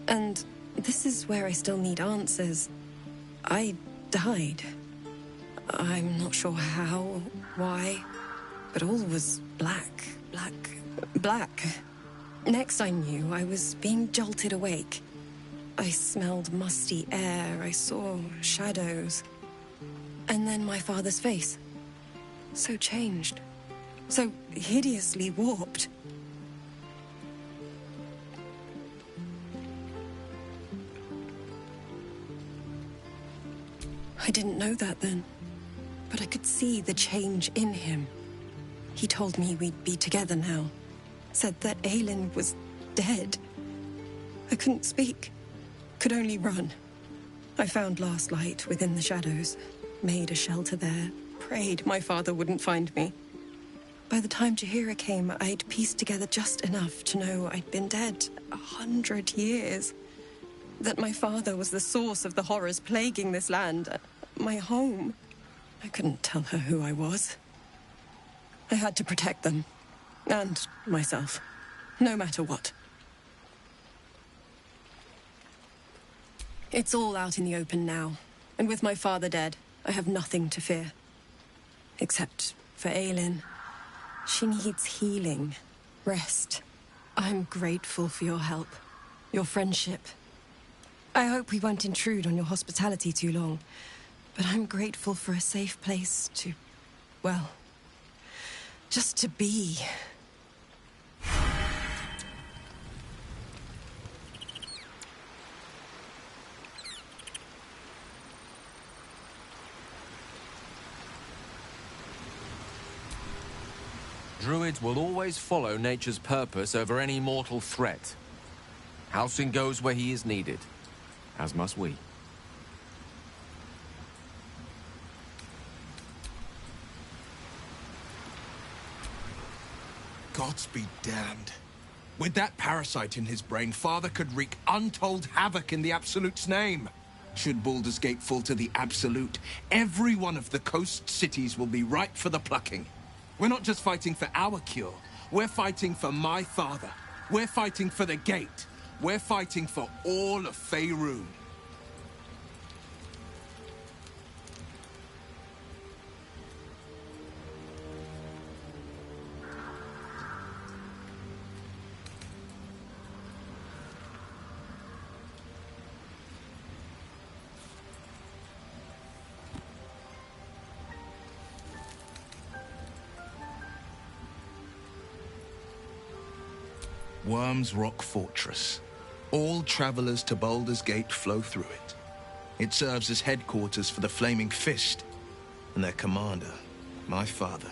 and this is where I still need answers. I died. I'm not sure how, why, but all was black. Next I knew, I was being jolted awake. I smelled musty air, I saw shadows. And then my father's face. So changed. So hideously warped. I didn't know that then, but I could see the change in him. He told me we'd be together now, said that Aelin was dead. I couldn't speak. Could only run. I found last light within the shadows, made a shelter there, prayed my father wouldn't find me. By the time Jahira came, I'd pieced together just enough to know I'd been dead 100 years. That my father was the source of the horrors plaguing this land, my home. I couldn't tell her who I was. I had to protect them, and myself, no matter what. It's all out in the open now, and with my father dead, I have nothing to fear. Except for Aelin. She needs healing, rest. I'm grateful for your help, your friendship. I hope we won't intrude on your hospitality too long, but I'm grateful for a safe place to, well, just to be. Druids will always follow nature's purpose over any mortal threat. Halsin goes where he is needed, as must we. Gods be damned. With that parasite in his brain, Father could wreak untold havoc in the Absolute's name. Should Baldur's Gate fall to the Absolute, every one of the coast cities will be ripe for the plucking. We're not just fighting for our cure. We're fighting for my father. We're fighting for the Gate. We're fighting for all of Faerun. Worm's Rock Fortress. All travelers to Baldur's Gate flow through it. It serves as headquarters for the Flaming Fist, and their commander, my father.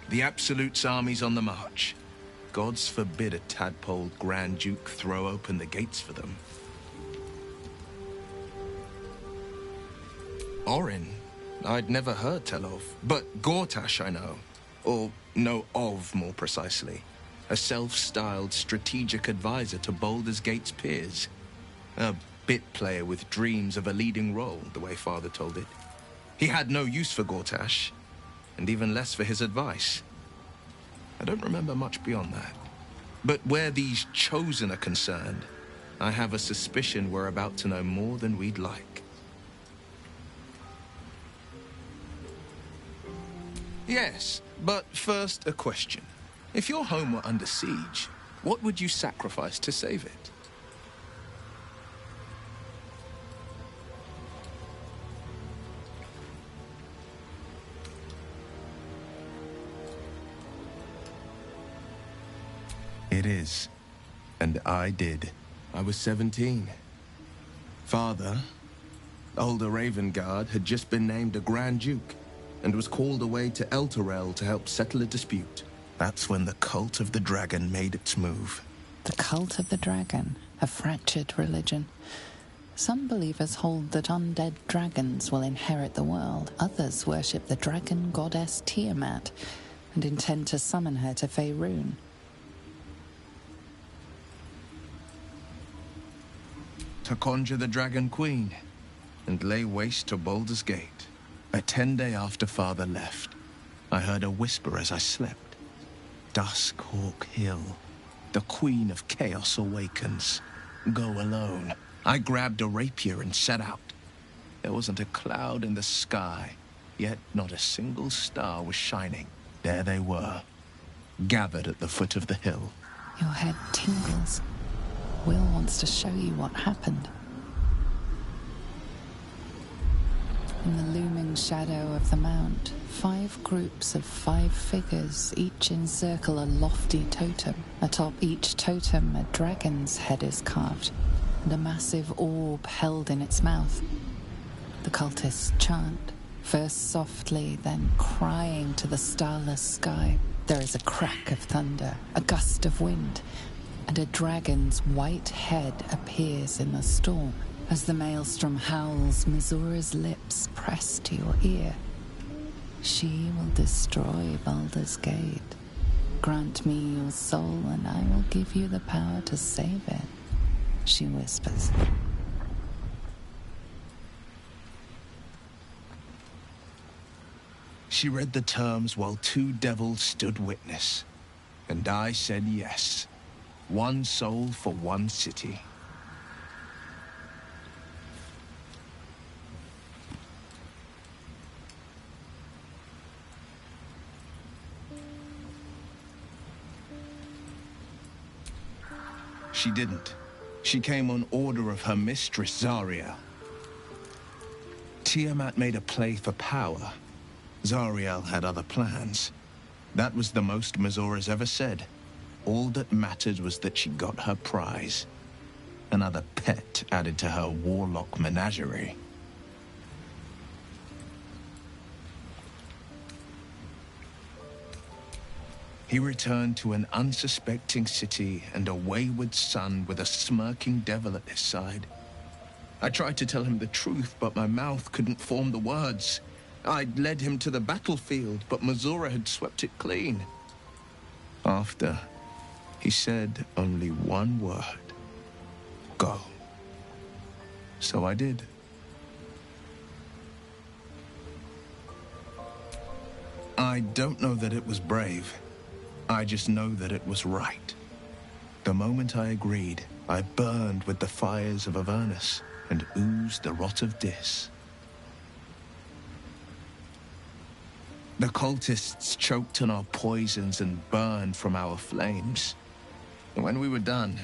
The Absolute's army's on the march. Gods forbid a tadpole Grand Duke throw open the gates for them. Orin, I'd never heard tell of, but Gortash I know. Or know of, more precisely. A self-styled strategic advisor to Baldur's Gate's peers. A bit player with dreams of a leading role, the way Father told it. He had no use for Gortash, and even less for his advice. I don't remember much beyond that. But where these Chosen are concerned, I have a suspicion we're about to know more than we'd like. Yes, but first a question. If your home were under siege, what would you sacrifice to save it? It is. And I did. I was 17. Father, older Ravengard, had just been named a Grand Duke and was called away to Elturel to help settle a dispute. That's when the Cult of the Dragon made its move. The Cult of the Dragon, a fractured religion. Some believers hold that undead dragons will inherit the world. Others worship the dragon goddess Tiamat and intend to summon her to Faerun. To conjure the Dragon Queen and lay waste to Baldur's Gate. A 10-day after Father left, I heard a whisper as I slept. Duskhawk Hill. The Queen of Chaos awakens. Go alone. I grabbed a rapier and set out. There wasn't a cloud in the sky, yet not a single star was shining. There they were, gathered at the foot of the hill. Your head tingles. Will wants to show you what happened. In the looming shadow of the mount, 5 groups of 5 figures each encircle a lofty totem. Atop each totem, a dragon's head is carved, and a massive orb held in its mouth. The cultists chant, first softly, then crying to the starless sky. There is a crack of thunder, a gust of wind, and a dragon's white head appears in the storm. As the maelstrom howls, Missoura's lips press to your ear. She will destroy Baldur's Gate. Grant me your soul, and I will give you the power to save it, she whispers. She read the terms while two devils stood witness, and I said yes. One soul for one city. She didn't. She came on order of her mistress, Zariel. Tiamat made a play for power. Zariel had other plans. That was the most Missoura's ever said. All that mattered was that she got her prize. Another pet added to her warlock menagerie. He returned to an unsuspecting city and a wayward son with a smirking devil at his side. I tried to tell him the truth, but my mouth couldn't form the words. I'd led him to the battlefield, but Missoura had swept it clean. After, he said only one word. Go. So I did. I don't know that it was brave. I just know that it was right. The moment I agreed, I burned with the fires of Avernus and oozed the rot of Dis. The cultists choked on our poisons and burned from our flames. And when we were done,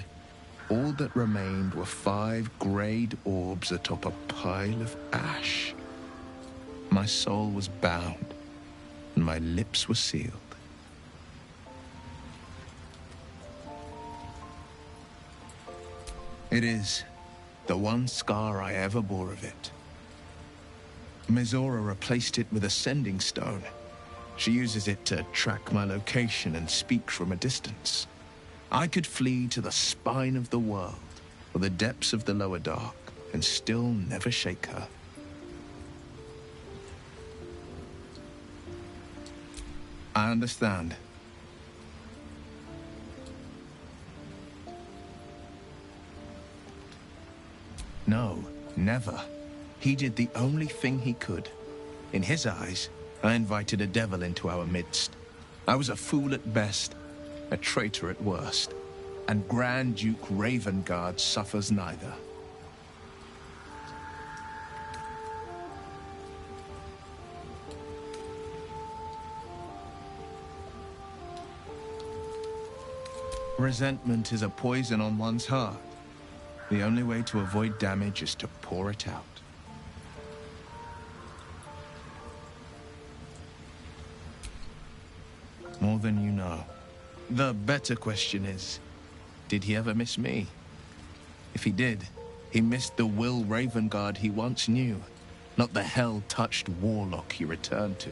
all that remained were 5 greyed orbs atop a pile of ash. My soul was bound, and my lips were sealed. It is the one scar I ever bore of it. Missoura replaced it with a sending stone. She uses it to track my location and speak from a distance. I could flee to the spine of the world, or the depths of the lower dark, and still never shake her. I understand. No, never. He did the only thing he could. In his eyes, I invited a devil into our midst. I was a fool at best, a traitor at worst, and Grand Duke Ravengard suffers neither. Resentment is a poison on one's heart. The only way to avoid damage is to pour it out. More than you know. The better question is, did he ever miss me? If he did, he missed the Will Ravengard he once knew, not the hell-touched warlock he returned to.